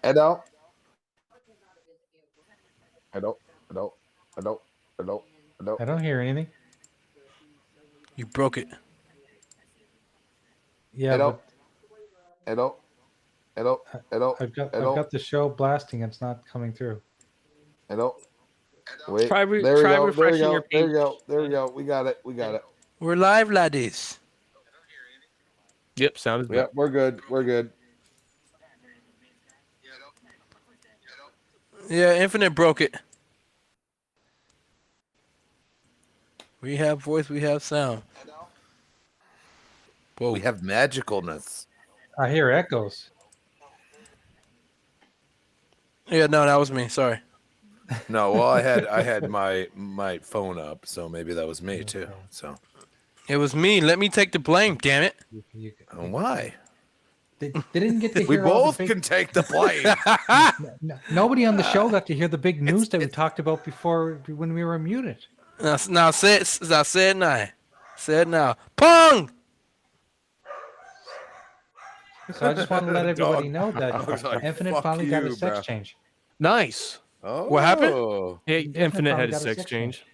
Hello. Hello. Hello. Hello. Hello. Hello. I don't hear anything. You broke it. Yeah, Hello. Hello. Hello. but Hello. I've Hello. got the show blasting. It's not coming through. Hello. Wait. Try There we try go. There we refreshing your go. There page. we go. There we go. We got it. We got it. We're live, laddies. Yep, sound is Yeah, better. we're good. We're good. Yeah, Infinite broke it. We have voice, we have sound. Whoa. We have magicalness. I hear echoes. Yeah, no, that was me. Sorry. No, well, I had my phone up, so maybe that was me too. So It was me. Let me take the blame, damn it. why? They didn't get to hear We all both the big, can take the blame. Nobody on the show got to hear the big news that we talked about before when we were muted. Now say it. Now say it now. Say it now. Pong! So I just want to let everybody know I was that like, Infinite fuck finally got you, a sex bro. change. Nice. Oh, What happened? Hey, Infinite finally had a got a sex sex change.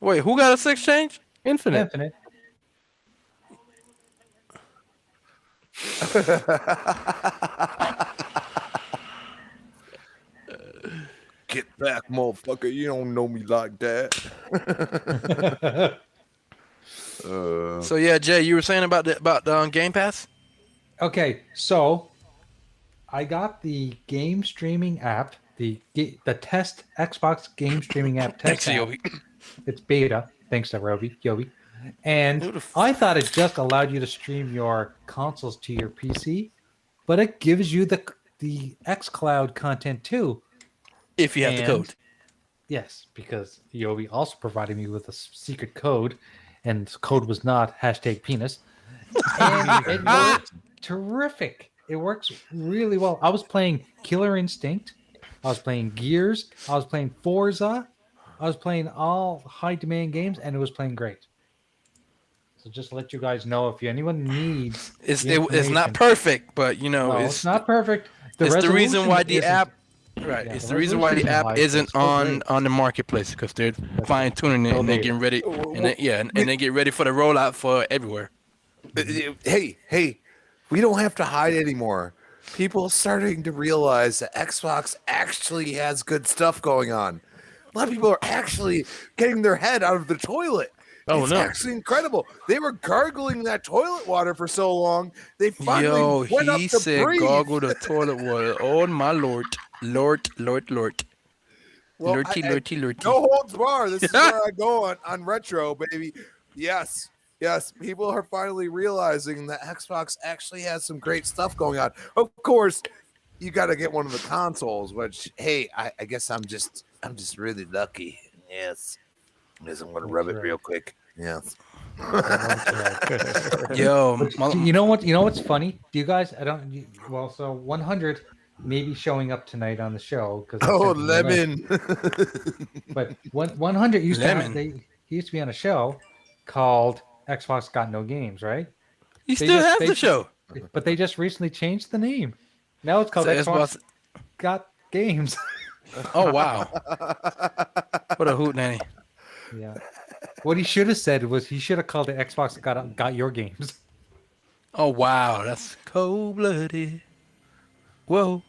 Wait, who got a sex change? Infinite. Infinite. Get back, motherfucker! You don't know me like that. So yeah, Jay, you were saying about the Game Pass? Okay, so I got the game streaming app, the test Xbox game streaming app test Thanks, app. Yobi. It's beta, thanks to Yobi. And Beautiful. I thought it just allowed you to stream your consoles to your PC, but it gives you the xCloud content too. If you have the And- code. Yes, because Yobi also provided me with a secret code, and the code was not #penis. And it works terrific. It works really well. I was playing Killer Instinct. I was playing Gears. I was playing Forza. I was playing all high demand games, and it was playing great. So just to let you guys know, if anyone needs, It's the not information- perfect, but you know, No, it's not perfect. it's the reason resolution why the isn't- app. Right, Yeah, it's the the reason why the resolution app high, but isn't it's still on great. the marketplace because they're fine tuning it and they're getting ready, and they get ready for the rollout for everywhere. Hey, we don't have to hide anymore. People are starting to realize that Xbox actually has good stuff going on. A lot of people are actually getting their head out of the toilet. Oh, It's no. actually incredible. They were gargling that toilet water for so long. They finally Yo, went up he to said breathe. gargle the toilet water. Oh my lord, Lord. Well, Lorty. No holds bar. This is where I go on retro, baby. Yes. People are finally realizing that Xbox actually has some great stuff going on. Of course, you got to get one of the consoles. Which, hey, I guess I'm just really lucky. Yes. I'm gonna rub it real quick. Yes. Yo, You know what? You know what's funny? Do you guys? So 100 may be showing up tonight on the show because. Oh, lemon. But 100 used Lemon. he used to be on a show called Xbox Got No Games, right? he still has they- the show. But they just recently changed the name. Now it's called So Xbox Got Games. Oh wow, what a hoot nanny. Yeah. What he should have said was he should have called it Xbox Got Your Games. Oh wow, that's cold blooded. Whoa.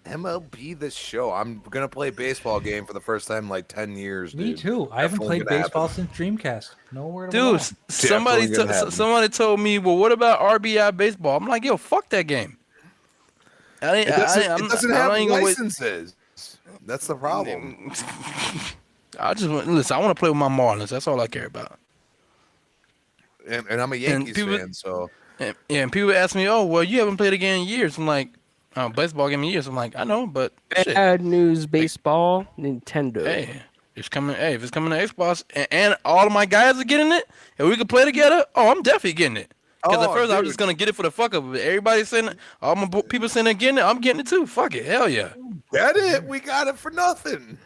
MLB the show. I'm gonna play a baseball game for the first time in like 10 years. Me dude. too. I haven't Definitely played gonna baseball happen. since Dreamcast. No word Dude, of gonna happen. somebody told me, well, what about RBI baseball? I'm like, yo, fuck that game. It doesn't have licenses. That's the problem. I want to play with my Marlins. That's all I care about. And I'm a Yankees fan, so And people ask me, oh, well, you haven't played a game in years. I'm like, baseball game in years. I'm like, I know, but shit. Bad news, baseball, Nintendo. Hey, it's coming. Hey, if it's coming to Xbox, and all of my guys are getting it, and we can play together, oh, I'm definitely getting it. Because at first I was just gonna get it for the fuck of it. Everybody's saying, all my people saying they're getting it, I'm getting it too. Fuck it, hell yeah. get it. We got it for nothing.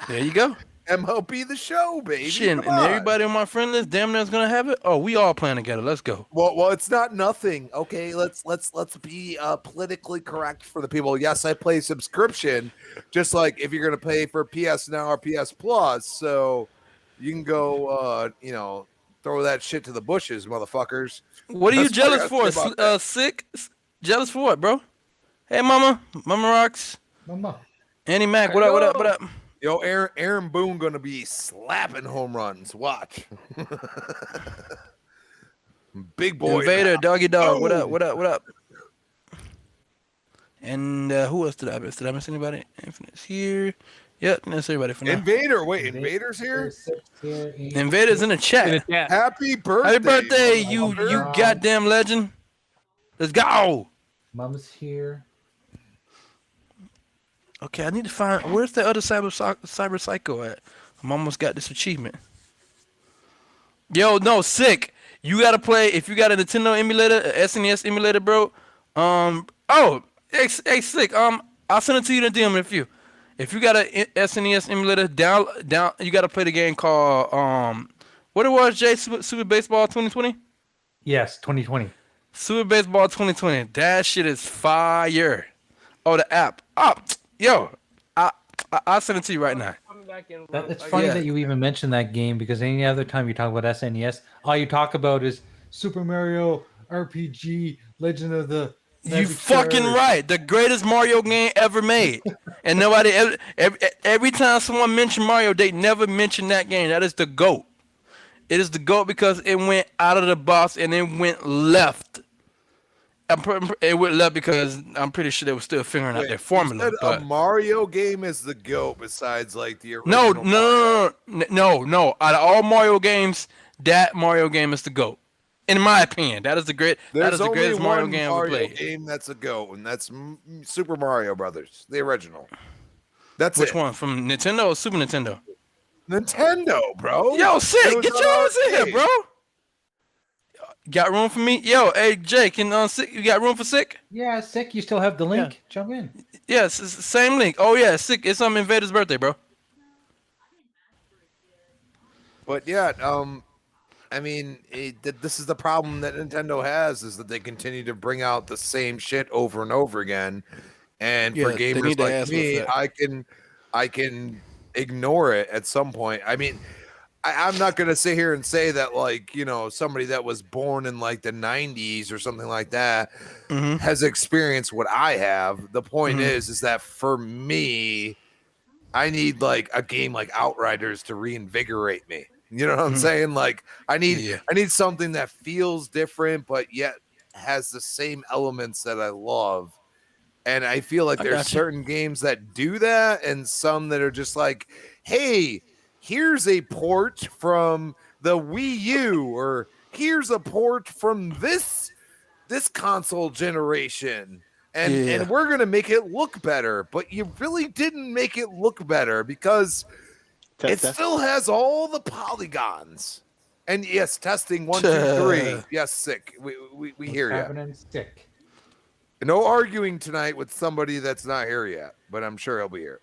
There you go. MLB The Show, baby. Shit, and Come on. everybody on my friend list, damn near is gonna have it. Oh, we all playing together. Let's go. Well, it's not nothing. Okay, let's be politically correct for the people. Yes, I play subscription, just like if you're gonna pay for PS Now or PS Plus, so you can go, throw that shit to the bushes, motherfuckers. What are you That's what I jealous gotta say for? about that. Sick? Jealous for what, bro? Hey, Mama Rocks, Mama. Annie Mac, what up? What up? What up? Yo, Aaron Boone gonna be slapping home runs. Watch. Big boy. Invader, now. Doggy Dog, what Oh. up? What up? What up? And who else did I miss? Did I miss anybody? Infinite's here. Yep, that's everybody for now. Invader. Wait, Invader's here? Invader's in the chat. Yeah. Happy birthday. Happy birthday, you motherfucker. goddamn legend. Let's go. Mama's here. Okay, I need to find where's the other cyber psycho at. I'm almost got this achievement. Yo, no, sick. You gotta play if you got a Nintendo emulator, a SNES emulator, bro. Hey, sick. I'll send it to you in the DM if you got a SNES emulator. Down. You gotta play the game called what it was, Jay? Super Baseball 2020. Yes, 2020. Super Baseball 2020. That shit is fire. Oh, the app. Yo, I'll send it to you right now. It's funny Yeah. that you even mentioned that game because any other time you talk about SNES, all you talk about is Super Mario RPG, Legend of the. You Magic fucking Sword. right. The greatest Mario game ever made. And nobody every time someone mentioned Mario, they never mention that game. That is the GOAT. It is the GOAT because it went out of the box and it went left. It went left because I'm pretty sure they were still figuring out their formula. You said But a Mario game is the GOAT besides like the original. no. Out of all Mario games, that Mario game is the GOAT. In my opinion, that is the There's only greatest Mario one game ever Mario played. game that's a GOAT, and that's Super Mario Brothers, the original. That's Which it. one? From Nintendo or Super Nintendo? Nintendo, bro. Yo, It sick. was Get an your ass in here, arcade. bro. Got room for me? Yo, hey Jay, sick? You got room for sick? Yeah, sick. You still have the link. Jump in. Yes, it's the same link. Oh yeah, sick. It's on Invader's birthday, bro. But yeah, I mean, this is the problem that Nintendo has is that they continue to bring out the same shit over and over again. And Yeah, for they gamers need to like ask me, what's that. I can ignore it at some point. I mean, I'm not going to sit here and say that like, somebody that was born in like the 90s or something like that Mhm. has experienced what I have. The point Mhm. is that for me, I need like a game like Outriders to reinvigorate me. You know what I'm Mhm. saying? Like I need Yeah. something that feels different, but yet has the same elements that I love. And I feel like I there's got you. certain games that do that, and some that are just like, hey, here's a port from the Wii U, or here's a port from this console generation. Yeah. And we're gonna make it look better, but you really didn't make it look better because it still has all the polygons. And yes, testing 1, 2, 3. Yes, sick. We hear you. Happening sick. No arguing tonight with somebody that's not here yet, but I'm sure he'll be here.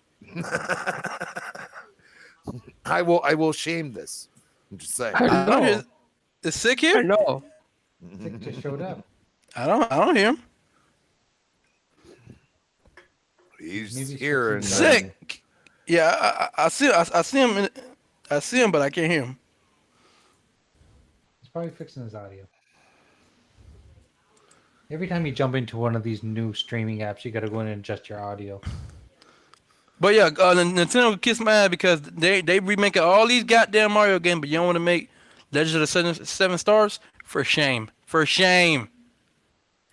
I will shame this. I'm just saying. I don't know. hear. Is sick I here? know. Sick just showed up. I don't hear him. He's Maybe here. And, Sick. Yeah, I see him. I see him, but I can't hear him. He's probably fixing his audio. Every time you jump into one of these new streaming apps, you got to go in and adjust your audio. But yeah, Nintendo kiss my ass because they remaking all these goddamn Mario games, but you don't want to make Legend of the Seven Stars? For shame. For shame.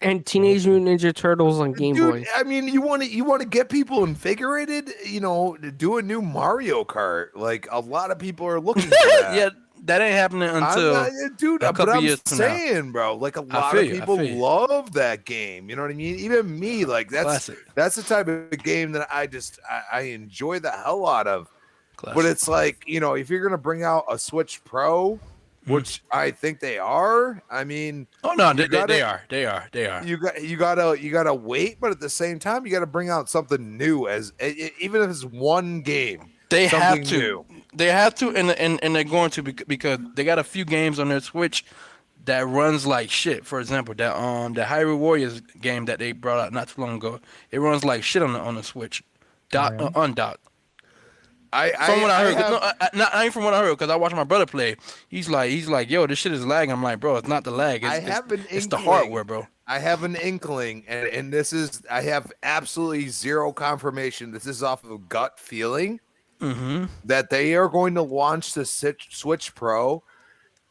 And Teenage Mutant Ninja Turtles on Game dude, Boy. I mean, you want to get people invigorated, to do a new Mario Kart. Like a lot of people are looking for that. Yeah, that ain't happening until dude, a but couple I'm years from now. saying, bro, like a lot feel of you, I people feel you. love that game. You know what I mean? Even me, like Classic. that's the type of game that I enjoy the hell out of. Classic. But it's like, if you're gonna bring out a Switch Pro, which I think they are, I mean, Oh no, you gotta- they are. you gotta wait, but at the same time, you gotta bring out something new even if it's one game. They have something to. new. They have to, and they're going to because they got a few games on their Switch that runs like shit. For example, that the Hyrule Warriors game that they brought out not too long ago, it runs like shit on the Switch, undocked. From what I heard, I ain't from what I heard because I watched my brother play. He's like, yo, this shit is lagging. I'm like, bro, it's not the lag. It's the hardware, bro. I have an inkling, and this is, I have absolutely zero confirmation. This is off of gut feeling that they are going to launch the Switch Pro,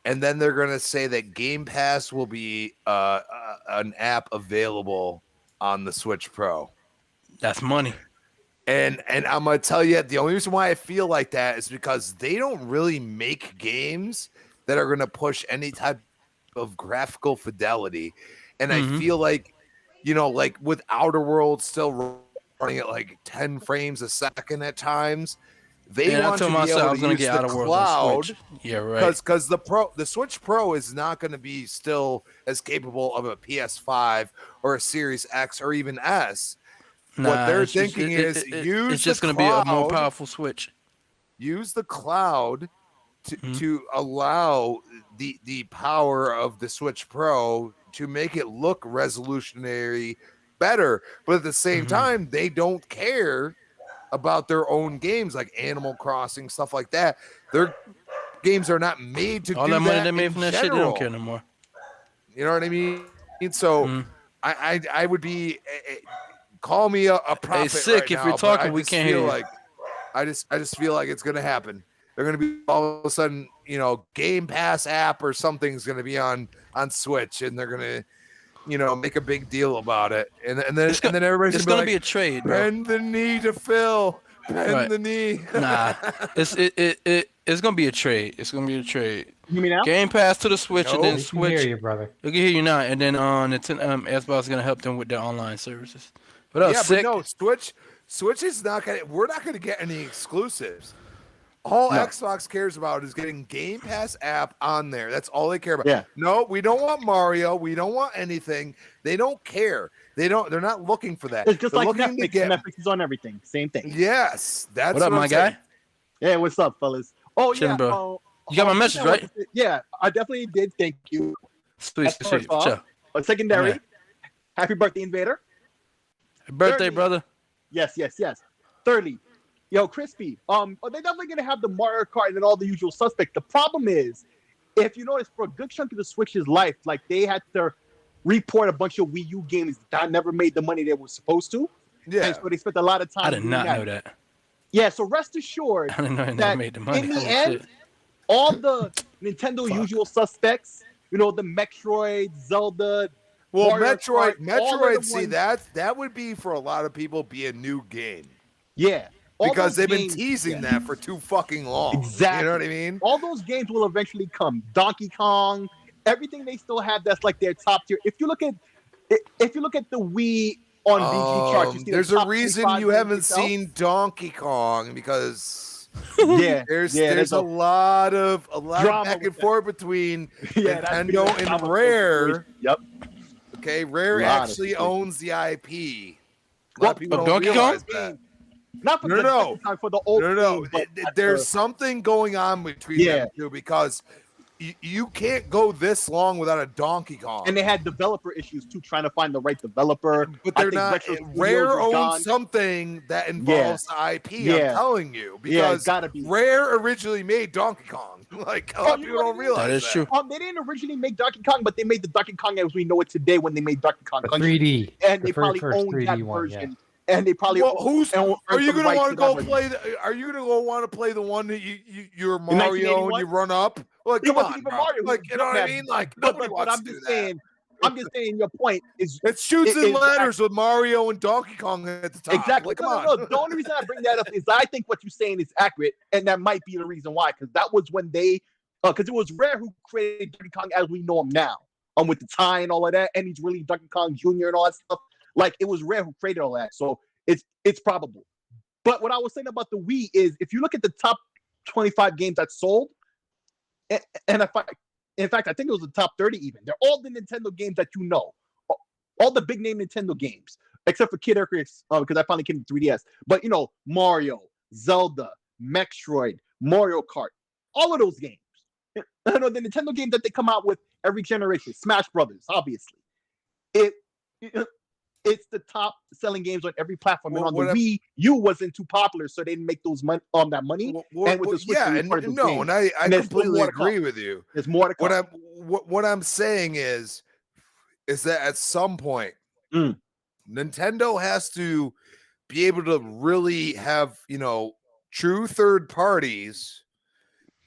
and then they're going to say that Game Pass will be an app available on the Switch Pro. That's money. And I'm going to tell you, the only reason why I feel like that is because they don't really make games that are going to push any type of graphical fidelity. And I feel like, you know, like with Outworld still running at like 10 frames a second at times, they want to be able to use the cloud. Yeah, right. Because the Switch Pro is not going to be still as capable of a PS5 or a Series X or even S. What they're thinking is use it's just going to be a more powerful Switch. Use the cloud to allow the power of the Switch Pro to make it look resolutionary better, but at the same time, they don't care about their own games like Animal Crossing, stuff like that. Their games are not made to all do that money that they made from that shit. They don't care no more. You know what I mean? So I would be call me a prophet. Hey, sick. Right if now, you're talking, we can't hear you. Like, I just feel like it's gonna happen. They're gonna be all of a sudden, you know, Game Pass app or something's gonna be on Switch, and they're gonna, you know, make a big deal about it, and then everybody's gonna like, be a trade, bro. Bend the knee to Phil. Bend the knee. Nah, it's gonna be a trade. It's gonna be a trade. You mean now? Game Pass to the Switch, and then We Switch. can hear you, brother. We can hear you now, and then Xbox is gonna help them with their online services. But sick. But no, Switch is not gonna. We're not gonna get any exclusives. All Xbox cares about is getting Game Pass app on there. That's all they care about. Yeah. No, we don't want Mario. We don't want anything. They don't care. They're not looking for that. It's just They're like looking Netflix. Netflix is on everything. Same thing. Yes, that's what up, my guy? Yeah, what's up, fellas? Oh, Chilling, yeah. bro. You got my message, right? Yeah, I definitely did. Thank you. Sweet. Sure. Secondary. Happy birthday, Invader. Happy birthday, Thirdly, brother. Yes. Thirdly, yo, Crispy. They're definitely gonna have the Mario Kart and all the usual suspects. The problem is, if you notice, for a good chunk of the Switch's life, like they had to report a bunch of Wii U games that never made the money they were supposed to. Yeah. And so they spent a lot of time. I did not know that. Yeah, so rest assured I didn't know that made the money. in the end, all the Nintendo usual suspects, you know, the Metroid, Zelda. Well, Mario Metroid. Kart, See, that would be for a lot of people be a new game. Yeah. Because they've been teasing that for too fucking long. Exactly. You know what I mean? All those games will eventually come. Donkey Kong, everything they still have that's like their top tier. If you look at the Wii on VG charts, you see there's a reason you haven't seen Donkey Kong because there's a lot of back and forth between Nintendo and Rare. Yep. Okay, Rare actually owns the IP. A lot of people don't realize that. Not for for the old games, there's something going on between them two because you can't go this long without a Donkey Kong. And they had developer issues too, trying to find the right developer. But they're not. Rare owns something that involves the IP. I'm telling you, because Rare originally made Donkey Kong. Like a lot of people don't realize that is true. They didn't originally make Donkey Kong, but they made the Donkey Kong as we know it today when they made Donkey Kong 3D, and they probably owned that version. Yeah. And they probably are you gonna want to go play? Are you gonna want to play the one that you're Mario and you run up? Like, come on, bro. Like, you know what I mean? Like, nobody wants to do that. I'm just saying your point is it shoots and ladders with Mario and Donkey Kong at the top. Exactly. Like, No. The only reason I bring that up is I think what you're saying is accurate, and that might be the reason why. Because that was when they, because it was Rare who created Donkey Kong as we know him now, with the tie and all of that, and he's really Donkey Kong Jr. and all that stuff. Like it was Rare who created all that, so it's probable. But what I was saying about the Wii is, if you look at the top 25 games that sold, and in fact, I think it was the top 30 even. They're all the Nintendo games that you know, all the big name Nintendo games, except for Kid Icarus, because I finally came to 3DS. But you know, Mario, Zelda, Metroid, Mario Kart, all of those games. You know, the Nintendo games that they come out with every generation, Smash Brothers, obviously. It's the top selling games on every platform. And on the Wii U wasn't too popular, so they didn't make those that money. And with the Switch, I completely agree with you. There's more to come. What I'm saying is that at some point, Nintendo has to be able to really have, true third parties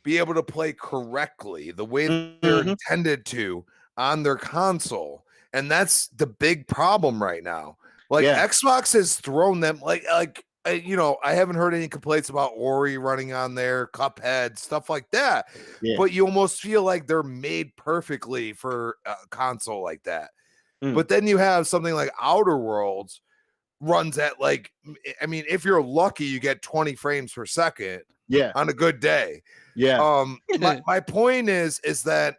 be able to play correctly the way they're intended to on their console. And that's the big problem right now. Like Xbox has thrown them I haven't heard any complaints about Ori running on there, Cuphead, stuff like that. Yeah. But you almost feel like they're made perfectly for a console like that. But then you have something like Outer Worlds runs at if you're lucky, you get 20 frames per second. Yeah. On a good day. Yeah. My point is that,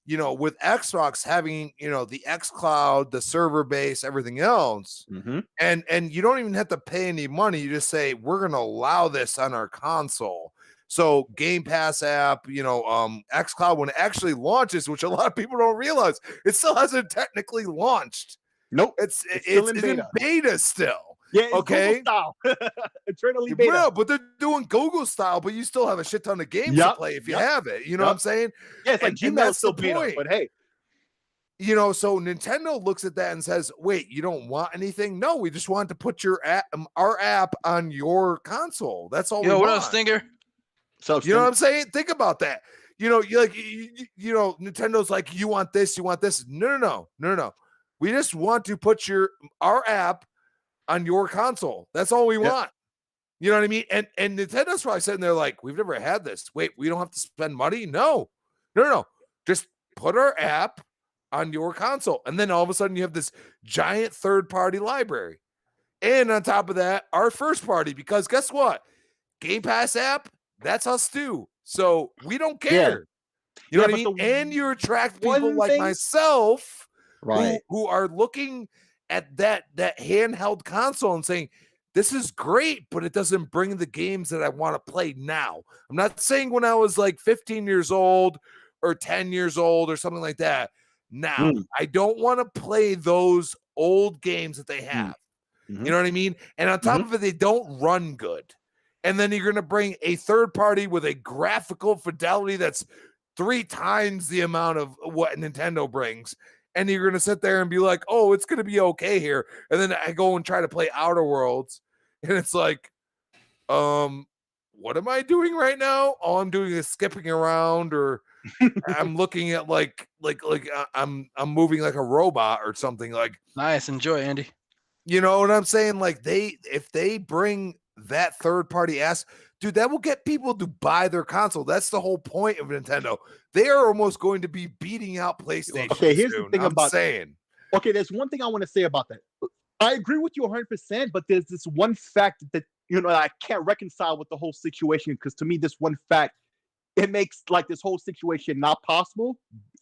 with Xbox having, the xCloud, the server base, everything else, and you don't even have to pay any money. You just say, we're going to allow this on our console. So Game Pass app, xCloud, when it actually launches, which a lot of people don't realize, it still hasn't technically launched. Nope. It's in beta still. Yeah, it's okay. Google style. Eternally beta. Yeah, but they're doing Google style, but you still have a shit ton of games to play if you have it. You know what I'm saying? Yeah, it's like Gmail is still beta, but hey. So Nintendo looks at that and says, wait, you don't want anything? No, we just want to put our app on your console. That's all we want. What else, Stinger? So you know what I'm saying? Think about that. Nintendo's like, you want this, you want this. No. We just want to put our app on your console. That's all we want. You know what I mean? And Nintendo's probably sitting there like, we've never had this. Wait, we don't have to spend money? No. Just put our app on your console. And then all of a sudden you have this giant third-party library. And on top of that, our first party, because guess what? Game Pass app, that's us too. So we don't care. You know what I mean? And you attract people like myself who are looking at that handheld console and saying, this is great, but it doesn't bring the games that I want to play now. I'm not saying when I was like 15 years old or 10 years old or something like that. Now, I don't want to play those old games that they have. You know what I mean? And on top of it, they don't run good. And then you're going to bring a third party with a graphical fidelity that's 3 times the amount of what Nintendo brings. And you're going to sit there and be like, oh, it's going to be okay here. And then I go and try to play Outer Worlds. And it's like, what am I doing right now? All I'm doing is skipping around, or I'm looking at like I'm moving like a robot or something. Like, nice. Enjoy, Andy. You know what I'm saying? Like if they bring that third party dude, that will get people to buy their console. That's the whole point of Nintendo. They are almost going to be beating out PlayStation. Okay, here's soon. the thing I'm saying. Okay, there's one thing I want to say about that. I agree with you 100%, but there's this one fact that I can't reconcile with the whole situation, because to me, this one fact, it makes like this whole situation not possible.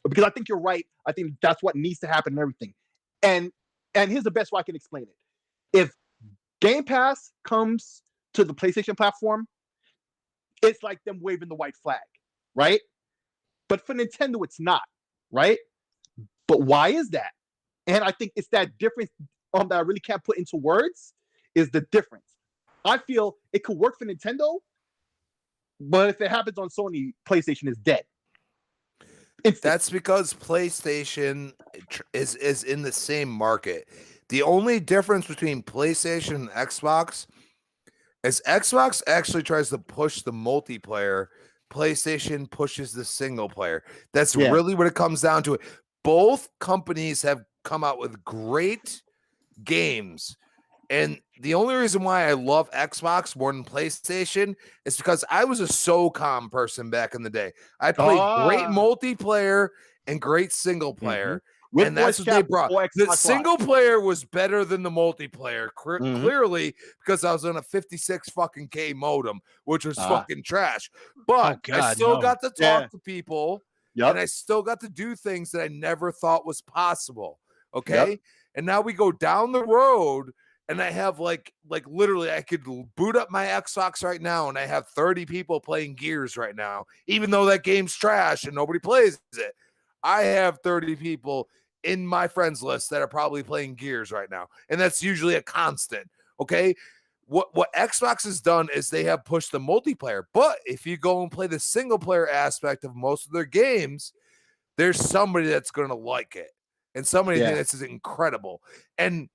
Because I think you're right. I think that's what needs to happen and everything. And here's the best way I can explain it. If Game Pass comes to the PlayStation platform, it's like them waving the white flag, right? But for Nintendo, it's not, right? But why is that? And I think it's that difference that I really can't put into words, is the difference. I feel it could work for Nintendo, but if it happens on Sony, PlayStation is dead. That's because PlayStation is in the same market. The only difference between PlayStation and Xbox is Xbox actually tries to push the multiplayer. PlayStation pushes the single player. That's really what it comes down to. Both companies have come out with great games. And the only reason why I love Xbox more than PlayStation is because I was a SOCOM person back in the day. I played great multiplayer and great single player. And that's what they brought. The single player was better than the multiplayer, clearly, because I was on a 56 fucking K modem, which was fucking trash. But I still got to talk to people, and I still got to do things that I never thought was possible. Okay. And now we go down the road and I have like literally I could boot up my Xbox right now and I have 30 people playing Gears right now, even though that game's trash and nobody plays it. I have 30 people in my friends list that are probably playing Gears right now, and that's usually a constant. Okay, what Xbox has done is they have pushed the multiplayer, but if you go and play the single player aspect of most of their games, there's somebody that's going to like it, and somebody that's incredible. And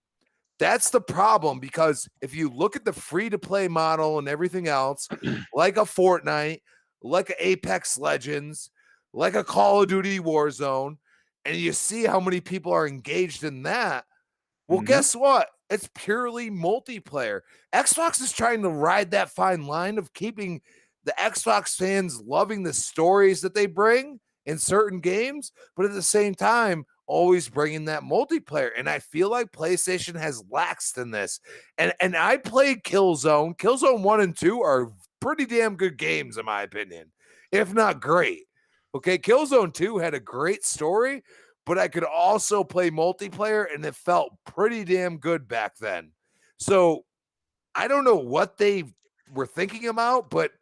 that's the problem, because if you look at the free to play model and everything else, like a Fortnite, like a Apex Legends, like a Call of Duty Warzone, and you see how many people are engaged in that, well, guess what? It's purely multiplayer. Xbox is trying to ride that fine line of keeping the Xbox fans loving the stories that they bring in certain games, but at the same time, always bringing that multiplayer. And I feel like PlayStation has laxed in this. And I played Killzone. Killzone 1 and 2 are pretty damn good games, in my opinion, if not great. Okay, Killzone 2 had a great story, but I could also play multiplayer, and it felt pretty damn good back then. So I don't know what they were thinking about, but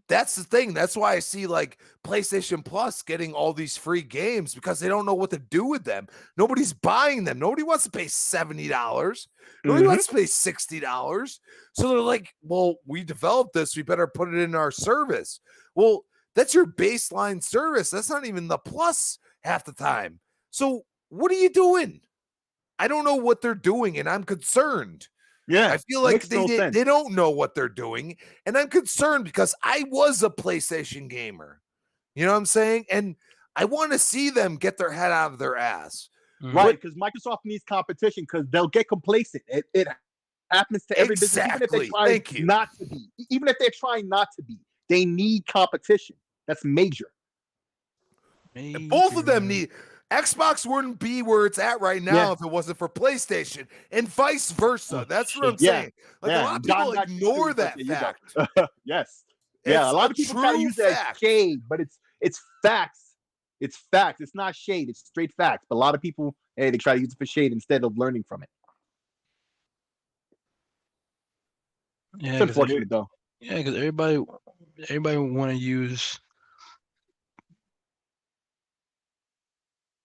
that's the thing. That's why I see like PlayStation Plus getting all these free games, because they don't know what to do with them. Nobody's buying them. Nobody wants to pay $70. Nobody wants to pay $60. So they're like, well, we developed this. We better put it in our service. Well, that's your baseline service. That's not even the plus half the time. So what are you doing? I don't know what they're doing, and I'm concerned. Yeah, I feel like they don't know what they're doing, and I'm concerned because I was a PlayStation gamer. You know what I'm saying? And I want to see them get their head out of their ass. Right, because Microsoft needs competition, because they'll get complacent. It happens to every business, even if they try not to be. Even if they're trying not to be, they need competition. That's major. And both of them need. Xbox wouldn't be where it's at right now if it wasn't for PlayStation, and vice versa. That's what I'm saying. Like a lot of people ignore that fact. Yes. Yeah, a lot of people try to use it as shade, but it's facts. It's facts. It's not shade. It's straight facts. But a lot of people, they try to use it for shade instead of learning from it. Yeah, it's unfortunate though. Yeah, because everybody want to use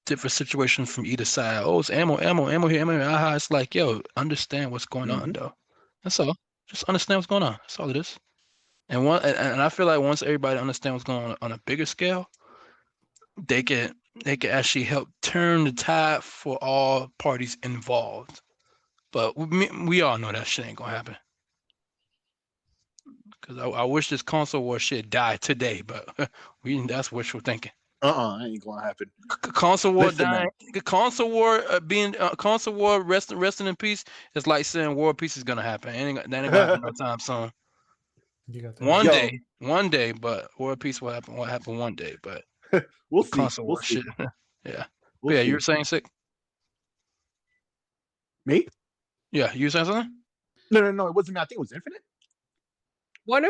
different situations from either side. Oh, it's ammo here, ammo here. Aha, it's like, yo, understand what's going on, though. That's all. Just understand what's going on. That's all it is. And I feel like once everybody understands what's going on a bigger scale, they can actually help turn the tide for all parties involved. But we all know that shit ain't gonna happen. Because I wish this console war shit died today, but that's wishful thinking. Ain't gonna happen. Console war dying. Console war console war resting in peace. It's like saying world peace is gonna happen. That ain't gonna happen no time soon. One day, but world peace will happen. What happen one day, but we'll see. Console war shit. Yeah. Yeah, you were saying sick. Me? Yeah, you were saying something? No, it wasn't me. I think it was Infinite. What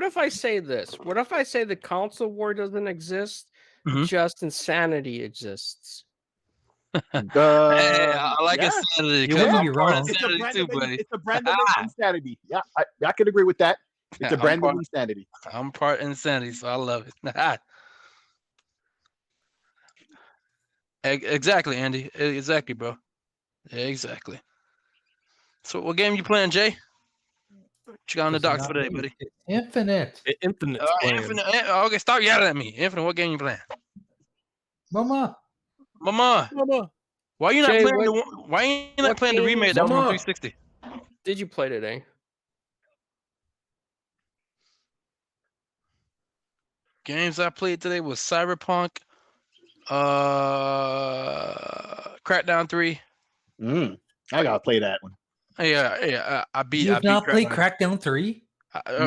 if I say this? What if I say the console war doesn't exist, just insanity exists? I like insanity. You wouldn't be wrong. It's a brand of insanity. Yeah, I could agree with that. It's a brand of insanity. I'm part insanity, so I love it. Exactly, Andy. Exactly, bro. Yeah, exactly. So what game you playing, Jay? What you got on the docks for today, buddy? Infinite. Infinite. Infinite. Okay, stop yelling at me. Infinite, what game you playing? Mama. Why you not playing the remake that was on 360? Did you play today? Games I played today was Cyberpunk, Crackdown 3. I gotta play that one. Yeah. I beat. You've not played Crackdown 3?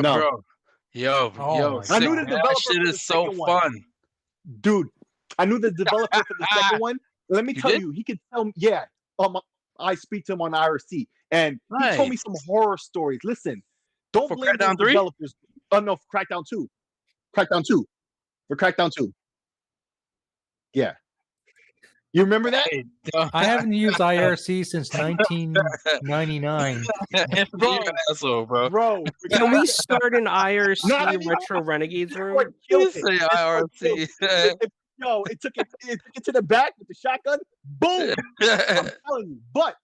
No. Bro. Yo. I knew the developer. That shit is so fun, dude. I knew the developer for the second one. Let me tell you, he could tell me. Yeah. I speak to him on IRC, and he told me some horror stories. Listen, don't blame the developers. Oh no, for Crackdown 2. Crackdown 2. For Crackdown 2. Yeah. You remember that? I haven't used IRC since 1999. You're an asshole, bro. Bro, Can we start an Not IRC anymore. Retro Renegades room? What You killed say it? That's what killed IRC. it. Yo, it took it to the back with the shotgun. Boom! I'm telling you. But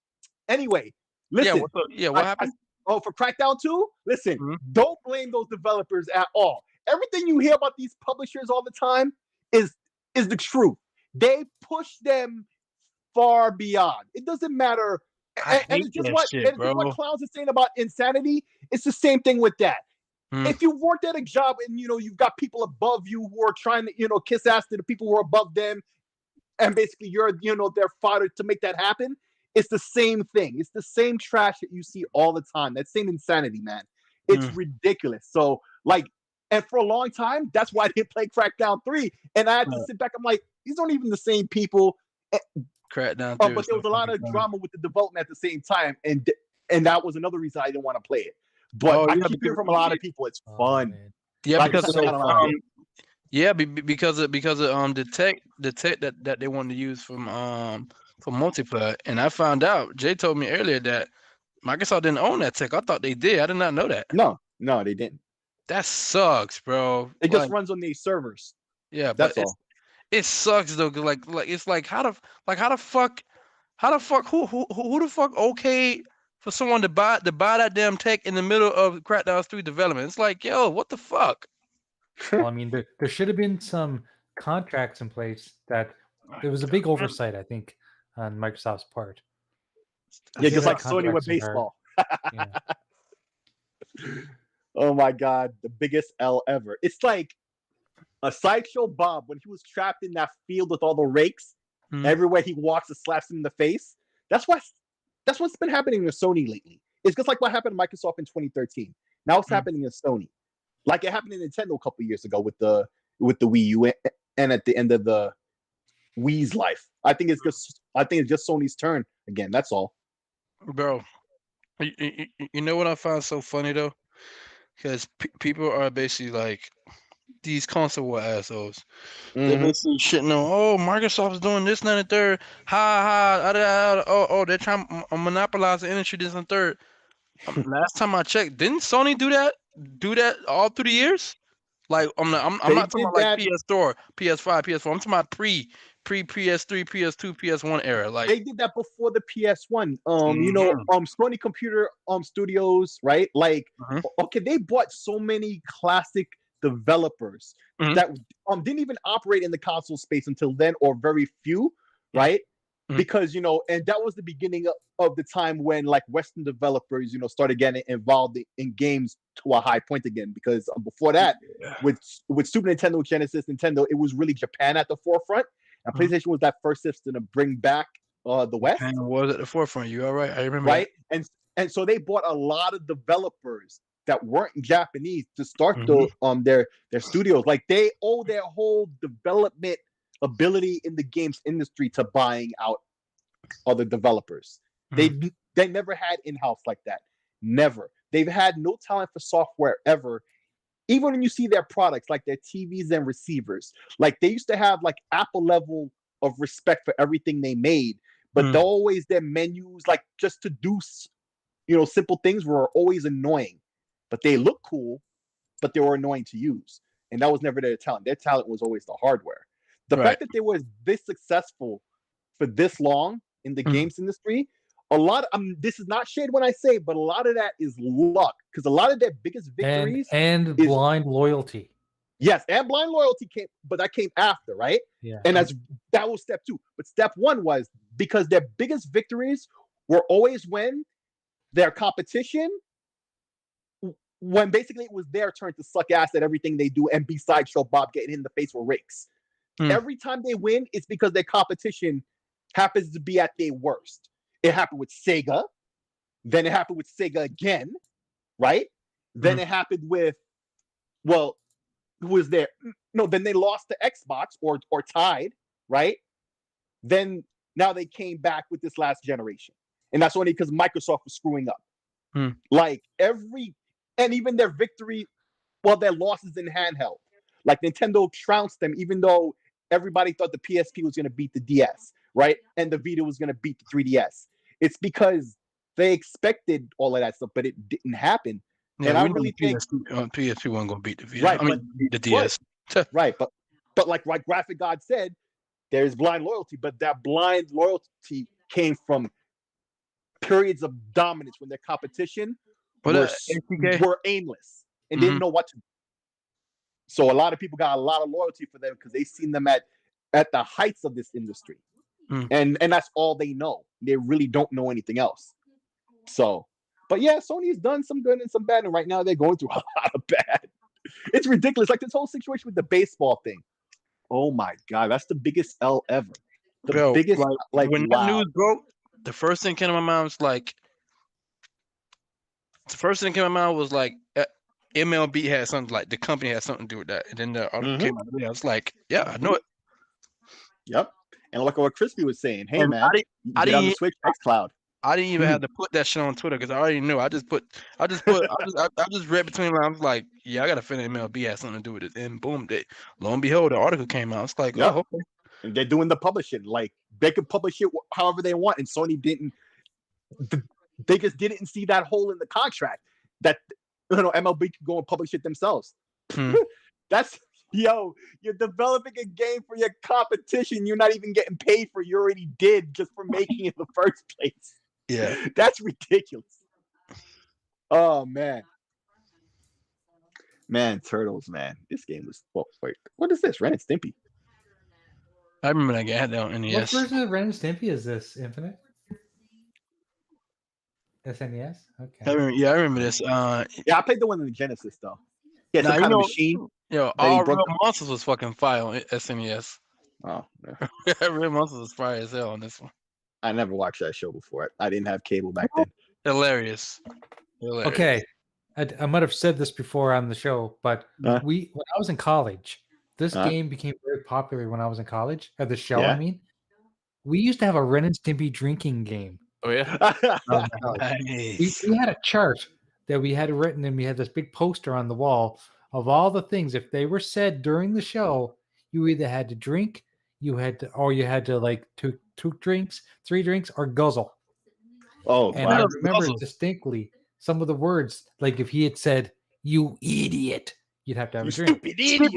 anyway, listen. What happened? For Crackdown 2, listen, Mhm. don't blame those developers at all. Everything you hear about these publishers all the time is the truth. They push them far beyond. It doesn't matter. I And hate it's just that what, shit, and bro. what Clowns is saying about insanity. It's the same thing with that. Mm. If you worked at a job and you've got people above you who are trying to kiss ass to the people who are above them, and basically you're their fodder to make that happen, it's the same thing. It's the same trash that you see all the time. That same insanity, man. It's ridiculous. So and for a long time, that's why I didn't play Crackdown 3. And I had to sit back. I'm like, these aren't even the same people. Crackdown 3. But there was a lot of drama with the development at the same time, and that was another reason I didn't want to play it. But I keep hearing from a lot of people, it's fun. Man. Yeah, Like, because it's so fun. because of the tech that they wanted to use for multiplayer, and I found out. Jay told me earlier that Microsoft didn't own that tech. I thought they did. I did not know that. No, they didn't. That sucks, bro. It just runs on these servers. Yeah, That's but all. it sucks though. 'Cause like it's like how the fuck who the fuck okay for someone to buy that damn tech in the middle of Crackdown 3 development? It's like, yo, what the fuck? Well, I mean, there should have been some contracts in place that there was a big oversight, I think, on Microsoft's part. Yeah, just Yeah, like Sony with contracts with her. baseball. Yeah. Oh my God, the biggest L ever. It's like a Sideshow Bob when he was trapped in that field with all the rakes. Mhm. Everywhere he walks, it slaps him in the face. That's what's been happening with Sony lately. It's just like what happened to Microsoft in 2013. Now it's happening to Sony. Like it happened to Nintendo a couple of years ago with the Wii U and at the end of the Wii's life. I think it's just Sony's turn again. That's all. Bro, you know what I find so funny though? Because people are basically like these console war assholes. They're basically shitting on, oh, Microsoft's doing this, and then the third. They're trying to monopolize the industry, this and third. Last time I checked, didn't Sony do that all through the years? Like I'm not talking about like PS4, PS5, PS4. I'm talking about pre PS3, PS2, PS1 era. Like they did that before the PS1. Sony Computer Studios, right? Like, okay, they bought so many classic developers that didn't even operate in the console space until then, or very few, right? Because and that was the beginning of the time when like Western developers started getting involved in games to a high point again. Because before that, with Super Nintendo, Genesis, Nintendo, it was really Japan at the forefront, and PlayStation was that first system to bring back the West. Japan was at the forefront. You all right? I remember. Right, and so they bought a lot of developers that weren't Japanese to start their studios. Like they owe their whole development ability in the games industry to buying out other developers. They never had in-house like that. Never. They've had no talent for software ever. Even when you see their products, like their TVs and receivers, like they used to have like Apple level of respect for everything they made, but always their menus, like just to do simple things, were always annoying. But they look cool, but they were annoying to use. And that was never their talent. Their talent was always the hardware. The fact that they were this successful for this long in the games industry, this is not shade when I say, but a lot of that is luck, because a lot of their biggest victories and blind loyalty. Yes, and blind loyalty that came after, right? Yeah, and that was step 2. But step 1 was because their biggest victories were always when their competition, when basically it was their turn to suck ass at everything they do and be Sideshow Bob getting hit in the face with rakes. Every time they win, it's because their competition happens to be at their worst. It happened with Sega. Then it happened with Sega again, right? Then it happened with, who was there? No, then they lost to Xbox or tied, right? Then now they came back with this last generation. And that's only because Microsoft was screwing up. Like and even their victory, their losses in handheld. Like Nintendo trounced them, even though everybody thought the PSP was going to beat the DS. right? And the Vita was going to beat the 3DS. It's because they expected all of that stuff, but it didn't happen. Yeah, and I we know really think PS2 wasn't gonna beat the Vita. Right, I mean, the DS. right, but like Graphic God said, there's blind loyalty, but that blind loyalty came from periods of dominance when their competition were aimless and didn't know what to do. So a lot of people got a lot of loyalty for them because they seen them at the heights of this industry. And that's all they know. They really don't know anything else. So, but yeah, Sony's done some good and some bad, and right now they're going through a lot of bad. It's ridiculous. Like this whole situation with the baseball thing. Oh my god, that's the biggest L ever. The biggest, like when that news broke, the first thing came to my mind was like, MLB had something, like the company had something to do with that, and then the article came out. I was like, yeah, I know it. Yep. And look at what Crispy was saying. Hey, man, I didn't on the Switch xCloud. I didn't even have to put that shit on Twitter because I already knew. I just read between lines. I was like, yeah, I got to feel MLB has something to do with it. And boom, lo and behold, the article came out. It's like, oh, okay. And they're doing the publishing. Like they could publish it however they want, and Sony didn't. They just didn't see that hole in the contract that MLB could go and publish it themselves. That's. Yo, you're developing a game for your competition. You're not even getting paid for. You already did just for making it in the first place. Yeah, that's ridiculous. Oh man, Turtles, man. This game was. Well, wait, what is this? Ren and Stimpy. I remember that game. I had that on NES. What version of Ren and Stimpy is this? Infinite? SNES? Okay. I remember this. Yeah, I played the one in the Genesis though. Yeah, some kind of machine. Yo, all Real Monsters was fucking fire on SNES. Oh, yeah. Real Monsters was fire as hell on this one. I never watched that show before. I didn't have cable back then. Hilarious. Okay, I might have said this before on the show, but when I was in college, this game became very popular when I was in college. At the show, I mean, we used to have a Ren and Stimpy drinking game. Oh yeah. Nice. We had a chart that we had written, and we had this big poster on the wall of all the things. If they were said during the show, you either had to drink, you had to like two drinks, 3 drinks, or guzzle. Oh, and I remember distinctly some of the words. Like if he had said, "You idiot," you'd have to have a drink. Stupid idiot.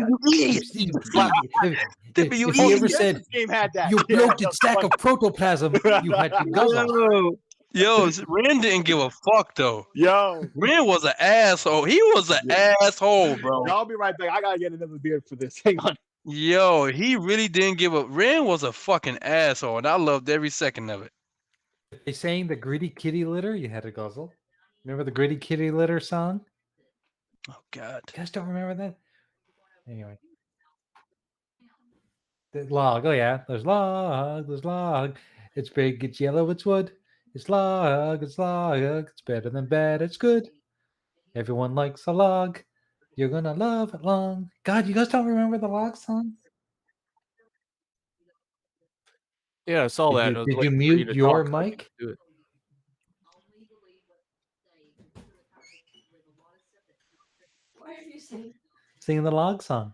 If he ever said, "You bloated stack of protoplasm," you had to guzzle. Yo, Ren didn't give a fuck though. Yo, Ren was an asshole. He was an asshole, bro. I'll be right back. I gotta get another beer for this. Hang on. Yo, he really didn't give a. Ren was a fucking asshole, and I loved every second of it. They sang the Gritty Kitty Litter. You had to guzzle. Remember the Gritty Kitty Litter song? Oh God, you guys don't remember that? Anyway, the log. Oh yeah, there's log. It's big. It's yellow. It's wood. It's log, it's better than bad, it's good. Everyone likes a log. You're gonna love it long. God, you guys don't remember the log song? Yeah, I saw that. Did you mute your mic? Singing the log song.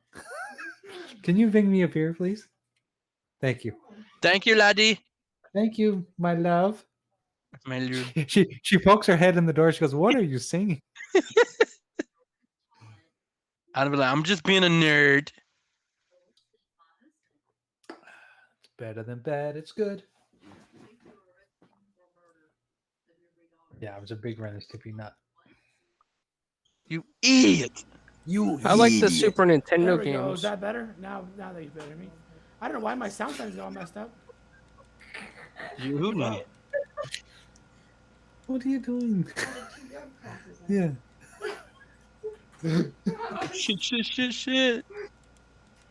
Can you bring me a beer, please? Thank you. Thank you, laddie. Thank you, my love. My She pokes her head in the door. She goes, "What are you singing?" I'd be like, "I'm just being a nerd." It's better than bad. It's good. Yeah, I was a big Ren and Stimpy nut. You idiot! I like the Super Nintendo games. Is that better? Now that you better me. I don't know why my sound settings all messed up. You who now? What are you doing? Yeah. Shit.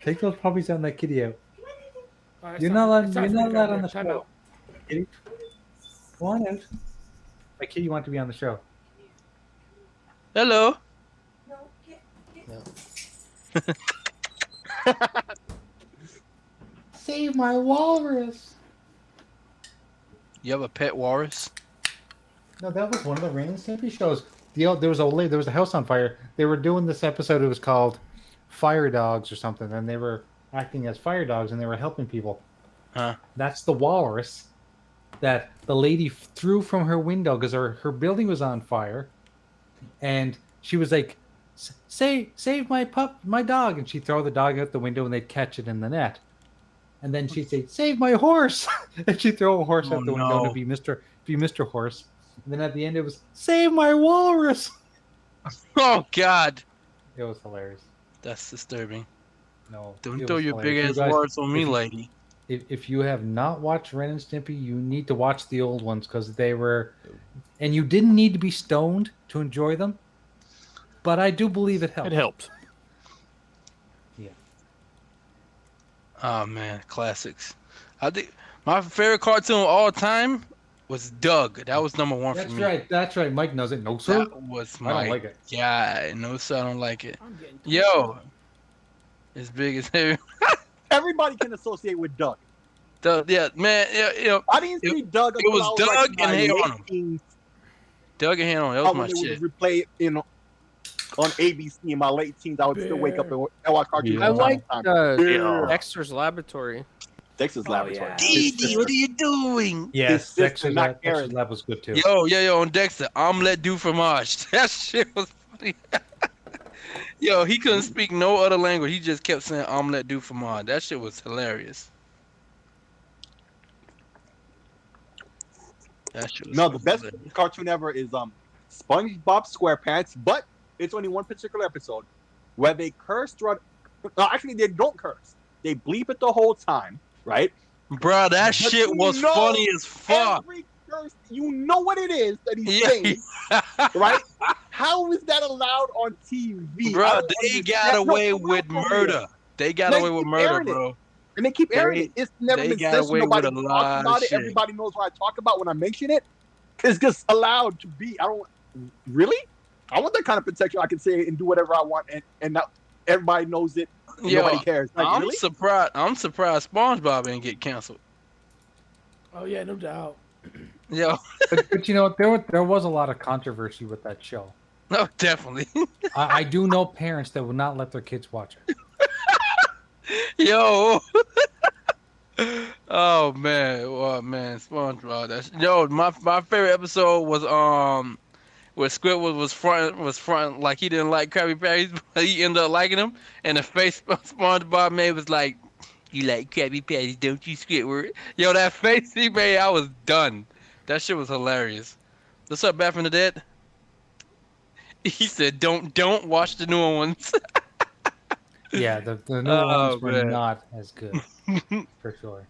Take those puppies out and that kitty out. Right, You're not allowed on the show. Kitty, go on out. My kitty wants to be on the show. Hello. No. Save my walrus. You have a pet walrus? No, that was one of the Ren and Stimpy shows. There was a house on fire. They were doing this episode. It was called Fire Dogs or something, and they were acting as fire dogs, and they were helping people. Huh? That's the walrus that the lady threw from her window because her building was on fire, and she was like, save my dog," and she'd throw the dog out the window and they'd catch it in the net. And then she'd say, "Save my horse," and she'd throw a horse out the window to be Mr. Horse. And then at the end it was, "Save my walrus." Oh God, It was hilarious. that's disturbing. No, Don't it throw was your big hilarious. ass You guys- words on me, if you- lady. If you have not watched Ren and Stimpy, you need to watch the old ones because they were, and you didn't need to be stoned to enjoy them. But I do believe it helped. It helped. Yeah. Oh man, classics. I think my favorite cartoon of all time was Doug. That was number one That's for me. right. That's right. Mike knows it. No, sir. That was I my don't like it. yeah. No, sir, I don't like it. I'm getting Yo, it's big as hell. Everybody can associate with Doug. Doug, yeah, man, yeah. I didn't see Doug. it was until I Doug like in and my Hey late Arnold. teens, Doug and Hannah, that was my when they shit. would replay on ABC in my late teens. I would still wake up and watch cartoons. Yeah. I from time like to time. Yeah. Dexter's Laboratory. Dexter's Oh, Laboratory. yeah. Dee Dee, what are you doing? Yes, sister, Dexter's not Lab, Karen. Dexter's Lab was good too. Yo, on Dexter, omelette du fromage. That shit was funny. Yo, he couldn't speak no other language. He just kept saying omelette du fromage. That shit was hilarious. That shit was No, so the best hilarious. cartoon ever is SpongeBob SquarePants, but it's only one particular episode where they curse throughout. No, actually, they don't curse. They bleep it the whole time, right? Bruh, that But shit you was know funny as fuck. Every curse, you know what it is that he's Yeah. saying, right? How is that allowed on TV? I Bruh, don't they understand. got No, away for real, with for real. murder. They got They away with keep murder, airing it. bro. And they keep airing They- it. It's never they been got censored. away with Nobody a talks lot of about it. shit. Everybody knows what I talk about when I mention it. It's just allowed to be. I don't really. I want that kind of protection. I can say it and do whatever I want, and not everybody knows it. And Yo, nobody cares. Like, I'm really? surprised SpongeBob didn't get canceled. Oh yeah, no doubt. Yo, But you know, there was a lot of controversy with that show. no, definitely. I do know parents that would not let their kids watch it. Yo. Oh man, SpongeBob. Yo, my favorite episode was where Squidward was front like he didn't like Krabby Patties, but he ended up liking them, and the face SpongeBob made was like, "You like Krabby Patties, don't you, Squidward?" Yo, that face he made, I was done. That shit was hilarious. What's up, Back from the Dead? He said, "Don't watch the newer ones." Yeah, the new Oh, ones were man. not as good, for sure.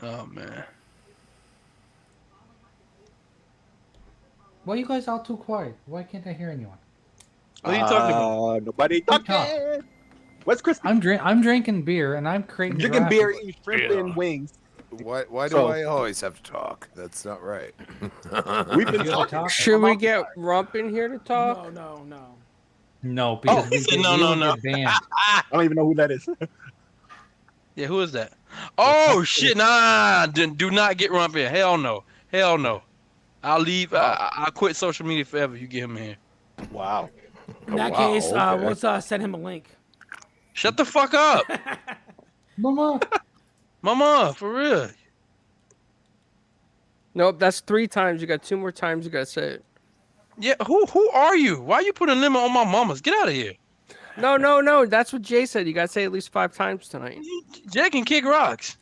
Oh man. Why are you guys all too quiet? Why can't I hear anyone? What are you talking about? Nobody talk. talking. What's Chris? I'm drinking beer and I'm creating Drinking graphics. beer, eating shrimp and wings. Why do So- I always have to talk? That's not right. We've been You're talking. talking. Should we get Rump in here to talk? No. No, because he said no. get banned. I don't even know who that is. Yeah, who is that? Oh shit! Nah, do not get Rump in. Hell no. I'll leave. I'll quit social media forever. You get him in here. Wow. In that wow, case, okay. let's send him a link. Shut the fuck up, mama. For real. Nope, that's 3 times. You got 2 more times. You gotta say it. Yeah, who are you? Why you putting a limit on my mamas? Get out of here. No. That's what Jay said. You gotta say it at least 5 times tonight. Jay can kick rocks.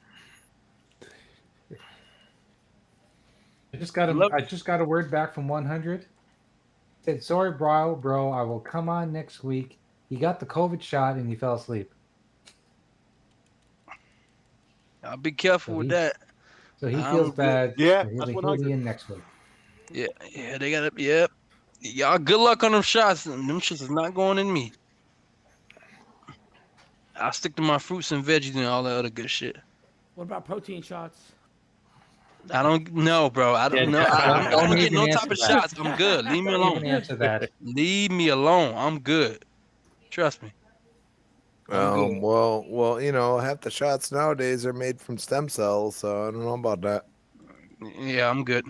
I just got a word back from 100. Said, "Sorry, bro. I will come on next week. He got the COVID shot and he fell asleep. I'll be careful with that. So he I'm feels good. bad. Yeah, so he'll that's be 100. in next week. Yeah, they got it. Yep. Y'all, good luck on them shots. Them shits is not going in me. I'll stick to my fruits and veggies and all that other good shit. What about protein shots? I don't know, bro. I don't know. I don't don't get even no answer type of that. shots. I'm good. Leave me Don't even alone. answer that. Leave me alone. I'm good. Trust me. good. Well, you know, half the shots nowadays are made from stem cells, so I don't know about that. Yeah, I'm good.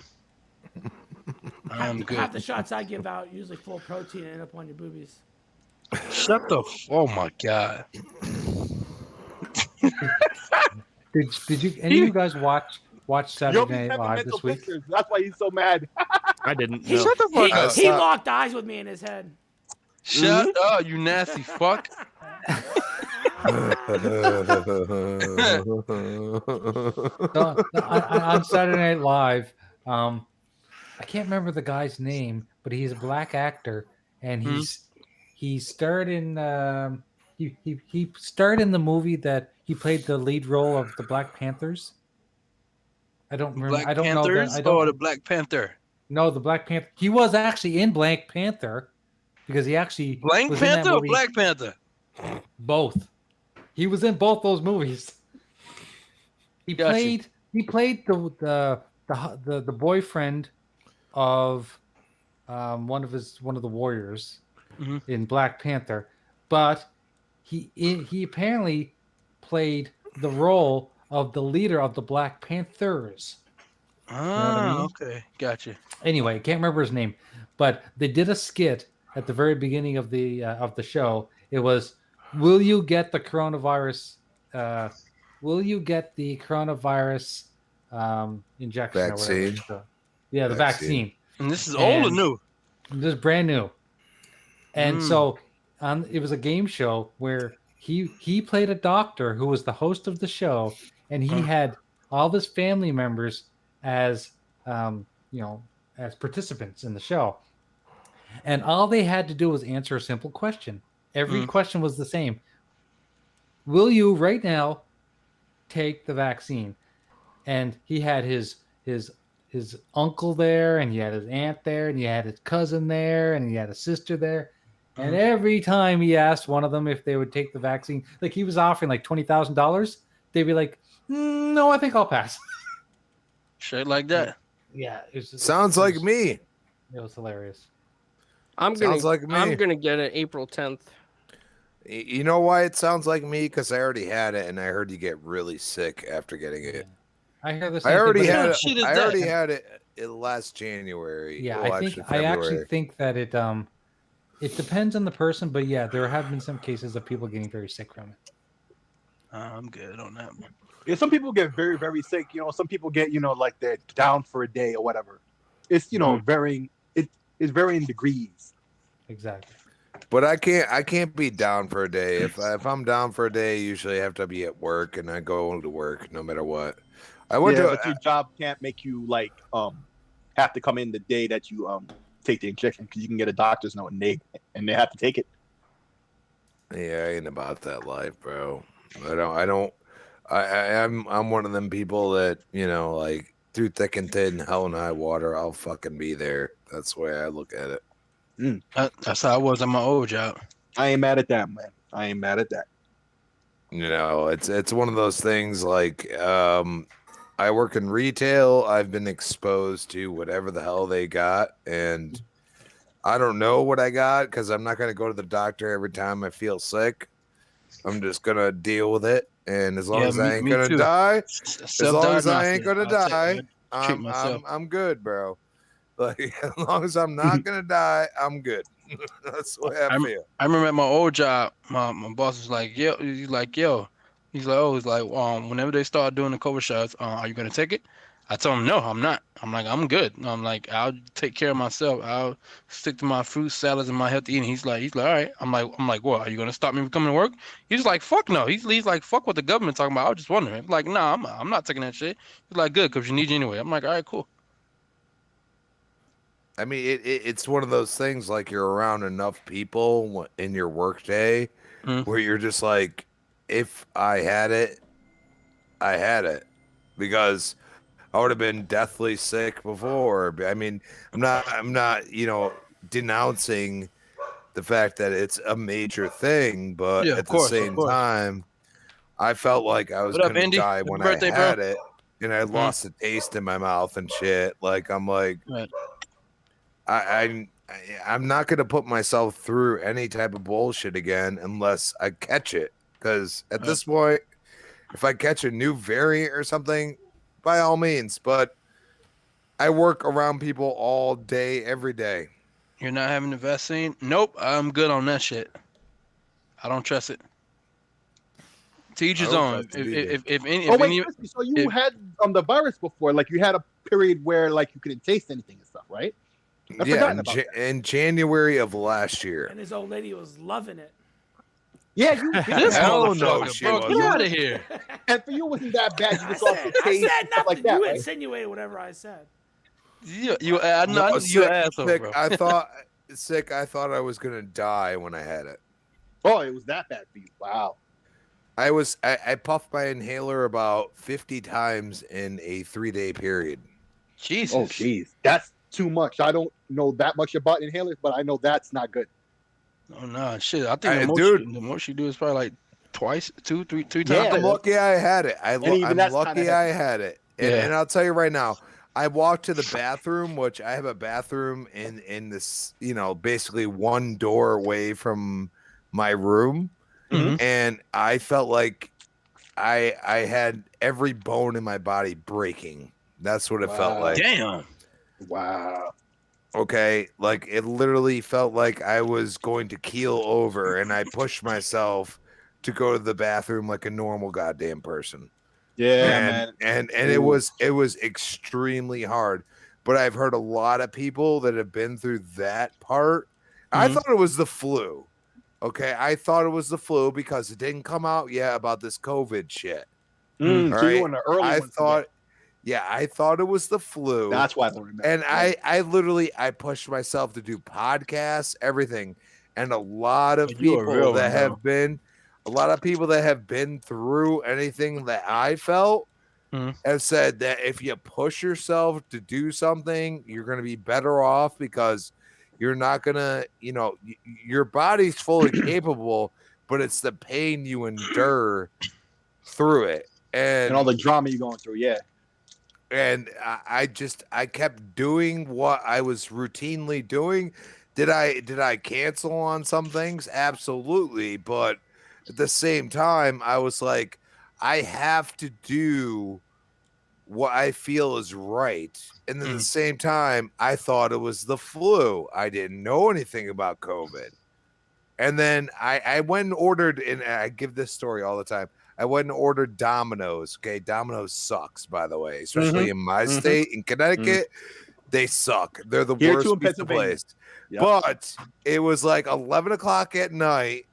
I'm Half good. the shots I give out usually full of protein and end up on your boobies. Shut the. Oh my god. Did you any of you guys watch Saturday Yobi's Night having Live mental this week? pictures. That's why he's so mad. I didn't He, know. Shut the fuck he, up. he locked eyes with me in his head. Shut up, you nasty fuck. On Saturday Night Live, I can't remember the guy's name, but he's a black actor, and he starred in he starred in the movie that he played the lead role of the Black Panthers. I don't remember. Black I don't Panthers know that. I don't or the Black Panther? No, the Black Panther. He was actually in Black Panther because he actually Black was in that Panther or movie. Black Panther? Both. He was in both those movies. He Gotcha. played the boyfriend of one of the warriors in Black Panther, but he apparently played the role of the leader of the Black Panthers. Ah, You know what I mean? okay, gotcha. Anyway, I can't remember his name, but they did a skit at the very beginning of the show. It was, "Will you get the coronavirus? Will you get the coronavirus injection or Vaccine? whatever?" So, yeah, the vaccine. And this is old or And- new? This is brand new. And so it was a game show where he played a doctor who was the host of the show, and he had all of his family members as as participants in the show. And all they had to do was answer a simple question. Every question was the same. Will you right now take the vaccine? And he had his uncle there, and he had his aunt there, and he had his cousin there, and he had a sister there. And every time he asked one of them if they would take the vaccine, like he was offering like $20,000, they'd be like, "No, I think I'll pass." Shit like that. Yeah, it Sounds like me. It was hilarious. I'm Sounds like me. I'm gonna get it April 10th. You know why it sounds like me? Because I already had it, and I heard you get really sick after getting it. I hear the same I already thing, but had What it. shit is I that? already had it last January. Yeah, Well, I February. actually think that it depends on the person, but yeah, there have been some cases of people getting very sick from it. I'm good on that one. Yeah, some people get very, very sick. Some people get, like they're down for a day or whatever. It's, varying. It's varying degrees. Exactly. But I can't be down for a day. If I'm down for a day, usually I have to be at work, and I go to work no matter what. But your job can't make you have to come in the day that you take the injection, because you can get a doctor's note and they have to take it. Yeah, I ain't about that life, bro. I'm one of them people that, like through thick and thin, hell and high water, I'll fucking be there. That's the way I look at it. That's how I was at my old job. I ain't mad at that, man. I ain't mad at that. It's one of those things like I work in retail. I've been exposed to whatever the hell they got, and I don't know what I got because I'm not going to go to the doctor every time I feel sick. I'm just going to deal with it, and as long as I ain't going to die, as long as I ain't going to die, I'm good, bro. Like, as long as I'm not going to die, I'm good. That's the way I feel. I remember at my old job, my boss was like, yo, whenever they start doing the COVID shots, are you gonna take it? I told him no, I'm not. I'm like, I'm good. I'm like, I'll take care of myself. I'll stick to my fruit salads and my healthy eating. He's like, all right. I'm like, what? Are you gonna stop me from coming to work? He's like, fuck no. He's like, fuck what the government talking about. I was just wondering. I'm like, nah, I'm not taking that shit. He's like, good, because you need you anyway. I'm like, all right, cool. I mean, it's one of those things like you're around enough people in your workday where you're just like, if I had it, I had it, because I would have been deathly sick before. I mean, I'm not, denouncing the fact that it's a major thing, but at the same time, I felt like I was going to die when I had it, and I lost the taste in my mouth and shit. Like, I'm like, I'm not going to put myself through any type of bullshit again unless I catch it. Because at this point, if I catch a new variant or something, by all means. But I work around people all day, every day. You're not having the vaccine? Nope, I'm good on that shit. I don't trust it. To each I his don't own. trust it either. If any, Oh if wait, any, Crispy, so you had the virus before? Like you had a period where like you couldn't taste anything and stuff, right? I've Yeah, forgotten about that. in January of last year. And this old lady was loving it. Yeah, you. this Hell no, motherfucker, she bro, get wasn't. out of here. And for you, it wasn't that bad. You I just lost said, the I taste said and stuff nothing. like that. You Right? insinuated whatever I said. You, No, you sick, asshole, sick. bro. I thought I was gonna die when I had it. Oh, it was that bad for you. Wow. I puffed my inhaler about 50 times in a 3-day period. Jesus. Oh, jeez, that's too much. I don't know that much about inhalers, but I know that's not good. Oh no, shit. I think the most you do is probably like twice, two, three times. Yeah. I'm lucky I had it. I'm that's lucky kinda I heavy. had it. And I'll tell you right now, I walked to the bathroom, which I have a bathroom in this, basically one door away from my room. Mhm. And I felt like I had every bone in my body breaking. That's what it felt like. Damn. Wow. Okay, like it literally felt like I was going to keel over, and I pushed myself to go to the bathroom like a normal goddamn person. Yeah, and man. it was extremely hard. But I've heard a lot of people that have been through that part. I thought it was the flu. Okay, I thought it was the flu because it didn't come out yet about this COVID shit. So All you right? were in the early I ones thought, I thought it was the flu. That's why I don't remember. And I literally pushed myself to do podcasts, everything, and a lot of You a people real that one, have been, through anything that I felt have said that if you push yourself to do something, you're going to be better off because you're not going to, your body's fully capable, but it's the pain you endure through it. And all the drama you're going through, yeah. And I kept doing what I was routinely doing. Did I cancel on some things? Absolutely. But at the same time, I was like, I have to do what I feel is right. And at the same time, I thought it was the flu. I didn't know anything about COVID. And then I went and ordered, and I give this story all the time. I went and ordered Domino's. Okay, Domino's sucks, by the way, especially in my state, in Connecticut. They suck. They're the Here too worst in pizza Pennsylvania. place. Yep. But it was like 11 o'clock at night,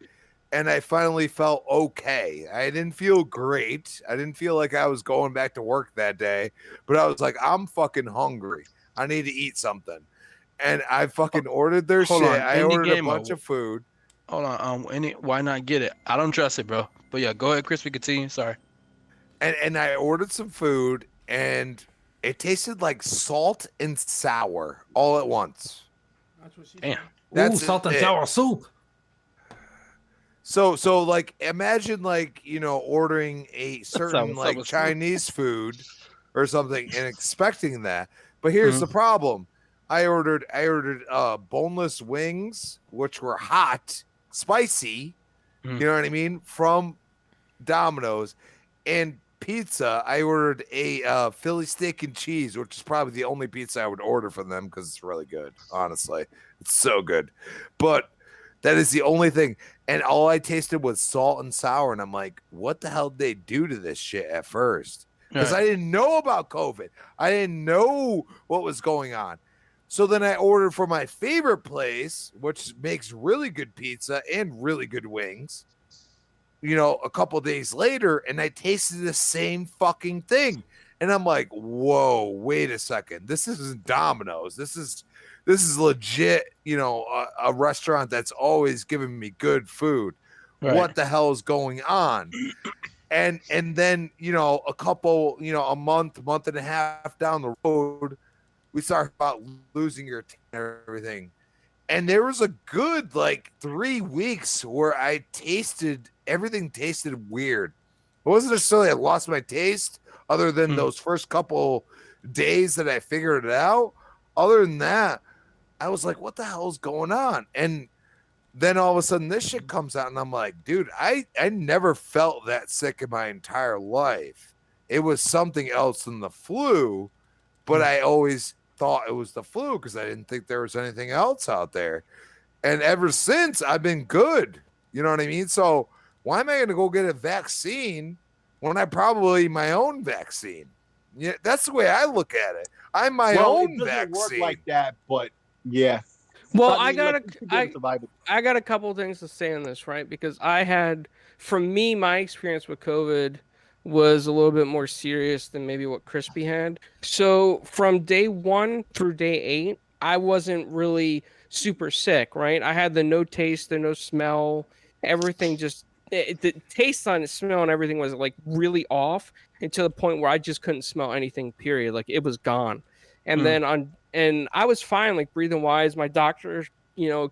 and I finally felt okay. I didn't feel great. I didn't feel like I was going back to work that day, but I was like, I'm fucking hungry. I need to eat something. And I fucking ordered their shit. I ordered a bunch of food. Hold on. Why not get it? I don't trust it, bro. But yeah, go ahead, Crispy. Continue. Sorry. And I ordered some food, and it tasted like salt and sour all at once. That's what she Damn. said. That's salt and it. sour soup. So like imagine like ordering a certain sounds like so Chinese food or something and expecting that. But here's the problem. I ordered boneless wings, which were hot, spicy, you know what I mean, from Domino's, and pizza. I ordered a Philly steak and cheese, which is probably the only pizza I would order from them because it's really good. Honestly, it's so good. But that is the only thing. And all I tasted was salt and sour. And I'm like, what the hell did they do to this shit at first? Because I didn't know about COVID. I didn't know what was going on. So then I ordered from my favorite place, which makes really good pizza and really good wings, a couple days later, and I tasted the same fucking thing. And I'm like, whoa, wait a second. This isn't Domino's. This is legit, a restaurant that's always giving me good food. Right. What the hell is going on? And then, a couple, a month and a half down the road, we start about losing your teeth and everything. And there was a good 3 weeks where everything tasted weird. It wasn't necessarily I lost my taste other than those first couple days that I figured it out. Other than that, I was like, what the hell is going on? And then all of a sudden this shit comes out and I'm like, dude, I never felt that sick in my entire life. It was something else than the flu, but I always thought it was the flu because I didn't think there was anything else out there. And ever since I've been good. You know what I mean? So why am I going to go get a vaccine when I probably my own vaccine? Yeah, that's the way I look at it. I'm my own it doesn't vaccine. work like that, but yeah. Well, I mean, I got a couple things to say on this, right? Because for me, my experience with COVID was a little bit more serious than maybe what Crispy had. So from day 1 through day 8, I wasn't really super sick, right? I had the no taste, the no smell, everything just the taste on the smell and everything was like really off, and to the point where I just couldn't smell anything, period. Like it was gone. And then and I was fine, like breathing wise. My doctor,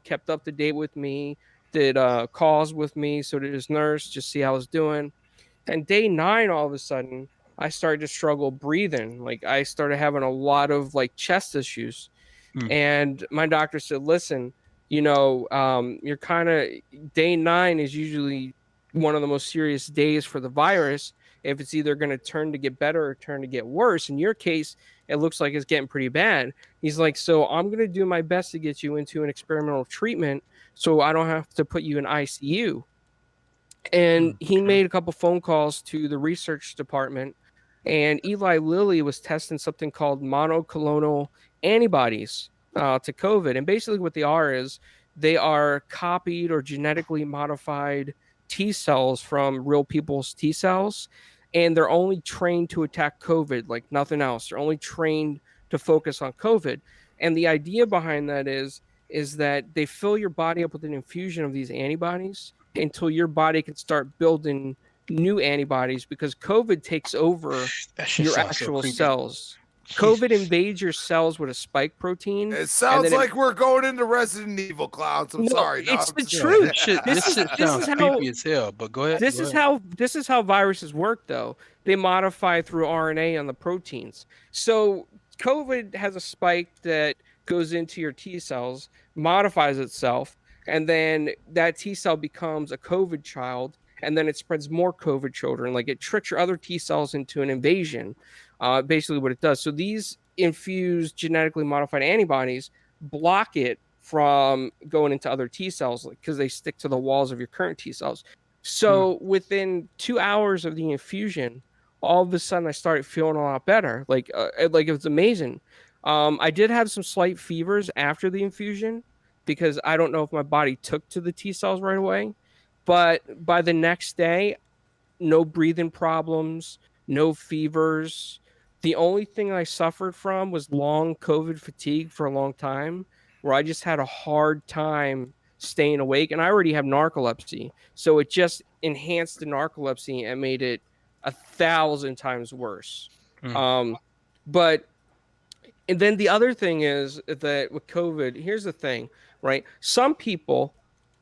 kept up to date with me, did calls with me, so did his nurse, just see how I was doing. And day 9, all of a sudden, I started to struggle breathing. Like I started having a lot of like chest issues. And my doctor said, listen, you're kind of, day 9 is usually one of the most serious days for the virus. If it's either going to turn to get better or turn to get worse. In your case, it looks like it's getting pretty bad. He's like, so I'm going to do my best to get you into an experimental treatment so I don't have to put you in ICU. And he made a couple phone calls to the research department, and Eli Lilly was testing something called monoclonal antibodies to COVID. And basically what they are is they are copied or genetically modified T cells from real people's T cells, and they're only trained to attack COVID, like nothing else. They're only trained to focus on COVID. And the idea behind that is that they fill your body up with an infusion of these antibodies until your body can start building new antibodies, because COVID takes over your actual cells. COVID invades your cells with a spike protein. It sounds like we're going into Resident Evil, clowns. I'm sorry. It's the truth. This shit sounds creepy as hell, but go ahead. This is how viruses work, though. They modify through RNA on the proteins. So COVID has a spike that goes into your T cells, modifies itself, and then that T cell becomes a COVID child, and then it spreads more COVID children. Like it tricks your other T cells into an invasion. Basically what it does. So these infused genetically modified antibodies block it from going into other T cells, because they stick to the walls of your current T cells. So within 2 hours of the infusion, all of a sudden I started feeling a lot better. Like it was amazing. I did have some slight fevers after the infusion, because I don't know if my body took to the T cells right away. But by the next day, no breathing problems, no fevers. The only thing I suffered from was long COVID fatigue for a long time, where I just had a hard time staying awake. And I already have narcolepsy. So it just enhanced the narcolepsy and made it 1,000 times worse. But and then the other thing is that with COVID, here's the thing, right? Some people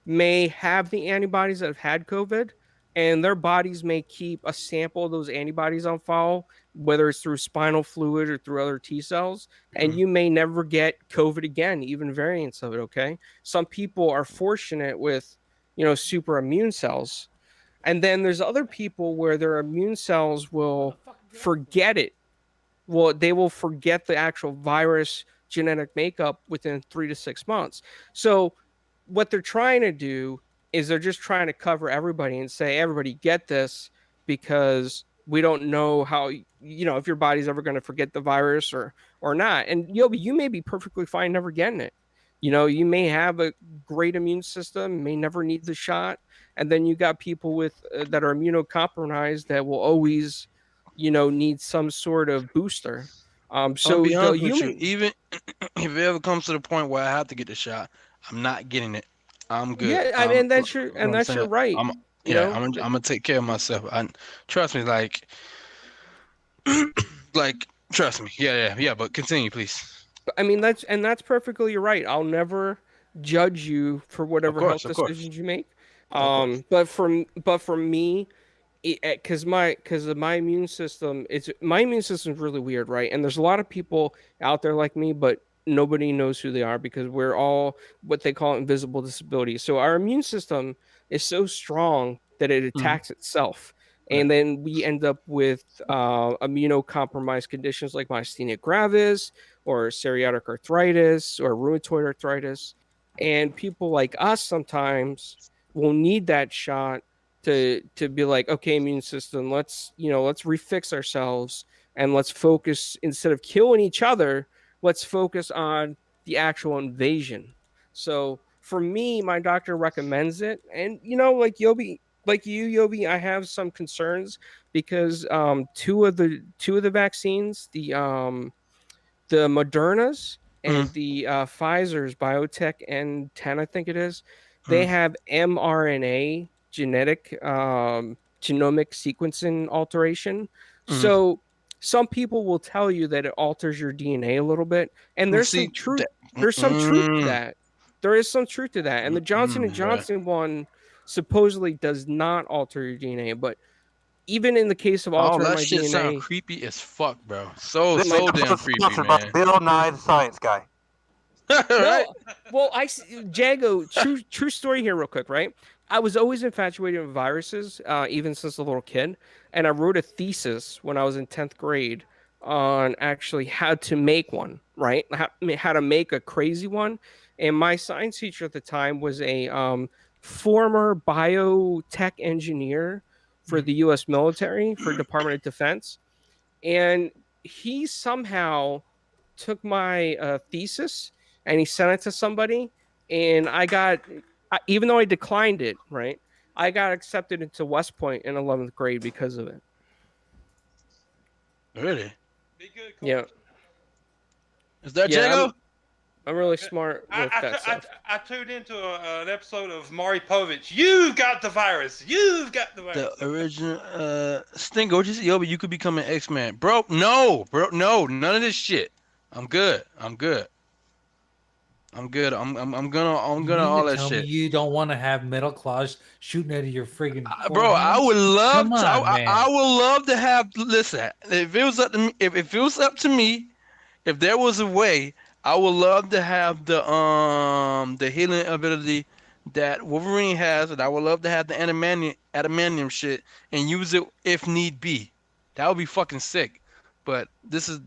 may have the antibodies that have had COVID, and their bodies may keep a sample of those antibodies on file, whether it's through spinal fluid or through other T cells, and you may never get COVID again, even variants of it, okay? Some people are fortunate with, super immune cells. And then there's other people where their immune cells will forget it. Well, they will forget the actual virus genetic makeup within 3 to 6 months. So what they're trying to do is they're just trying to cover everybody and say, everybody get this, because we don't know how, if your body's ever going to forget the virus or not. And you may be perfectly fine never getting it. You may have a great immune system, may never need the shot. And then you got people with that are immunocompromised that will always, need some sort of booster. So be honest with you, even if it ever comes to the point where I have to get the shot, I'm not getting it. I'm good. Yeah, I mean that's your right. I'm gonna take care of myself. Trust me, like trust me. Yeah. But continue, please. I mean that's perfectly right. I'll never judge you for whatever health decisions you make. But for me, because of my immune system, my immune system is really weird, right? And there's a lot of people out there like me, but nobody knows who they are, because we're all what they call invisible disabilities. So our immune system is so strong that it attacks itself. And then we end up with immunocompromised conditions like myasthenia gravis or psoriatic arthritis or rheumatoid arthritis. And people like us sometimes will need that shot to be like, okay, immune system, let's refix ourselves and let's focus, instead of killing each other, let's focus on the actual invasion. So for me, my doctor recommends it, and like Yobi, like you, Yobi, I have some concerns because two of the vaccines, the Modernas and the Pfizer's biotech N10, I think it is, they have mRNA genomic sequencing alteration. So some people will tell you that it alters your DNA a little bit, and there's some truth. There's some truth to that. There is some truth to that, and the Johnson & Johnson one supposedly does not alter your DNA, but even in the case of altering that my shit DNA, sound creepy as fuck, bro. So This damn episode creepy, sponsored by man. Bill Nye the Science Guy. Right? No, well, Jago, true story here, real quick, right? I was always infatuated with viruses, even since a little kid, and I wrote a thesis when I was in 10th grade on actually how to make one, right? How to make a crazy one, and my science teacher at the time was a former biotech engineer for the U.S. military, for Department of Defense, and he somehow took my thesis and he sent it to somebody, and even though I declined it, right, I got accepted into West Point in 11th grade because of it. Really? Be good, Coach. Yeah. Is that Yeah, Jago? I'm really smart with that stuff. I tuned into an episode of Maury Povich. You've got the virus. You've got the virus. The original Stingo, just but you could become an X-Man. Bro, no, none of this shit. I'm good. I'm gonna all that tell shit. Me you don't want to have metal claws shooting out of your friggin' Bro, I would love Come to. on, man. I would love to have. Listen, if it was up to me, if it was up to me, if there was a way, I would love to have the healing ability that Wolverine has, and I would love to have the adamantium shit and use it if need be. That would be fucking sick. But this is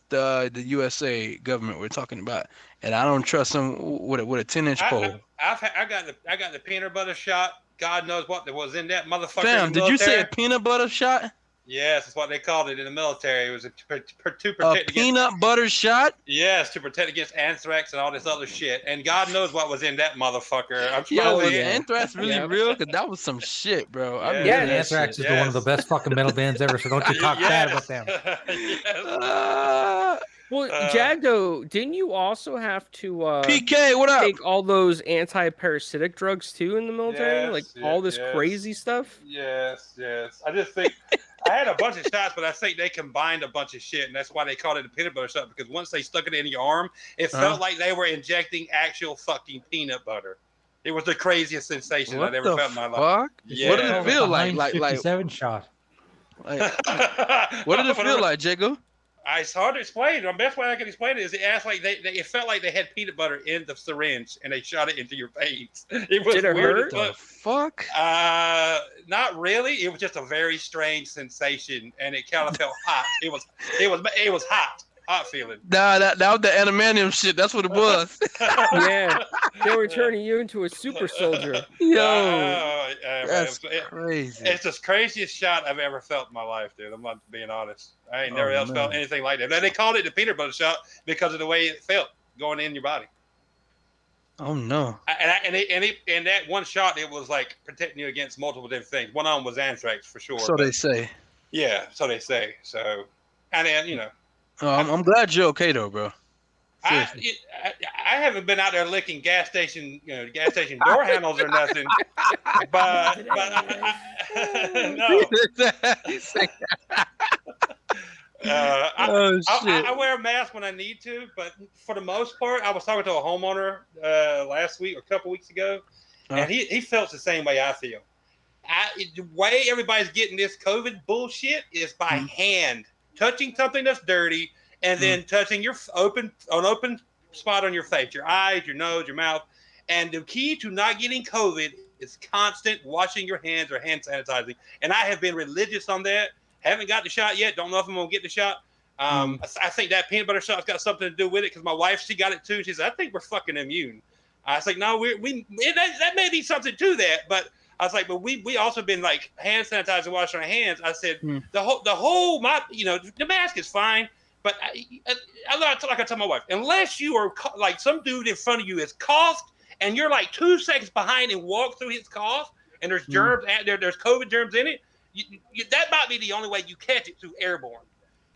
the USA government we're talking about, and I don't trust them with a 10-inch pole. I got the peanut butter shot. God knows what there was in that motherfucker. Fam, did you say a peanut butter shot? Yes, that's what they called it in the military. It was to protect a peanut butter shot? Yes, to protect against anthrax and all this other shit. And God knows what was in that motherfucker. I'm was anthrax really real? Because that was some shit, bro. Anthrax is one of the best fucking metal bands ever, so don't you talk bad about them. Well, Jagdo, didn't you also have to PK, what up? take all those anti-parasitic drugs too in the military? All this crazy stuff? Yes. I just think I had a bunch of shots, but I think they combined a bunch of shit, and that's why they called it a peanut butter shot, because once they stuck it in your arm, it felt like they were injecting actual fucking peanut butter. It was the craziest sensation I'd ever felt in my life. Yeah. What did it feel like? Like 57 shot. What did it feel like, Jago? It's hard to explain. The best way I can explain it is it felt like they had peanut butter in the syringe and they shot it into your veins. It was Did it weird. hurt? The fuck? Not really. It was just a very strange sensation, and it kind of felt hot. It was hot feeling. Nah, that was the adamantium shit. That's what it was. Yeah, they were turning you into a super soldier. Yo, that's crazy. It's the craziest shot I've ever felt in my life, dude. I'm not being honest. I ain't never else felt anything like that. They called it the peanut butter shot because of the way it felt going in your body. Oh no! And that one shot, it was like protecting you against multiple different things. One of them was anthrax for sure. So they say. Yeah, so they say. So, and then I'm glad you're okay though, bro. I haven't been out there licking gas station door handles or nothing, but no. I wear a mask when I need to, but for the most part, I was talking to a homeowner last week or a couple weeks ago, and he felt the same way I feel. The way everybody's getting this COVID bullshit is by hand, touching something that's dirty, and then touching your open spot on your face, your eyes, your nose, your mouth. And the key to not getting COVID is constant washing your hands or hand sanitizing. And I have been religious on that. Haven't got the shot yet. Don't know if I'm going to get the shot. I think that peanut butter shot's got something to do with it because my wife, she got it too. She said, I think we're fucking immune. I was like, no, that may be something to that, but I was like, but we also been like hand sanitizer, washing our hands. I said the whole the mask is fine, but like I tell my wife, unless you are like some dude in front of you is coughed and you're like 2 seconds behind and walk through his cough and there's germs there's COVID germs in it, that might be the only way you catch it through airborne.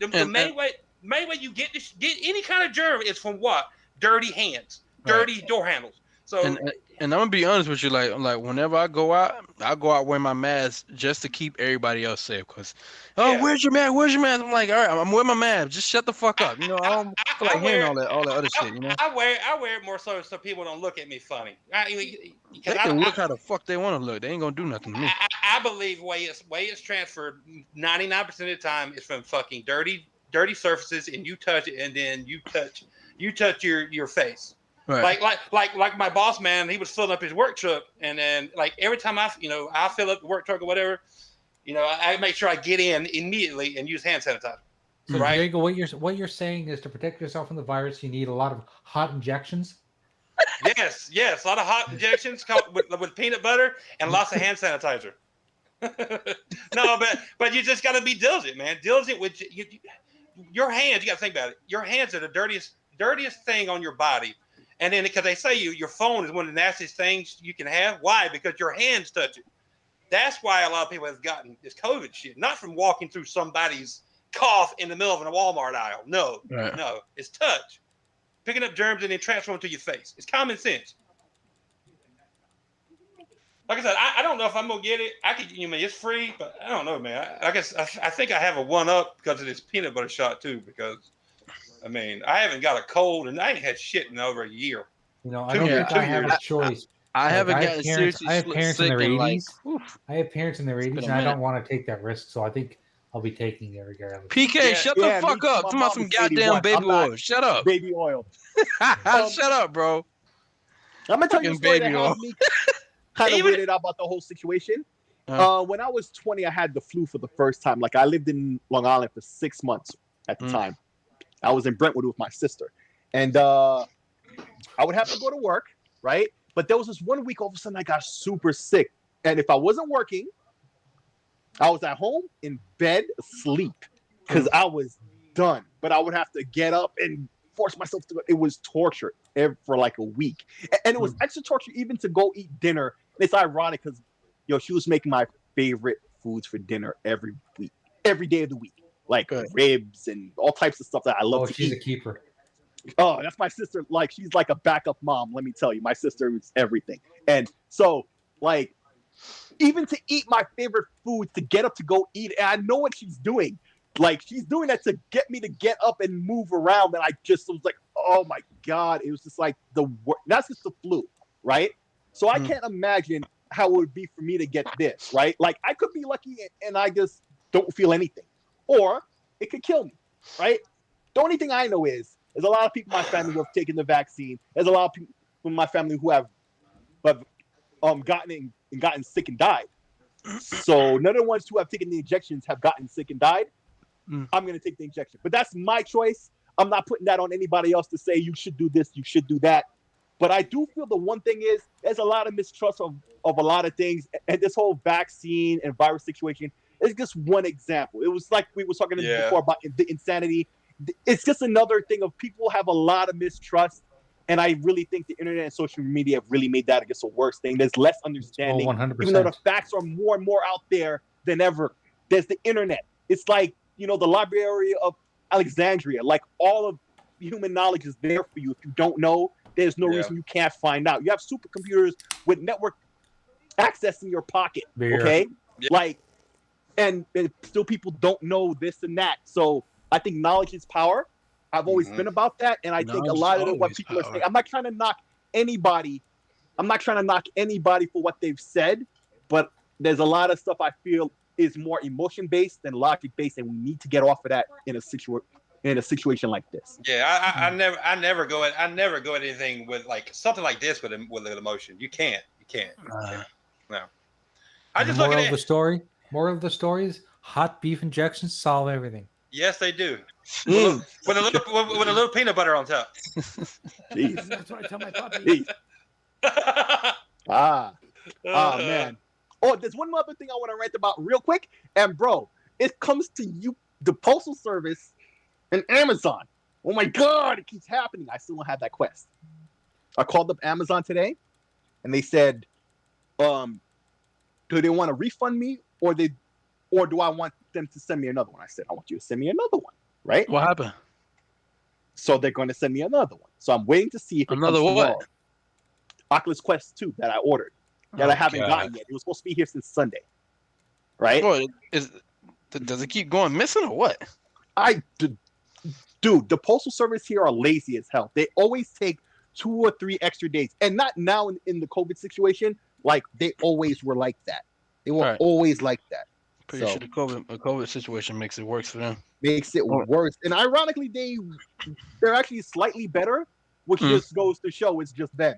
The main way you get any kind of germ is from what? Dirty hands, dirty door handles. So and I'm gonna be honest with you, like whenever I go out wearing my mask just to keep everybody else safe. Cause where's your mask? Where's your mask? I'm like, all right, I'm wearing my mask. Just shut the fuck up. You know, I don't feel like hearing all that other shit. You know, I wear it more so people don't look at me funny. They can look how the fuck they want to look. They ain't gonna do nothing to me. I believe way it's transferred 99% of the time is from fucking dirty surfaces, and you touch it, and then you touch your face. Right. Like my boss man, he was filling up his work truck, and then like every time I fill up the work truck or whatever, I make sure I get in immediately and use hand sanitizer. So right. Diego, what you're saying is to protect yourself from the virus, you need a lot of hot injections. Yes, a lot of hot injections with peanut butter and lots of hand sanitizer. No, but you just got to be diligent, man. Diligent with your hands. You got to think about it. Your hands are the dirtiest thing on your body. And then because they say your phone is one of the nastiest things you can have. Why? Because your hands touch it. That's why a lot of people have gotten this COVID shit. Not from walking through somebody's cough in the middle of a Walmart aisle. No, no. It's touch. Picking up germs and then transferring them to your face. It's common sense. Like I said, I don't know if I'm going to get it. It's free, but I don't know, man. I guess I think I have a one-up because of this peanut butter shot, too, because... I mean, I haven't got a cold, and I ain't had shit in over a year. I don't think I have a choice. I haven't gotten seriously I have parents in their 80s. I have parents in their 80s, and I don't want to take that risk, so I think I'll be taking it regardless. PK, shut the fuck up. Talking about some goddamn baby oil. Shut up. Baby oil. Shut up, bro. I'm going to tell you a story that had me kind of weirded out about the whole situation. When I was 20, I had the flu for the first time. Like, I lived in Long Island for 6 months at the time. I was in Brentwood with my sister, and I would have to go to work, right? But there was this one week, all of a sudden, I got super sick. And if I wasn't working, I was at home in bed asleep because I was done. But I would have to get up and force myself to go. It was torture for like a week. And it was extra torture even to go eat dinner. And it's ironic because, she was making my favorite foods for dinner every week, every day of the week. Like ribs and all types of stuff that I love to eat. She's a keeper. Oh, that's my sister. Like, she's like a backup mom. Let me tell you, my sister is everything. And so, like, even to eat my favorite foods, to get up to go eat, and I know what she's doing. Like, she's doing that to get me to get up and move around. And I just was like, oh my God. It was just like that's just the flu, right? So I can't imagine how it would be for me to get this, right? Like, I could be lucky and I just don't feel anything. Or it could kill me, right? The only thing I know is there's a lot of people in my family who have taken the vaccine. There's a lot of people in my family who have gotten sick and died. So none of the ones who have taken the injections have gotten sick and died. I'm going to take the injection. But that's my choice. I'm not putting that on anybody else to say you should do this, you should do that. But I do feel the one thing is there's a lot of mistrust of a lot of things. And this whole vaccine and virus situation is just one example. It was like we were talking before about the insanity. It's just another thing of people have a lot of mistrust. And I really think the internet and social media have really made that, I guess, a worse thing. There's less understanding. 100%. Even though the facts are more and more out there than ever. There's the internet. It's like, the Library of Alexandria. Like, all of human knowledge is there for you. If you don't know, there's no reason you can't find out. You have supercomputers with network access in your pocket. Okay? Yeah. Like, and still people don't know this and that. So I think knowledge is power. I've always been about that. And I think a lot of what people are saying, I'm not trying to knock anybody. I'm not trying to knock anybody for what they've said, but there's a lot of stuff I feel is more emotion-based than logic-based, and we need to get off of that in a situation like this. Yeah, I never go at anything with like something like this with an emotion. You can't. No. I just look at it. Moral of the story is hot beef injections solve everything. Yes, they do. With a little peanut butter on top. Jeez. That's what I tell my puppy. Oh man. Oh, there's one other thing I want to rant about real quick. And bro, it comes to you, the Postal Service and Amazon. Oh my God, it keeps happening. I still don't have that quest. I called up Amazon today, and they said, do they want to refund me, or do I want them to send me another one? I said, I want you to send me another one, right? What happened? So they're going to send me another one. So I'm waiting to see if another it comes what? tomorrow. Oculus Quest 2 that I ordered, that I haven't gotten yet. It was supposed to be here since Sunday, right? Boy, does it keep going missing or what? Dude, the Postal Service here are lazy as hell. They always take 2 or 3 extra days, and not now in the COVID situation. Like they always were like that. They were always like that. Pretty sure the COVID situation makes it worse for them. Makes it worse, and ironically, they're actually slightly better, which just goes to show it's just them.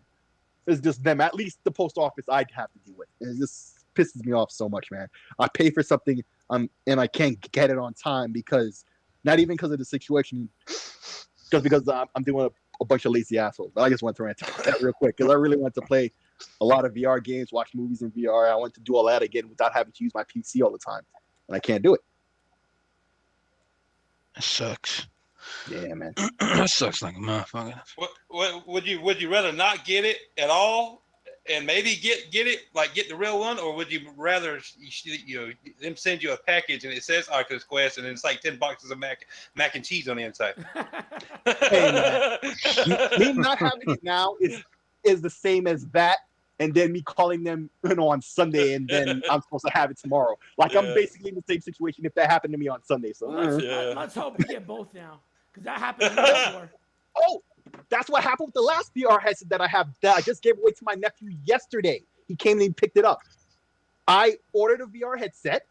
It's just them. At least the post office I'd have to deal with. It just pisses me off so much, man. I pay for something and I can't get it on time because not even because of the situation, just because I'm doing a bunch of lazy assholes. But I just want to rant about that real quick because I really want to play a lot of VR games, watch movies in VR. I want to do all that again without having to use my PC all the time, and I can't do it. It sucks. Yeah, man. That sucks like a motherfucker. What would you rather not get it at all, and maybe get it, like get the real one, or would you rather them send you a package and it says Oculus Quest and it's like 10 boxes of mac and cheese on the inside? Hey, man. Me not having it now is the same as that, and then me calling them, on Sunday, and then I'm supposed to have it tomorrow. Like I'm basically in the same situation if that happened to me on Sunday. So let's hope we get both now, because that happened to me before. Oh, that's what happened with the last VR headset that I have. That I just gave away to my nephew yesterday. He came and he picked it up. I ordered a VR headset.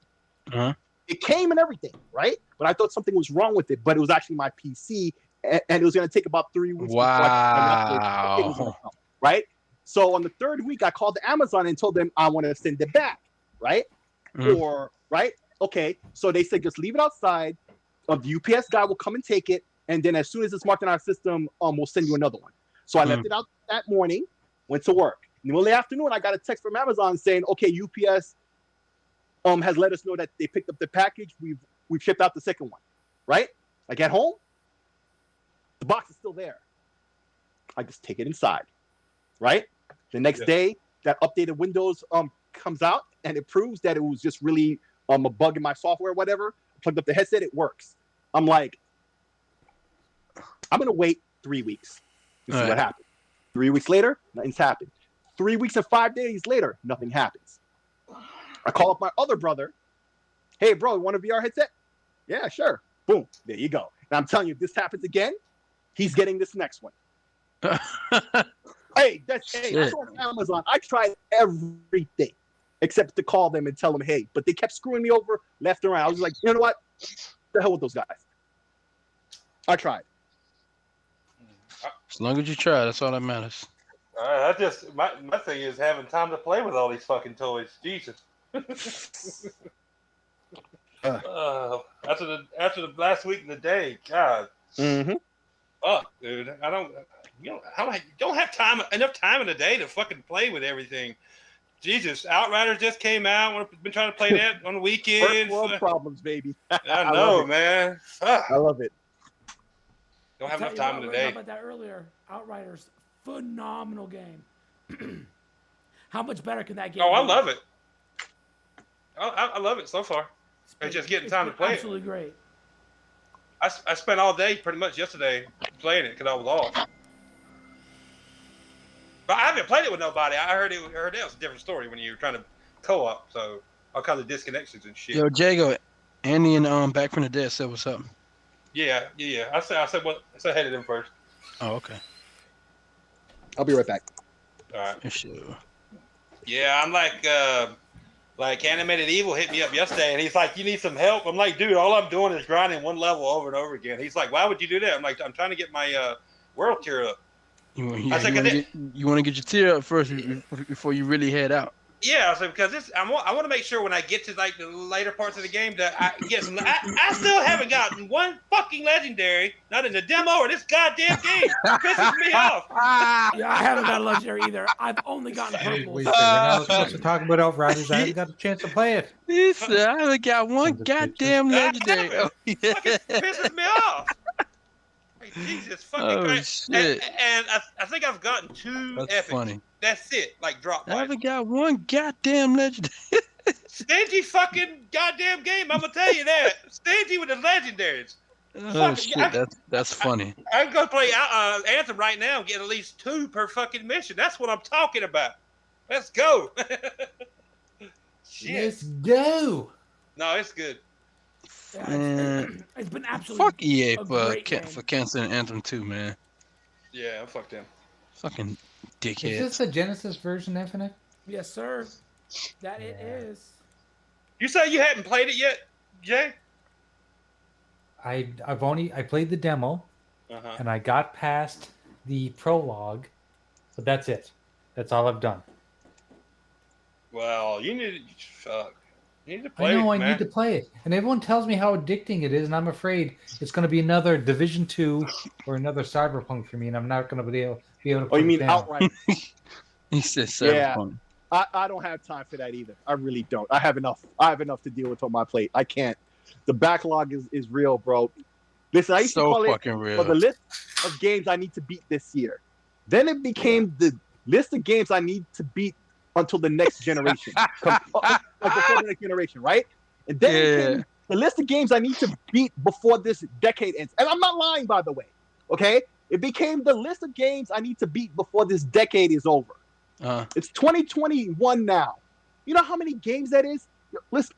It came and everything, right? But I thought something was wrong with it. But it was actually my PC, and it was going to take about 3 weeks. Wow. Right? So on the 3rd week, I called Amazon and told them I want to send it back, right? Okay. So they said just leave it outside. The UPS guy will come and take it, and then as soon as it's marked in our system, we'll send you another one. So I left it out that morning, went to work. In the middle of the afternoon, I got a text from Amazon saying, okay, UPS has let us know that they picked up the package. We've shipped out the second one, right? I get home, the box is still there. I just take it inside, right? The next day, that updated Windows comes out, and it proves that it was just really a bug in my software or whatever. I plugged up the headset, it works. I'm like, I'm going to wait 3 weeks to see what happens. 3 weeks later, nothing's happened. 3 weeks and 5 days later, nothing happens. I call up my other brother. Hey, bro, you want a VR headset? Yeah, sure. Boom. There you go. And I'm telling you, if this happens again, he's getting this next one. Hey, I saw on Amazon. I tried everything except to call them and tell them, hey, but they kept screwing me over left and right. I was like, you know what? The hell with those guys. I tried. As long as you try, that's all that matters. I just my thing is having time to play with all these fucking toys. Jesus. After the last week of the day, God. Fuck, dude. I don't have enough time in the day to fucking play with everything. Jesus, Outriders just came out. We've been trying to play that on the weekends. First world problems, baby. I know, man. Fuck. I love it. Don't have enough time in the day. Talking about that earlier. Outriders, phenomenal game. How much better can that game be? I love it. I love it so far. It's just getting time to play absolutely great. I spent all day pretty much yesterday playing it because I was off. But I haven't played it with nobody. I heard it was a different story when you were trying to co-op. So all kinds of disconnections and shit. Yo, Jago, Andy and Back from the Dead said what's up. Yeah. I said hey to them first. Oh, okay. I'll be right back. All right. Sure. Yeah, I'm like Animated Evil hit me up yesterday, and he's like, "You need some help?" I'm like, "Dude, all I'm doing is grinding one level over and over again." He's like, "Why would you do that?" I'm like, "I'm trying to get my world tier up." You want to get your tier up first before you really head out. Yeah, so because I want to make sure when I get to like the later parts of the game that I get some. I still haven't gotten one fucking legendary, not in the demo or this goddamn game. It pisses me off. Yeah, I haven't got a legendary either. I've only gotten purples. Wait, we're not supposed to talk about Outriders. I haven't got a chance to play it. He said, I haven't got one goddamn legendary. Oh, yeah. Fucking pisses me off. Like, Jesus fucking Christ. shit. And I think I've gotten 2 That's epics. funny. That's it. Like drop. I haven't got one goddamn legendary. Stingy fucking goddamn game. I'm gonna tell you that. Stingy with the legendaries. Oh shit, that's funny. I can go play Anthem right now and get at least 2 per fucking mission. That's what I'm talking about. Let's go. Shit. Let's go. No, it's good. Yeah, it's been absolutely Fuck EA a for great game. canceling Anthem 2, man. Yeah, fuck them. Fucking Is dickhead. this the Genesis version, Infinite? Yes, sir. That it is. You say you hadn't played it yet, Jay? I played the demo Uh-huh. and I got past the prologue, but that's it. That's all I've done. Well, you need to I play know it, I man. need to play it, and everyone tells me how addicting it is, and I'm afraid it's going to be another Division 2 or another Cyberpunk for me, and I'm not going to be able to. Oh, put you it mean down. outright? He said Yeah. Cyberpunk. I don't have time for that either. I really don't. I have enough. I have enough to deal with on my plate. I can't. The backlog is real, bro. Listen, I used to So call fucking it real. for the list of games I need to beat this year. Then it became the list of games I need to beat until the next generation. Like before the next generation, right? And then it became the list of games I need to beat before this decade ends. And I'm not lying, by the way. Okay? It became the list of games I need to beat before this decade is over. It's 2021 now. You know how many games that is? Listen,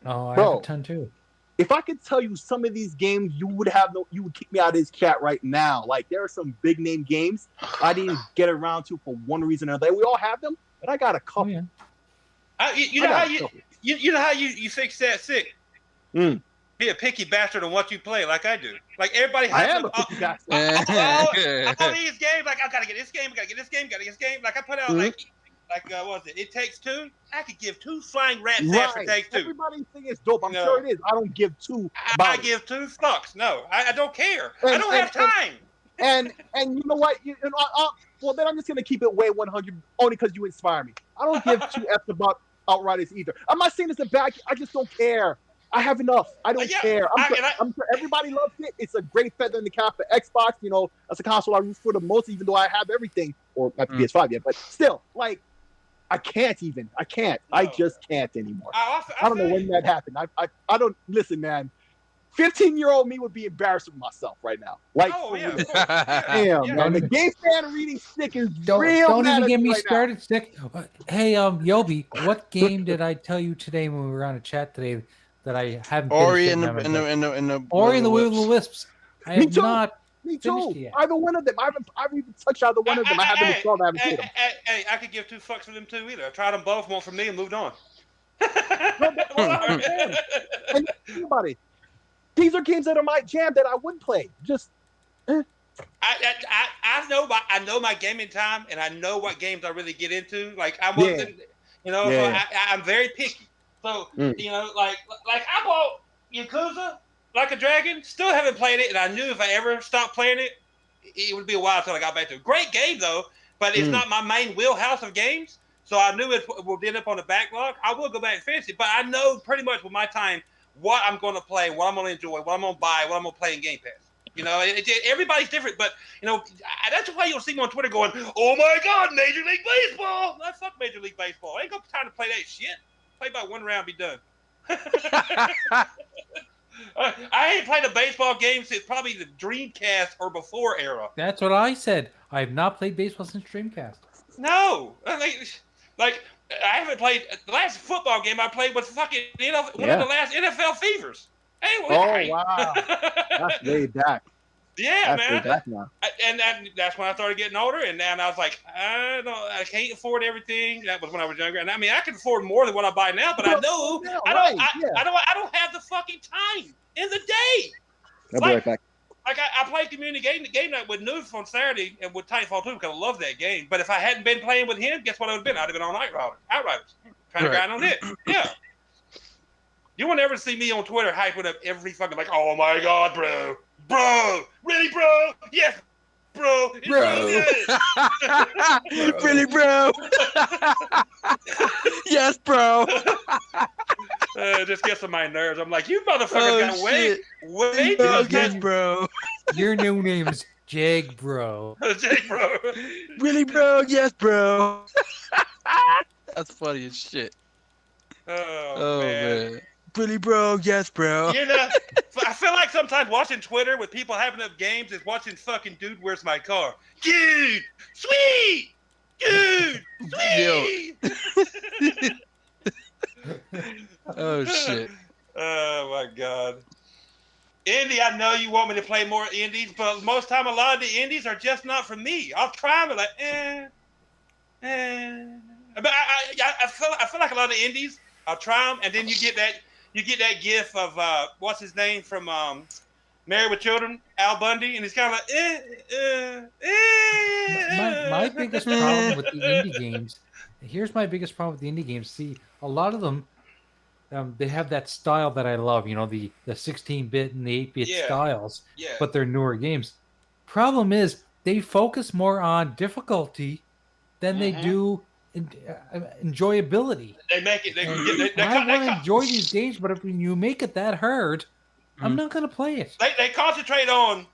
Oh, I Bro. have a ton too. if I could tell you some of these games, you would kick me out of this chat right now. Like there are some big name games I didn't get around to for one reason or another. We all have them, but I got a couple. Oh, yeah. You know how you fix that sick? Mm. Be a picky bastard on what you play, like I do. Like everybody I has am a picky bastard. all these games, like I gotta get this game, gotta get this game, gotta get this game. Like I put out like what was it? It Takes Two. I could give 2 flying rat's ass for Takes Two. Everybody think it's dope. I'm No. sure it is. I don't give two. I about it. give 2 fucks. No, I don't care. I don't have time. And you know what? Well, then I'm just gonna keep it way 100 only because you inspire me. I don't give 2 F's about Outriders either. I'm not saying it's a bad. I just don't care. I have enough. I don't care. I'm sure everybody loves it. It's a great feather in the cap for Xbox. You know, that's a console I root for the most, even though I have everything, or not the PS5 yet. But still, like, I can't. I just can't anymore. I don't know when that happened. I don't listen, man. 15-year-old me would be embarrassed with myself right now. Like, damn, man. The game fan reading stick is real. Don't even get me right started, Stick. Hey, Yobi, what game did I tell you today when we were on a chat today that I haven't Ori finished and the Ori and the Will of the Wisps. I Me have too. not Me finished too. yet. Either one of them. I haven't even touched either one of them. I haven't installed. I haven't played them. Hey, I could give 2 fucks for them too either. I tried them both, one for me, and moved on. And think about it. These are games that are my jam that I would play. Just I know my gaming time, and I know what games I really get into. Like I wasn't, so I'm very picky. So like I bought Yakuza Like a Dragon. Still haven't played it, and I knew if I ever stopped playing it, it would be a while until I got back to it. Great game though, but it's not my main wheelhouse of games. So I knew it would end up on the backlog. I will go back and finish it, but I know pretty much with my time what I'm going to play, what I'm going to enjoy, what I'm going to buy, what I'm going to play in Game Pass. You know, everybody's different, but that's why you'll see me on Twitter going, "Oh my God, Major League Baseball!" I fuck Major League Baseball. I ain't got time to play that shit. Play about one round, be done. I ain't played a baseball game since probably the Dreamcast or before era. That's what I said. I have not played baseball since Dreamcast. No, like I haven't played. The last football game I played was fucking one of the last NFL Fevers. Hey, wow, that's way back. Yeah, that's man. Way back now. And that's when I started getting older, and then I was like, I can't afford everything. That was when I was younger, and I mean, I can afford more than what I buy now, but I know I don't have the fucking time in the day. I'll be right back. Like I played community game night with Noof on Saturday and with Titanfall 2 because I love that game. But if I hadn't been playing with him, guess what I would have been? I'd have been on Outriders, trying to grind on it. Yeah. You won't ever see me on Twitter hyping up every fucking like, oh my god, bro, really, bro, yes, bro, it's so good. Really, bro? Yes, bro. Just gets on my nerves. I'm like, you motherfucker got way bro, too yes, bro. Your new name is Jag Bro. Jake, bro. Really, bro? Yes, bro. That's funny as shit. Oh man. Really, bro? Yes, bro. You know, I feel like sometimes watching Twitter with people having up games is watching fucking Dude, Where's My Car? Dude, sweet! Dude, sweet! Oh, shit. Oh, my God. Indie, I know you want me to play more indies, but most time a lot of the indies are just not for me. I'll try them, like, But I feel like a lot of indies, I'll try them, and then you get that gif of what's his name from Married with Children, Al Bundy, and he's kind of like My biggest problem with the indie games. Here's my biggest problem with the indie games. See, a lot of them, they have that style that I love. You know, the 16-bit and the 8-bit styles. Yeah. But they're newer games. Problem is, they focus more on difficulty than they do enjoyability. They make it. I want to enjoy these games, but if you make it that hard, I'm not going to play it. They concentrate on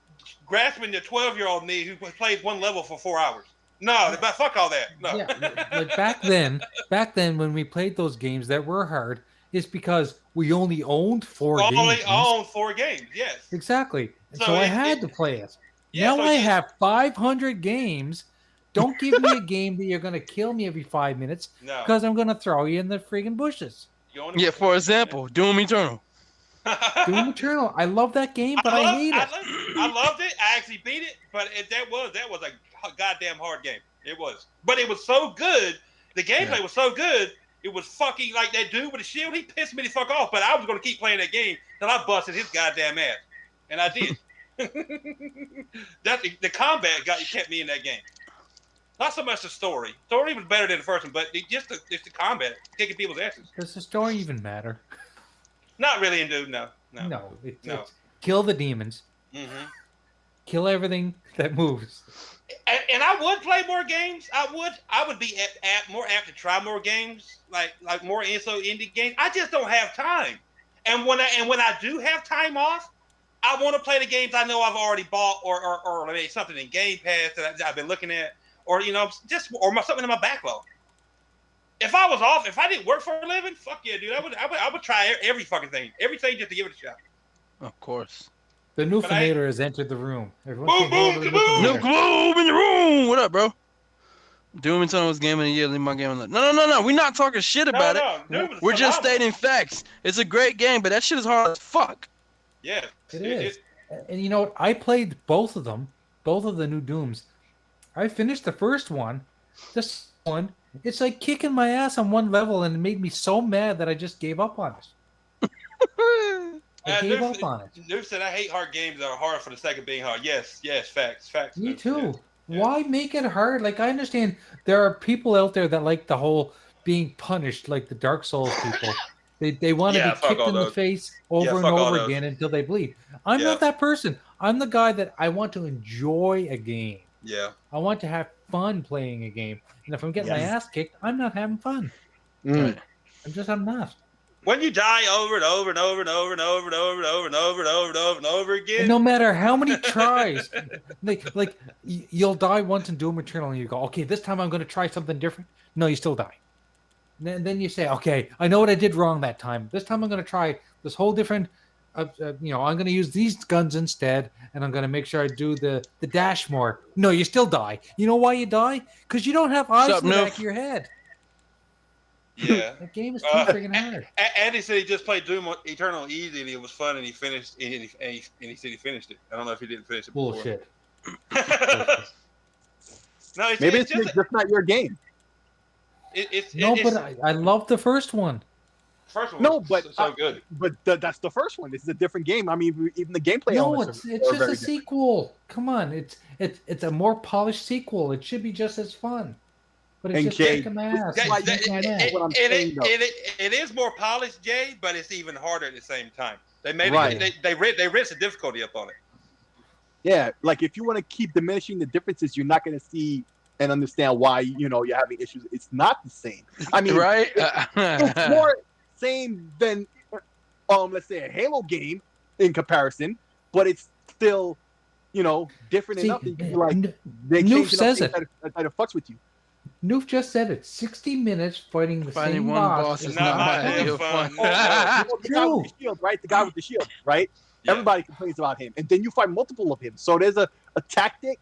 grasping the 12-year-old me who plays one level for 4 hours. No, but fuck all that. No. Yeah, like back then when we played those games that were hard, it's because we only owned 4 games. Only owned 4 games, yes. Exactly. So I had to play it. Yeah, now so I have 500 games. Don't give me a game that you're going to kill me every 5 minutes because I'm going to throw you in the friggin' bushes. Yeah, for example, Doom Eternal. Doom Eternal. I love that game, but I hate it. I loved it. I actually beat it, but that was a goddamn hard game. It was. But it was so good. The gameplay was so good. It was fucking like that dude with the shield. He pissed me the fuck off, but I was going to keep playing that game till I busted his goddamn ass. And I did. The combat kept me in that game. Not so much the story. Story was better than the first one, but just the combat, kicking people's asses. Does the story even matter? Not really in Doom, no. It's kill the demons. Mm-hmm. Kill everything that moves. And I would play more games. I would be more apt to try more games, like more indie games. I just don't have time. And when I do have time off, I want to play the games I know I've already bought or maybe something in Game Pass that I've been looking at. Or something in my backlog. If I was off, if I didn't work for a living, fuck yeah, dude. I would try every fucking thing, everything just to give it a shot. Of course. The Newfoundlander has entered the room. Everyone boom, no globe in the room. What up, bro? Doom Eternal was game of the year. Leave my game on the. No. We're not talking shit about it. We're just stating facts. It's a great game, but that shit is hard as fuck. Yeah, it is. And you know what? I played both of them, both of the new Dooms. I finished the first one. This one, it's like kicking my ass on one level, and it made me so mad that I just gave up on it. I gave up on it. Noob said, I hate hard games that are hard for the sake of being hard. Yes, facts. Me too. Yeah. Why make it hard? Like, I understand there are people out there that like the whole being punished, like the Dark Souls people. They want to be kicked in the face over and over again until they bleed. I'm not that person. I'm the guy that I want to enjoy a game. Yeah. I want to have fun playing a game. And if I'm getting my ass kicked, I'm not having fun. I'm not. When you die over and over and over and over and over and over and over and over and over and over and over again. And no matter how many tries, like you'll die once in Doom Eternal and you go, okay, this time I'm going to try something different. No, you still die. And then you say, okay, I know what I did wrong that time. This time I'm going to try this whole different, I'm going to use these guns instead, and I'm going to make sure I do the dash more. No, you still die. You know why you die? Because you don't have eyes in the back of your head. Yeah. That game is too freaking hard. Andy said he just played Doom Eternal easy, and it was fun, and he finished. And he said he finished it. I don't know if he didn't finish it. Bullshit. No, maybe it's just not your game. But I love the first one. First one No, was but so good. But that's the first one. This is a different game. I mean, even the gameplay. No, elements it's are just very a sequel. Come on, it's a more polished sequel. It should be just as fun. But it's And just Jay, kicking my ass. That's why It's kicking my ass. what I'm saying, though. It is more polished, Jay, but it's even harder at the same time. They made Right. it. They rinsed the difficulty up on it. Yeah, like if you want to keep diminishing the differences, you're not going to see and understand why you're having issues. It's not the same. I mean, right? it's more same than let's say a Halo game in comparison, but it's still different See, enough that you can be like they Noof changed enough says things it. that it fucks with you. Noof just said it. 60 minutes fighting the Finding same one boss boss is is not not fun. real fun. The guy True. with the shield, right? The guy with the shield, right? Yeah. Everybody complains about him, and then you find multiple of him. So there's a tactic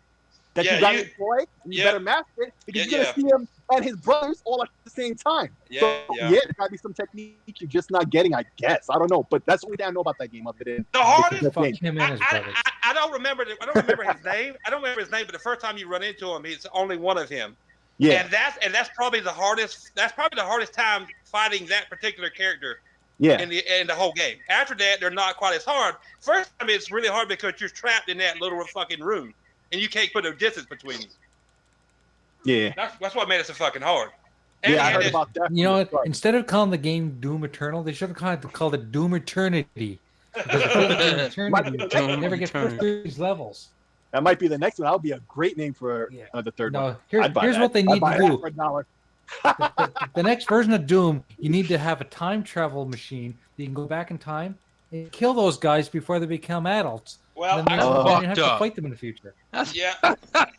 that Yeah, you got to you- employ. And you yeah. better master it because Yeah, you're gonna see him and his brothers all at the same time. Yeah, So yeah. there's gotta be some technique you're just not getting. I guess I don't know, but that's the only thing I know about that game. Other than The hardest. it's a Fuck thing. him and his brothers. I don't remember. I don't remember his name. I don't remember his name. But the first time you run into him, he's only one of him. Yeah, And that's probably the hardest. That's probably the hardest time fighting that particular character yeah, in the whole game. After that, they're not quite as hard. First time it's really hard because you're trapped in that little fucking room and you can't put a distance between you. yeah. That's what made it so fucking hard. And, Yeah, I and heard it- about that. You know what? Sorry. Instead of calling the game Doom Eternal, they should have called it Doom Eternity. Because if it was Doom Eternity, you never get pushed through these levels. That might be the next one. That would be a great name for Yeah. the third one. No, here's I'd buy here's that. what they I'd need buy to that do. for $1. The next version of Doom, you need to have a time travel machine that you can go back in time and kill those guys before they become adults. well, And then I, you don't have fucked to up. fight them in the future. yeah.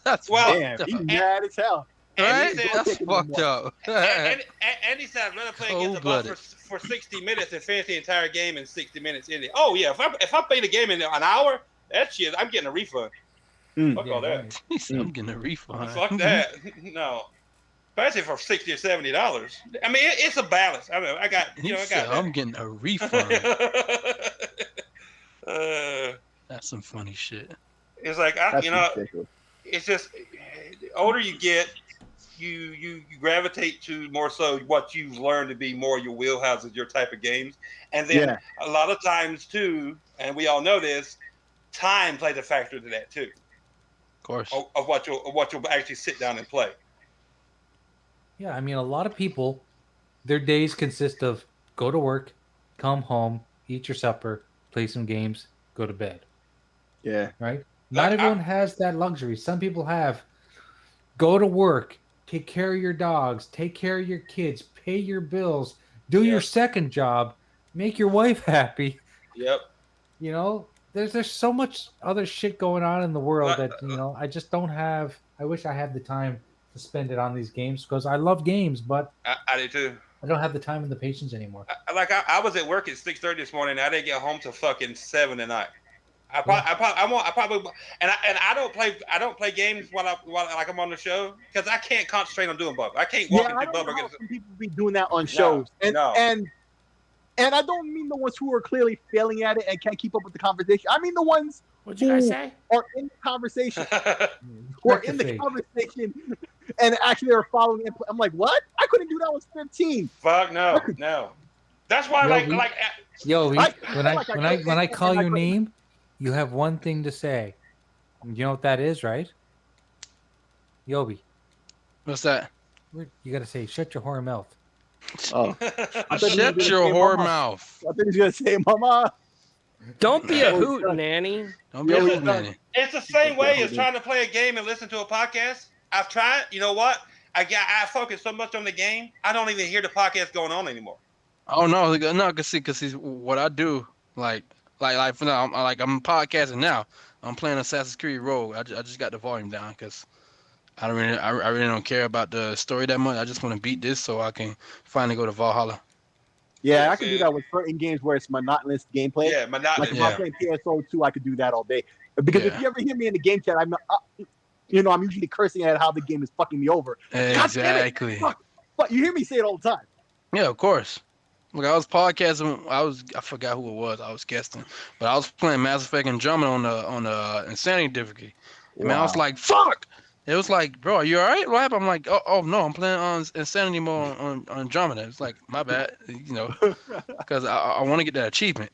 That's Well, Damn, fucked he's up. mad as hell. Right? And he said, That's fucked up. and he said, I'd rather play against a boss Cold-blooded. for 60 minutes and finish the entire game in 60 minutes. Oh, yeah. If I play the game in an hour, that shit, I'm getting a refund. Fuck all that. right. He said, I'm getting a refund. Fuck that. No. Especially for $60 or $70. I mean, it's a balance. I mean, I got, He I said, got I'm getting a refund. That's some funny shit. it's like, That's ridiculous. it's just the older you get, you gravitate to more so what you've learned to be more your wheelhouse is your type of games. And then a lot of times too, and we all know this, time plays a factor to that too. Of course. Of what you'll actually sit down and play. Yeah, I mean, a lot of people, their days consist of go to work, come home, eat your supper, play some games, go to bed. Yeah. Right? Not everyone has that luxury. Some people have go to work, take care of your dogs, take care of your kids, pay your bills, do your second job, make your wife happy. Yep. You know, there's so much other shit going on in the world that, I just don't have. I wish I had the time to spend it on these games because I love games, but I do too. I don't have the time and the patience anymore. I was at work at 6:30 this morning. And I didn't get home till fucking 7 at night. I probably and I don't play games while I'm on the show because I can't concentrate on doing both. I can't walk I into don't Bubba. know how Get some people be doing that on shows, and I don't mean the ones who are clearly failing at it and can't keep up with the conversation. I mean the ones What'd you guys say? are in the conversation, who are in the Rectify. conversation, and actually are following. I'm like, what? I couldn't do that. I was 15. Fuck no. That's why Yo, I- when I call I your couldn't. name, you have one thing to say. You know what that is, right? Yobi, What's that? you got to say, shut your whore mouth. Oh, Shut your whore mouth. I think he's gonna say, "Mama." Don't be a hoot, nanny. Don't be Yeah, a we- hoot nanny. It's the same way as trying to play a game and listen to a podcast. I've tried. You know what? I focus so much on the game, I don't even hear the podcast going on anymore. Oh no, cause see, what I do, like for now, I'm podcasting now. I'm playing Assassin's Creed Rogue. I just got the volume down because I really don't care about the story that much. I just want to beat this so I can finally go to Valhalla. Yeah, I can do that with certain games where it's monotonous gameplay. Yeah, Like monotonous. if I'm playing PSO2, I could do that all day. Because if Yeah. you ever hear me in the game chat, I'm usually cursing at how the game is fucking me over. Exactly. Fuck. But you hear me say it all the time. Yeah, of course. Look, I was podcasting. I forgot who it was. I was guessing, but I was playing Mass Effect Andromeda on the Insanity difficulty. Man, I was like, "Fuck!" It was like, bro, are you all right? What happened? I'm like, oh no, I'm playing on Insanity mode on Andromeda. It's like, my bad, you know, because I want to get that achievement.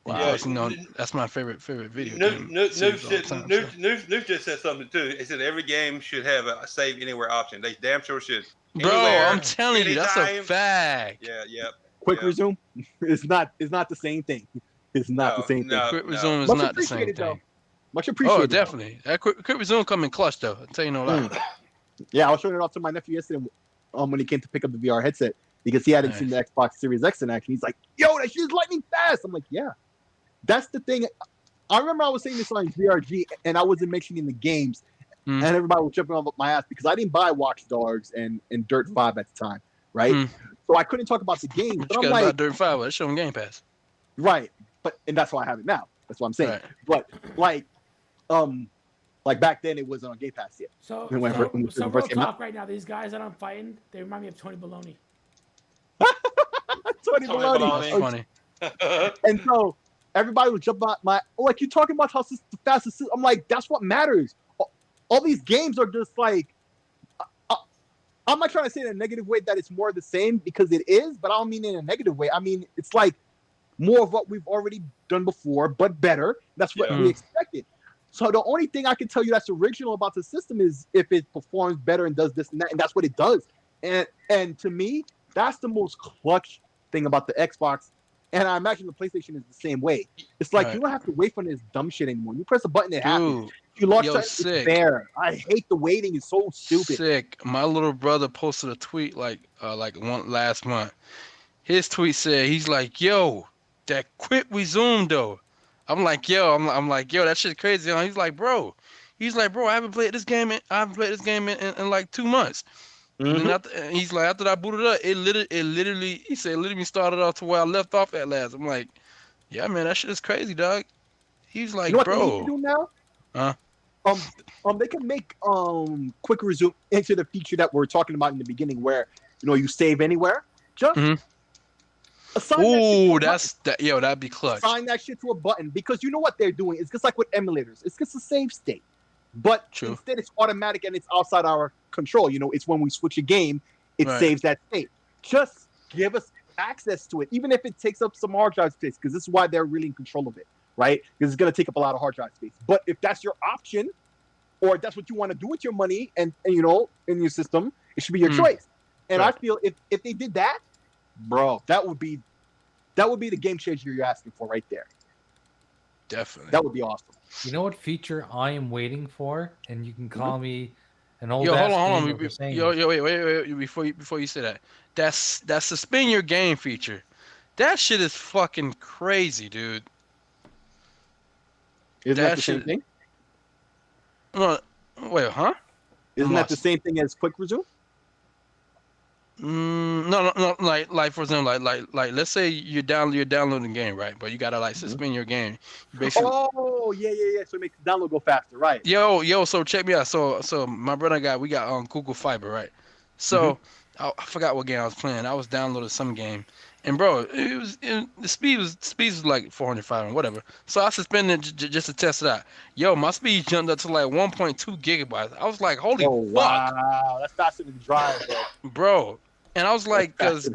Wow. Yeah, Plus, you know, that's my favorite video game. News series all the time, so. just said something too. It said every game should have a save anywhere option. They damn sure should. Bro, Anywhere, I'm telling you, that's a anytime. fact. Yeah, yep. Quick Yeah. resume. It's not the same thing. It's not the same thing. Quick resume is Much not the same appreciated, though. thing. Much appreciated. Oh, definitely. That quick resume come in clutch though. I'll tell you no lie. Yeah, I was showing it off to my nephew yesterday when he came to pick up the VR headset because he hadn't seen the Xbox Series X in action. He's like, "Yo, that shit is lightning fast." I'm like, "Yeah, that's the thing." I remember I was saying this on VRG and I wasn't mentioning the games, and everybody was jumping on my ass because I didn't buy Watch Dogs and Dirt 5 at the time, right? So I couldn't talk about the games. But I'm like, Dirt 5, let's show them Game Pass. Right, and that's why I have it now. That's what I'm saying. Right. But like back then, it wasn't on Game Pass yet. So when real first came out. talk right now. These guys that I'm fighting, they remind me of Tony Baloney. Tony Baloney. Baloney. Funny. And so everybody would jump out like you're talking about how fast the system. I'm like, that's what matters. All these games are just like, I'm not trying to say in a negative way that it's more of the same because it is, but I don't mean in a negative way. I mean, it's like more of what we've already done before, but better. That's what we expected. So the only thing I can tell you that's original about the system is if it performs better and does this and that, and that's what it does. And to me, that's the most clutch thing about the Xbox. And I imagine the PlayStation is the same way. It's like you don't have to wait for this dumb shit anymore. You press a button, it happens. You launch something, it's there. I hate the waiting. It's so stupid. Sick. My little brother posted a tweet like one last month. His tweet said, he's like, "Yo, that quick resume though." I'm like, yo, that shit's crazy. He's like, bro, I haven't played this game in like 2 months. And then he's like, after I booted up, it literally started off to where I left off at last. I'm like, yeah, man, that shit is crazy, dog. He's like, you know what bro. they need to do now? They can make quick resume into the feature that we're talking about in the beginning, where you save anywhere. Just ooh, that'd be clutch. Assign that shit to a button because you know what they're doing. It's just like with emulators. It's just a save state, but instead it's automatic and it's outside our control. It's when we switch a game, it saves that state. Just give us access to it, even if it takes up some hard drive space, because this is why they're really in control of it, right? Because it's going to take up a lot of hard drive space. But if that's your option, or if that's what you want to do with your money and in your system, it should be your choice. And I feel if they did that, bro, that would be the game changer you're asking for right there. Definitely. That would be awesome. You know what feature I am waiting for? And you can call me an old hold on. wait. Before you say that. That's suspend your game feature. That shit is fucking crazy, dude. Isn't that the same thing? No, wait, huh? Isn't that the same thing as quick resume? No. Like for example, like let's say you're downloading the game, right? But you gotta suspend your game. Basically, yeah. So it makes the download go faster, right? Yo. So check me out. So my brother we got Google Fiber, right? So I forgot what game I was playing. I was downloading some game, and bro, the speed was like 400, 500, whatever. So I suspended just to test it out. Yo, my speed jumped up to like 1.2 gigabytes. I was like, holy fuck! Wow, that's faster than Drive, bro. And I was like, because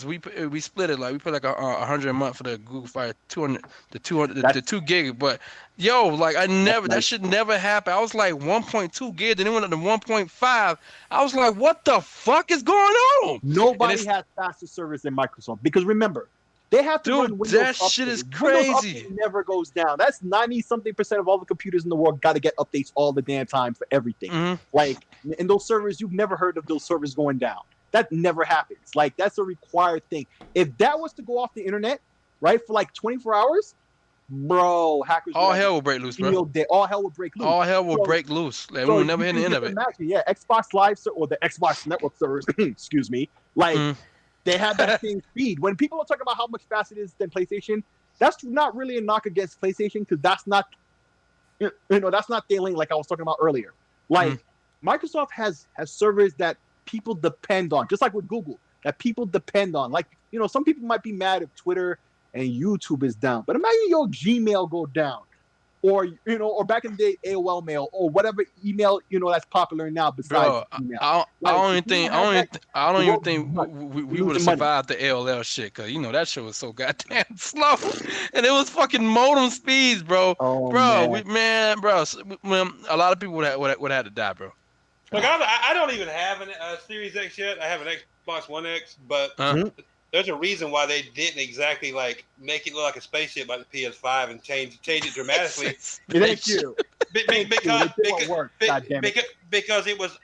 we split it, like we put like $100 a month for the Google Fire, 200 the 2 gig. But yo, like that should never happen. I was like 1.2 gig, then it went up to 1.5. I was like, what the fuck is going on? Nobody has faster service than Microsoft because remember, they have to run Windows that updates. shit is Windows crazy. update never goes down. That's 90-something% of all the computers in the world got to get updates all the damn time for everything. Like in those servers, you've never heard of those servers going down. That never happens. Like that's a required thing. If that was to go off the internet, right, for like 24 hours, bro, hackers. All hell will break loose, bro. All hell will break loose. All hell will break loose. Like, we will never hit the end of it. Imagine, Xbox Live or the Xbox Network servers, excuse me, like they have that same speed. When people are talking about how much faster it is than PlayStation, that's not really a knock against PlayStation because that's not, that's not failing like I was talking about earlier. Like Microsoft has servers that people depend on, just like with Google, that people depend on. Like, some people might be mad if Twitter and YouTube is down, but imagine your Gmail go down. or or back in the day AOL mail or whatever email that's popular now besides email. I don't even think we would have money. survived the AOL shit, cause that shit was so goddamn slow, and it was fucking modem speeds, bro. Oh, bro, man. a lot of people would have had to die, bro. Look, I don't even have a Series X yet. I have an Xbox One X, but there's a reason why they didn't exactly like make it look like a spaceship like the PS5 and change it dramatically. Thank you. Because it was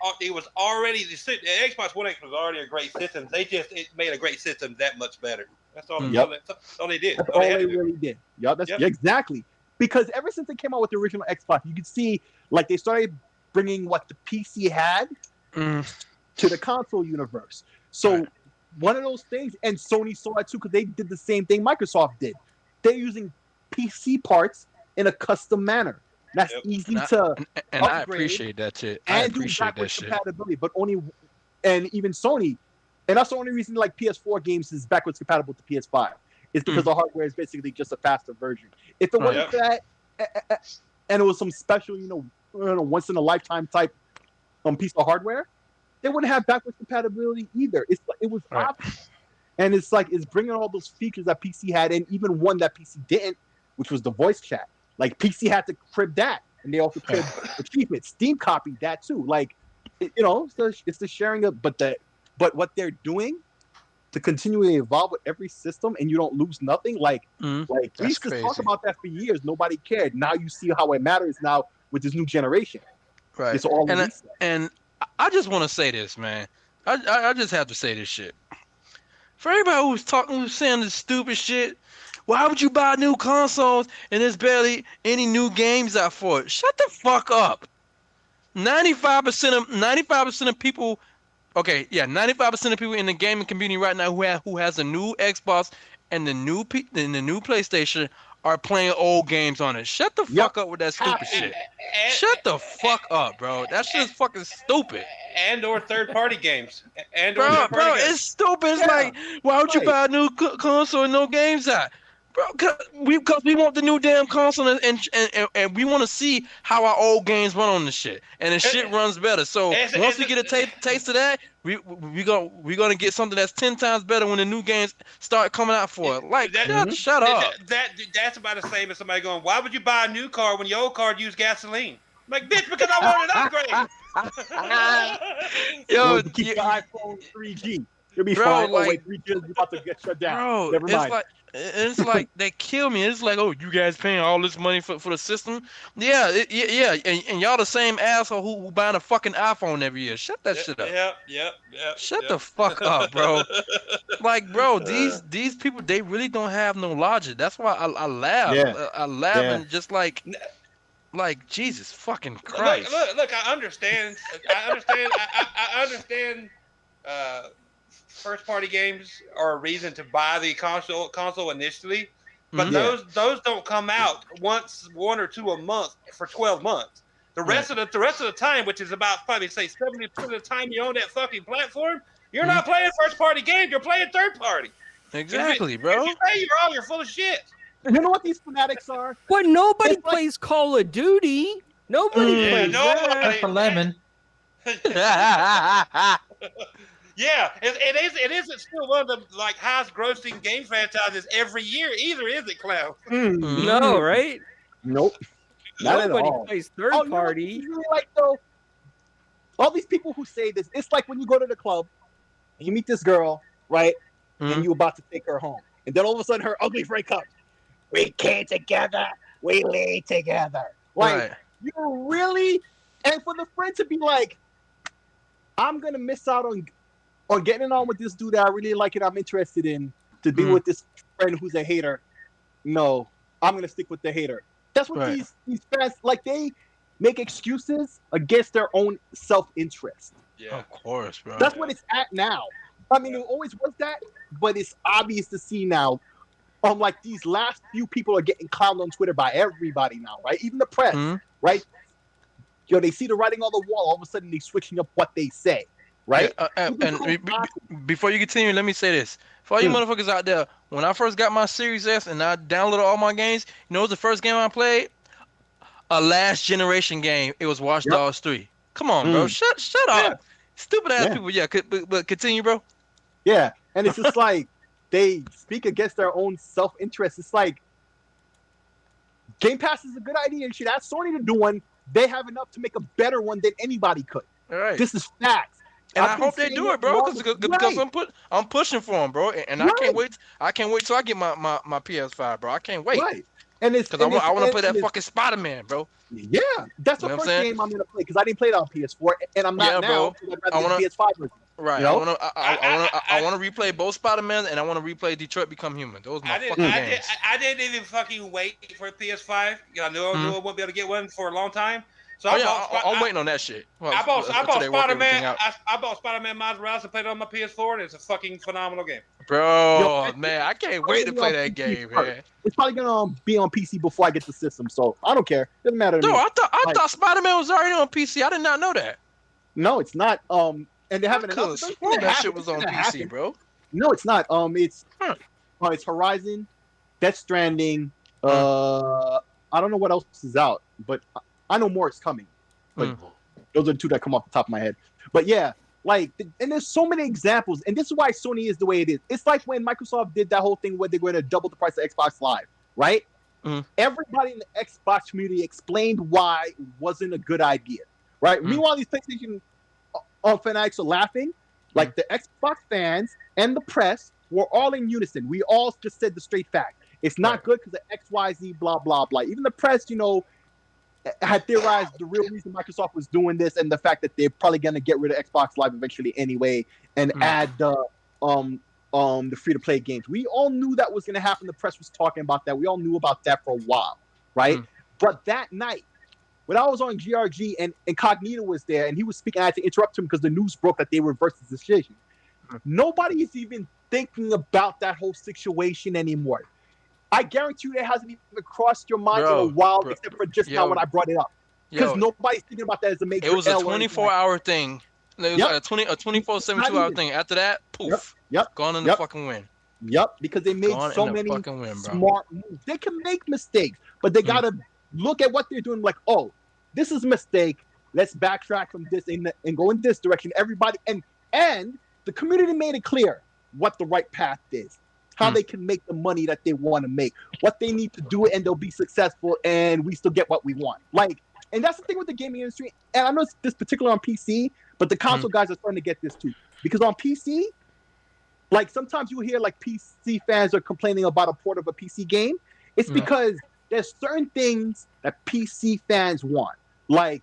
already the Xbox One X was already a great system. It made a great system that much better. That's all. That's all they did. That's all they really did. Exactly. Because ever since they came out with the original Xbox, you could see like they started bringing what the PC had to the console universe. So one of those things, and Sony saw it too, because they did the same thing Microsoft did. They're using PC parts in a custom manner. That's easy to and I appreciate that shit. I appreciate that shit. Compatibility, but and even Sony, and that's the only reason like PS4 games is backwards compatible to PS5. It's because the hardware is basically just a faster version. If it wasn't that, and it was some special, once in a lifetime type piece of hardware, they wouldn't have backwards compatibility either. It was optional. And it's bringing all those features that PC had, and even one that PC didn't, which was the voice chat. Like PC had to crib that, and they also cribbed achievements. Steam copied that too. Like, it's the sharing of, but what they're doing to continually evolve with every system, and you don't lose nothing. We used to talk about that for years. Nobody cared. Now you see how it matters now with this new generation. Right. It's all and I just want to say this, man. I just have to say this shit. For everybody who's saying this stupid shit, why would you buy new consoles and there's barely any new games out for it? Shut the fuck up. 95% of people, 95% of people in the gaming community right now who has a new Xbox and the new PlayStation are playing old games on it. Shut the fuck up with that stupid shit. Shut the fuck up, bro. That shit is fucking stupid. And/or third-party games. Bro, it's stupid. It's like, why would you buy a new console and no games out? Bro, because we want the new damn console and we want to see how our old games run on the shit. And the shit runs better. So once we get a taste of that, we're gonna get something that's 10 times better when the new games start coming out for it. Like, shut up. That's about the same as somebody going, why would you buy a new car when your old car used gasoline? I'm like, bitch, because I want an upgrade. Yo, keep the iPhone 3G. You'll be fine. Wait, 3G is about to get shut down. Bro, never mind. It's like they kill me. It's like, oh, you guys paying all this money for the system? Yeah. And y'all the same asshole who buying a fucking iPhone every year. Shut that shit up. Yep. Shut the fuck up, bro. Like, bro, these people, they really don't have no logic. That's why I laugh. Yeah. I laugh and just like Jesus fucking Christ. Look. I understand. I understand. First-party games are a reason to buy the console initially, but those don't come out one or two a month for 12 months. The rest of the time, which is about probably say 70% of the time you own that fucking platform, you're not playing first-party games. You're playing third-party. Exactly, bro. If you say you're wrong, you're full of shit. You know what these fanatics are? But nobody plays Call of Duty. Nobody plays that. Except for Lemon. Yeah, it isn't still one of the highest grossing game franchises every year either, is it, Clown? No, right? Nope. Nobody plays third party. You know what though? All these people who say this, it's like when you go to the club and you meet this girl, right? And you're about to take her home. And then all of a sudden her ugly friend comes. We came together. We lay together. You really? And for the friend to be like, I'm going to miss out on getting on with this dude that I really like and I'm interested in, to be with this friend who's a hater. No, I'm going to stick with the hater. That's what these fans, they make excuses against their own self-interest. Yeah, of course, bro. That's what it's at now. I mean, it always was that, but it's obvious to see now. These last few people are getting clowned on Twitter by everybody now, right? Even the press, right? They see the writing on the wall. All of a sudden, they're switching up what they say, right? Before you continue, let me say this. For all you motherfuckers out there, when I first got my Series S and I downloaded all my games, you know what the first game I played? a last generation game. It was Watch Dogs 3. Come on, bro. Shut up. Stupid ass people. Yeah, but continue, bro. Yeah, and it's just like they speak against their own self-interest. It's like Game Pass is a good idea. You should ask Sony to do one. They have enough to make a better one than anybody could. All right. This is facts. And I hope they do it, bro, because I'm pushing for them, bro, and I can't wait. I can't wait till I get my PS5, bro. I can't wait. Right. And it's because I want to play that fucking Spider-Man, bro. Yeah, that's the first game I'm gonna play because I didn't play that on PS4, and I'm not now. I want the PS5 version. Right. You know? I want to replay both Spider-Man, and I want to replay Detroit Become Human. Those are my fucking games. I didn't even fucking wait for a PS5. I knew I wouldn't be able to get one for a long time. So I'm waiting on that shit. Well, I bought Spider-Man. I bought Spider-Man Miles Morales and played it on my PS4, and it's a fucking phenomenal game. Bro, man, I can't wait to play that game, man. It's probably gonna be on PC before I get the system, so I don't care. Doesn't matter to me. I thought Spider-Man was already on PC. I did not know that. No, it's not. And they haven't announced that shit was on PC, bro. No, it's not. It's Horizon, Death Stranding. I don't know what else is out, but I know more is coming. But those are the two that come off the top of my head. But yeah, like, and there's so many examples, and this is why Sony is the way it is. It's like when Microsoft did that whole thing where they're going to double the price of Xbox Live, right? Everybody in the Xbox community explained why it wasn't a good idea, right? Meanwhile, these PlayStation fanatics are laughing. Like, the Xbox fans and the press were all in unison. We all just said the straight fact. It's not good because of XYZ, blah, blah, blah. Even the press, had theorized the real reason Microsoft was doing this and the fact that they're probably going to get rid of Xbox Live eventually anyway and add the free-to-play games. We all knew that was going to happen. The press was talking about that. We all knew about that for a while, right? But that night, when I was on GRG and Incognito was there and he was speaking, I had to interrupt him because the news broke that they reversed the decision. Nobody is even thinking about that whole situation anymore. I guarantee you that hasn't even crossed your mind in a while, except for just now when I brought it up. Because nobody's thinking about that as a major. It was a 24-hour thing. It was a 24/7 2-hour thing. After that, poof. Gone in the fucking wind. Because they made so many smart moves. They can make mistakes, but they gotta look at what they're doing. Like, oh, this is a mistake. Let's backtrack from this and go in this direction. Everybody and the community made it clear what the right path is. How they can make the money that they want to make, what they need to do, and they'll be successful, and we still get what we want. Like, and that's the thing with the gaming industry. And I know it's this particular on PC, but the console guys are starting to get this too. Because on PC, like sometimes you hear like PC fans are complaining about a port of a PC game. It's because there's certain things that PC fans want. Like,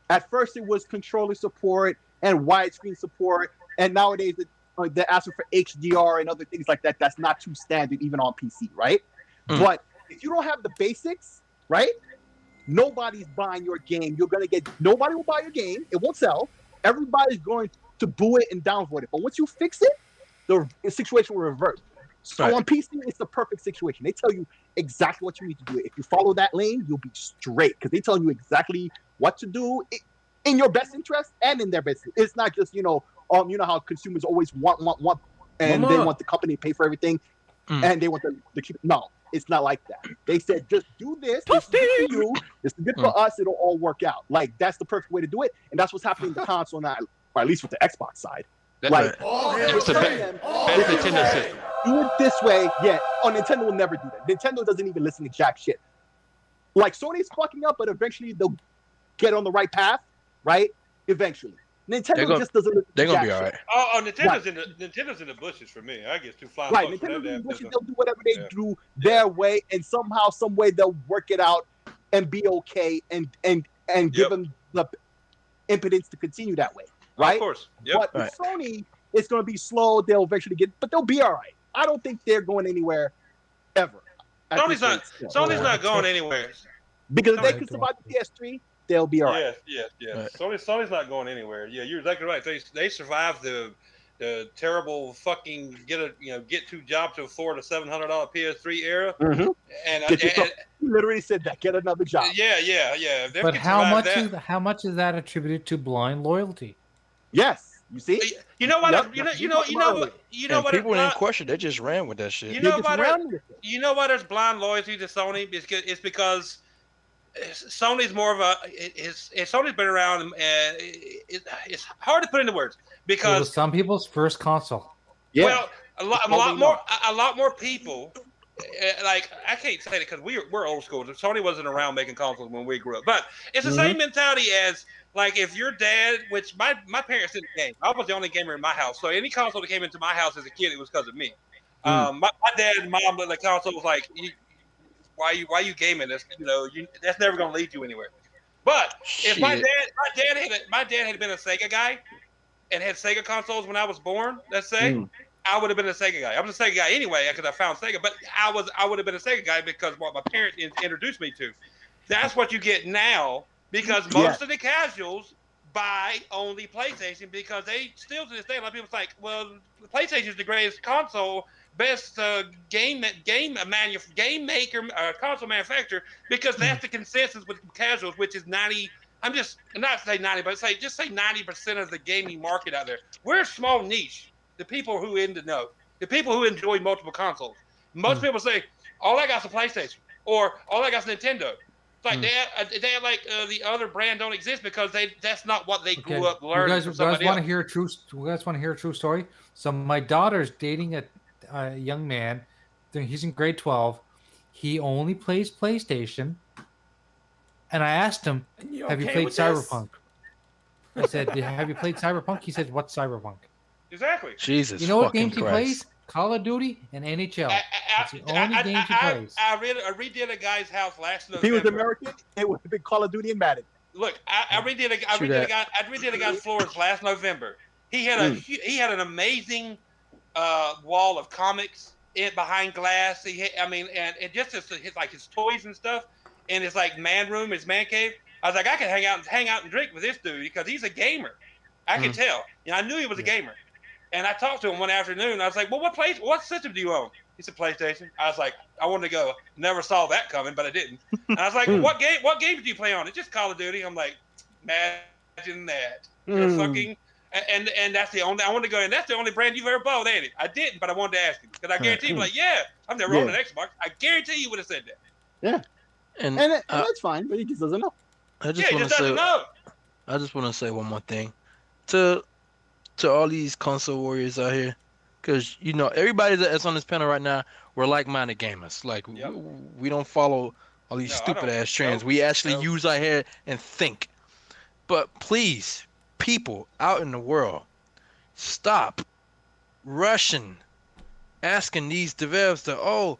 at first it was controller support and widescreen support, and nowadays they're asking for HDR and other things like that. That's not too standard even on PC, right? But if you don't have the basics, right? Nobody's buying your game. Nobody will buy your game. It won't sell. Everybody's going to boo it and downvote it. But once you fix it, the situation will revert. So on PC, it's the perfect situation. They tell you exactly what you need to do. If you follow that lane, you'll be straight because they tell you exactly what to do in your best interest and in their best. It's not just, you know how consumers always want, and they want the company to pay for everything, and they want the cheap. No, it's not like that. They said, just do this. This is good for you. This is good for us. It'll all work out. Like, that's the perfect way to do it, and that's what's happening in the console now, or at least with the Xbox side. Like, it's a bad Nintendo system. Do it this way. Yeah, Nintendo will never do that. Nintendo doesn't even listen to jack shit. Like, Sony's fucking up, but eventually they'll get on the right path, right? Eventually. Nintendo just doesn't listen They're to gonna jack be all right. shit. Nintendo's in the bushes for me. I get too fly. Right, Nintendo in the bushes, they'll do whatever they do their way, and somehow, some way, they'll work it out and be okay, and give them the impotence to continue that way, right? Of course. Yep. But with Sony, it's going to be slow. They'll eventually but they'll be all right. I don't think they're going anywhere ever. Sony's not going anywhere. Because if they can survive the PS3, they'll be all right. Yes. Right. Sony's not going anywhere. Yeah, you're exactly right. They survived the terrible fucking get two jobs to afford a $700 PS3 era. And you literally said that. Get another job. Yeah. But how much is that attributed to blind loyalty? Yes. You see? You know what? You know what? People didn't question. They just ran with that shit. You know why there's blind loyalty to Sony? It's because Sony's more of a. Sony's been around, and it's hard to put into words It because was some people's first console. Yeah. well, a lot more people. Like I can't say it because we're old school. Sony wasn't around making consoles when we grew up, but it's the same mentality as like if your dad, which my parents didn't game. I was the only gamer in my house, so any console that came into my house as a kid, it was because of me. My dad and mom looked at the console was like, why you gaming this? That's never going to lead you anywhere. But if my dad had been a Sega guy and had Sega consoles when I was born, let's say, I would have been a Sega guy. I was a Sega guy anyway because I found Sega, but I would have been a Sega guy because what my parents introduced me to. That's what you get now because most of the casuals buy only PlayStation because they still to this day a lot of people's like, well, PlayStation is the greatest console, best game maker, console manufacturer because that's the consensus with casuals, which is 90. I'm just not say 90, but just say 90% of the gaming market out there. We're a small niche. The people who the people who enjoy multiple consoles. Most people say, all I got is a PlayStation or all I got is Nintendo. It's like they like the other brand don't exist because that's not what they grew up learning. You guys want to hear a true story? So my daughter's dating a young man. He's in grade 12. He only plays PlayStation. And I asked him, "Have you played Cyberpunk?" I said, "Have you played Cyberpunk?" He said, "What's Cyberpunk?" Exactly. Jesus. You know what games he plays? Call of Duty and NHL. That's the only games he plays. I redid a guy's house last November. If he was American, it would have been Call of Duty and Madden. Look, I redid a guy's floors last November. He had an amazing wall of comics behind glass. And just his toys and stuff, and his like man room, his man cave. I was like, I can hang out and drink with this dude because he's a gamer. I could tell. I knew he was a gamer. And I talked to him one afternoon. I was like, well, what system do you own? He said, PlayStation. I was like, I wanted to go. Never saw that coming, but I didn't. And I was like, what games do you play on? It's just Call of Duty. I'm like, imagine that. You're fucking, and that's the only, I wanted to go, and that's the only brand you've ever bought, ain't it? I didn't, but I wanted to ask you. Because I guarantee you, like, I've never owned an Xbox. I guarantee you would have said that. Yeah. And that's fine, but he just doesn't know. I just want to say one more thing. To all these console warriors out here, because everybody that's on this panel right now, we're like-minded gamers. Like we don't follow all these stupid ass trends. We actually use our head and think. But please, people out in the world, stop rushing, asking these devs to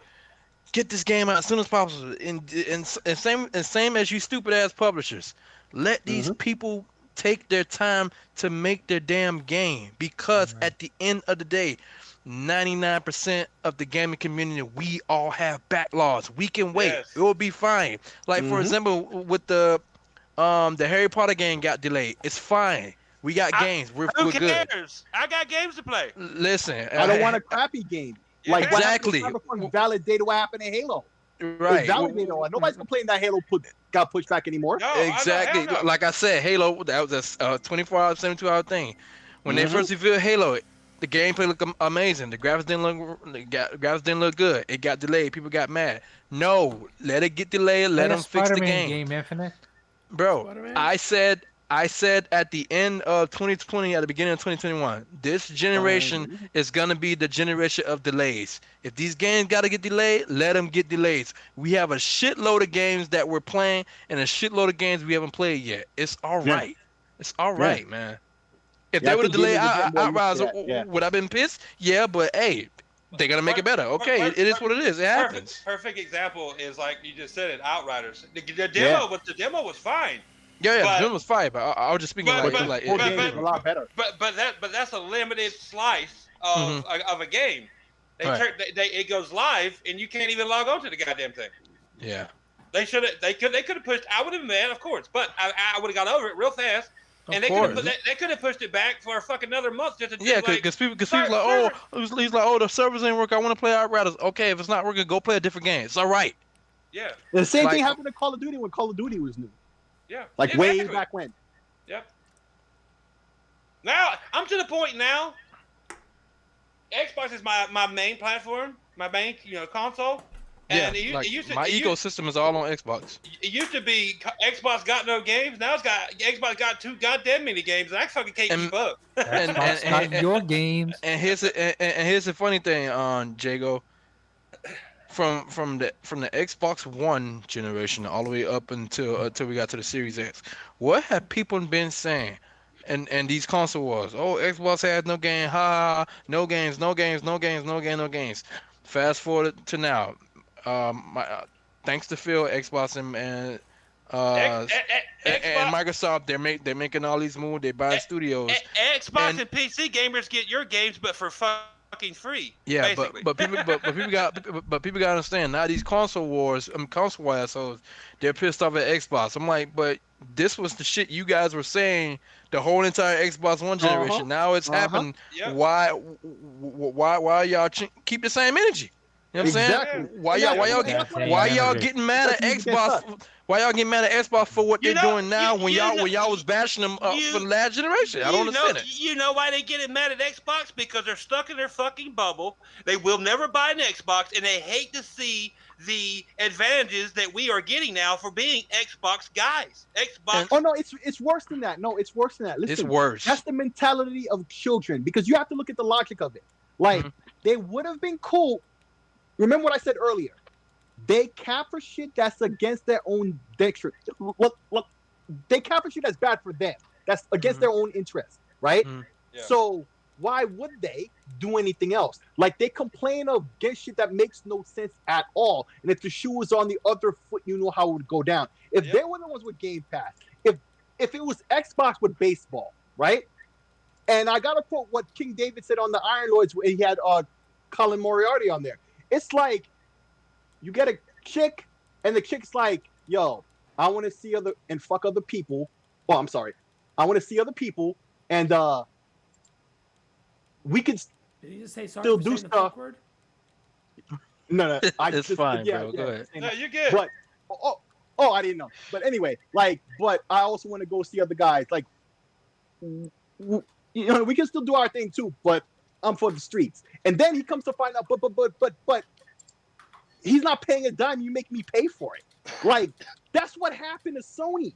get this game out as soon as possible. And same as you stupid ass publishers, let these people take their time to make their damn game, because at the end of the day, 99% of the gaming community, we all have backlogs. We can wait. It will be fine. Like for example, with the Harry Potter game got delayed. It's fine. We got games. We're who good. cares? I got games to play. Listen, I don't want a crappy game. Like exactly. Validated what happened in Halo. Right. Nobody's complaining that Halo got pushed back anymore. No, exactly. Like I said, Halo, that was a 24-hour, 72-hour thing. When they first revealed Halo, the gameplay looked amazing. The graphics didn't look good. It got delayed. People got mad. No, let it get delayed. Let them fix the game. Infinite. Bro, Spider-Man? I said at the end of 2020, at the beginning of 2021, this generation is gonna be the generation of delays. If these games gotta get delayed, let them get delays. We have a shitload of games that we're playing and a shitload of games we haven't played yet. It's all right. It's all right, man. If they would have delayed Outriders, would I have been pissed? Yeah, but hey, they're gonna make it better. Okay, it is what it is. It happens. Perfect example is like you just said it, Outriders. The demo was fine. Yeah, the demo was fine, but I was just speaking a lot better. But that's a limited slice of a game. It goes live and you can't even log on to the goddamn thing. Yeah. They could have pushed. I would have been mad, of course, but I would have got over it real fast. And they could have pushed it back for another month just to because people like, he's like, the servers ain't working. I want to play Outriders. Okay, if it's not working, go play a different game. It's all right. Yeah. The same thing happened to Call of Duty when Call of Duty was new. Yeah. Way back when. Yep. Now I'm to the point now. Xbox is my main platform, my main console, And Yeah, it used to, my it used- ecosystem is all on Xbox. It used to be Xbox got no games. Now Xbox got too goddamn many games, and I fucking can't keep up. Xbox got your games. And here's the funny thing, Jago. From the Xbox One generation all the way up until we got to the Series X, what have people been saying? And these console wars. Oh, Xbox has no game. Ha, no games, no games, no games, no game, no games. Fast forward to now. Thanks to Phil, Xbox and Microsoft, they're making all these moves. They're buying studios. Xbox and PC gamers get your games, but for fucking free. Yeah, basically. but people got to understand now these console wars, console assholes, they're pissed off at Xbox. I'm like, but this was the shit you guys were saying the whole entire Xbox One generation. Now it's happened. Yep. Why y'all keep the same energy? You know what I'm saying? Why y'all getting mad at Xbox? Why y'all getting mad at Xbox for what they're doing now when y'all was bashing them up for the last generation? I don't understand it. You know why they get mad at Xbox? Because they're stuck in their fucking bubble. They will never buy an Xbox, and they hate to see the advantages that we are getting now for being Xbox guys. Xbox. Oh no, it's worse than that. No, it's worse than that. Listen, It's worse. That's the mentality of children because you have to look at the logic of it. Like they would have been cool. Remember what I said earlier? They cap for shit that's against their own dexterity. Look, they cap for shit that's bad for them. That's against their own interest, right? Yeah. So why would they do anything else? Like they complain of against shit that makes no sense at all. And if the shoe was on the other foot, you know how it would go down. If they were the ones with Game Pass, if it was Xbox with baseball, right? And I gotta quote what King David said on the Iron Lords when he had Colin Moriarty on there. It's like you get a chick, and the chick's like, "Yo, I want to see other and fuck other people." Oh, I'm sorry. I want to see other people, and we could Did you just say sorry still for do saying the fuck stuff. word? No, It's fine, bro. Go ahead. No, you're good. But I didn't know. But anyway, but I also want to go see other guys. Like, we can still do our thing too. But I'm for the streets. And then he comes to find out, but he's not paying a dime. You make me pay for it. Like, that's what happened to Sony.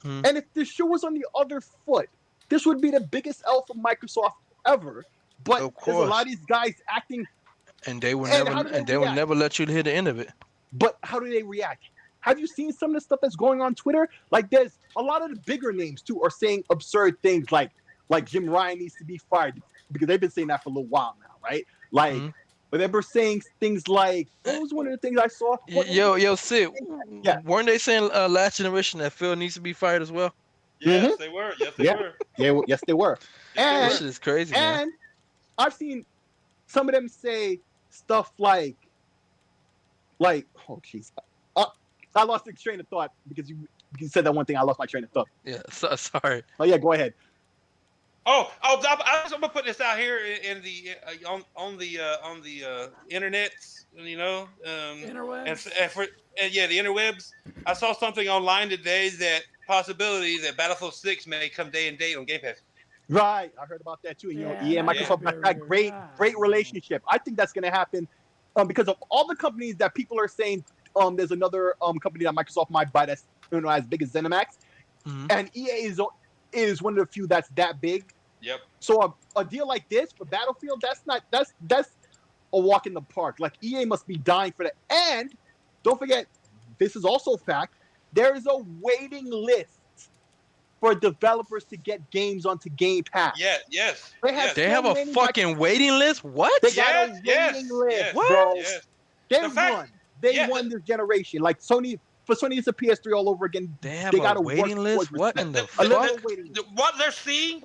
And if the shoe was on the other foot, this would be the biggest L for Microsoft ever. But Of there's a course. lot of these guys acting. And they will And how do they will react? never let you hit the end of it. But how do they react? Have you seen some of the stuff that's going on Twitter? Like, there's a lot of the bigger names too are saying absurd things like Jim Ryan needs to be fired because they've been saying that for a little while now, right? Like, but they were saying things like, what was one of the things I saw? Yo, Sid, Yeah. weren't they saying last generation that Phil needs to be fired as well? Yes, they were. Yes, they Yeah. were. Yeah, yes, they were. And This shit is crazy, man. And I've seen some of them say stuff like, oh jeez, I lost the train of thought because you said that one thing. I lost my train of thought. Yeah, sorry. Oh yeah, go ahead. I'm gonna put this out here in the on the internet, you know, Interwebs. the interwebs. I saw something online today that possibility that Battlefield 6 may come day and date on Game Pass. Right, I heard about that too. And, Yeah, and Microsoft yeah. got that great relationship. I think that's going to happen because of all the companies that people are saying. There's another company that Microsoft might buy that's as big as ZeniMax, and EA is one of the few that's that big. Yep. So a deal like this for Battlefield, that's a walk in the park. Like EA must be dying for that. And don't forget, this is also a fact. There is a waiting list for developers to get games onto Game Pass. Yeah. Yes. They have a fucking waiting list? What? They got a waiting list, bro. Yes. They won this generation. Like Sony, for Sony, it's a PS3 all over again. They have got a waiting list? What in the A fuck? little waiting list. What they're seeing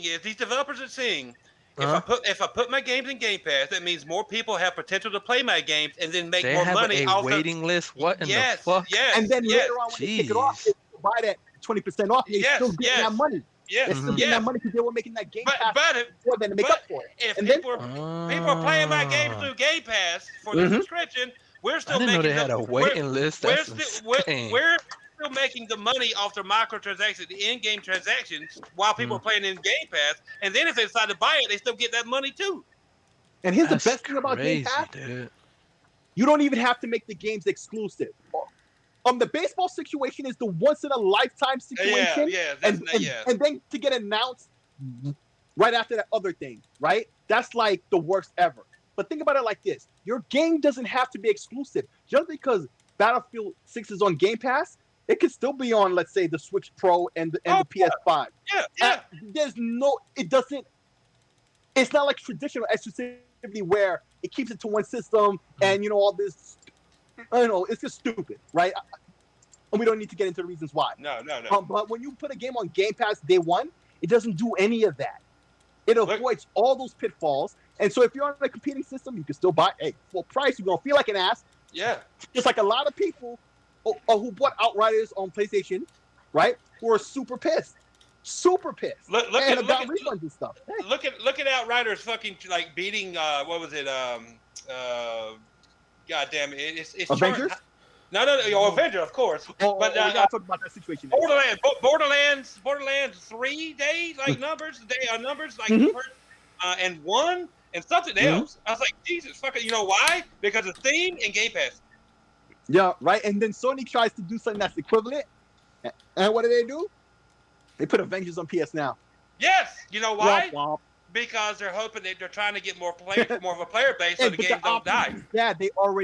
is these developers are seeing. If I put my games in Game Pass, that means more people have potential to play my games and then make They more have money. a waiting list? What in the fuck? Yes. And then later on, when they take it off, they buy that 20% off. They're still getting that money. Yes. They're still getting that money because they were making that Game Pass before then to make up for it. If And people are playing my games through Game Pass for the subscription, we're still I didn't know making they had a waiting list. That's insane. we're still making the money off the microtransactions, the in-game transactions, while people are playing in Game Pass. And then if they decide to buy it, they still get that money too. And here's That's the best thing about Game crazy, Pass. dude. You don't even have to make the games exclusive. The baseball situation is the once in a lifetime situation. And then to get announced right after that other thing, right? That's like the worst ever. But think about it like this: your game doesn't have to be exclusive. Just because Battlefield 6 is on Game Pass, it could still be on, let's say, the Switch Pro and the PS5. There's no, it doesn't. It's not like traditional exclusivity where it keeps it to one system and all this. I don't know. It's just stupid, right? And we don't need to get into the reasons why. No. But when you put a game on Game Pass day one, it doesn't do any of that. It avoids all those pitfalls. And so if you're on a competing system, you can still buy full price. You're going to feel like an ass. Yeah. Just like a lot of people who bought Outriders on PlayStation, right? Who are super pissed. Super pissed. Look and at refunds and stuff. Look at Outriders fucking like beating what was it? God damn it! It's Avengers. No, Avengers, of course. But we gotta talk about that situation. Borderlands 3 days like numbers like Mm-hmm. and 1 and something else. I was like, Jesus fucking, you know why? Because of Steam and Game Pass. Yeah, right. And then Sony tries to do something that's equivalent, and what do? They put Avengers on PS Now. Yes, you know why? Womp womp. Because they're hoping that they're trying to get more of a player base, so the games don't die. Yeah, they are.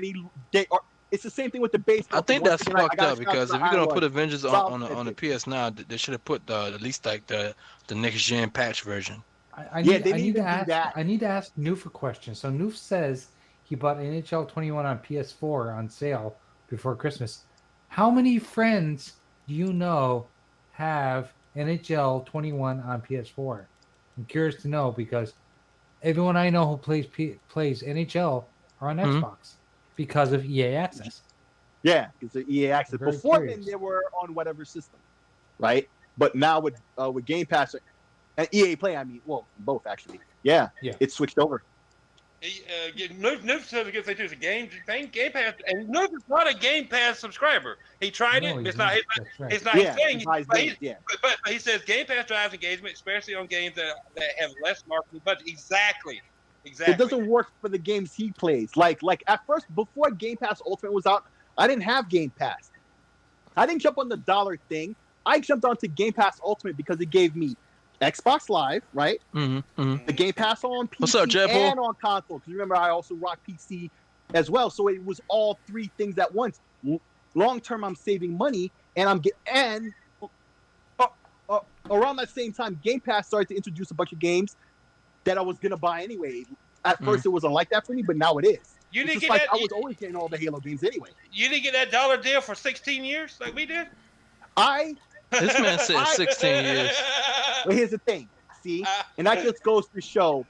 It's the same thing with the base. I think that's fucked up because if you're gonna put Avengers on the PS Now, they should have put at least like the next gen patch version. I need to ask Noof a question. So Noof says he bought NHL 21 on PS4 on sale before Christmas. How many friends do you know have NHL 21 on PS4? I'm curious to know because everyone I know who plays NHL are on Xbox because of EA Access. Yeah, because of EA Access. Before then, they were on whatever system, right? But now with Game Pass and EA Play, both actually. Yeah. It's switched over. Noob says it's a Game Pass, and Noob is not a Game Pass subscriber. He tried it. It's not his thing. But he says Game Pass drives engagement, especially on games that have less marketing budget. Exactly. It doesn't work for the games he plays. Like at first, before Game Pass Ultimate was out, I didn't have Game Pass. I didn't jump on the dollar thing. I jumped onto Game Pass Ultimate because it gave me Xbox Live, right? The Game Pass on PC and on console. Because remember, I also rock PC as well. So it was all three things at once. Long term, I'm saving money, and around that same time, Game Pass started to introduce a bunch of games that I was gonna buy anyway. At first, it wasn't like that for me, but now it is. You didn't get that. I was always getting all the Halo games anyway. You didn't get that dollar deal for 16 years like we did. This man said 16 years. But here's the thing, see, and that just goes to show,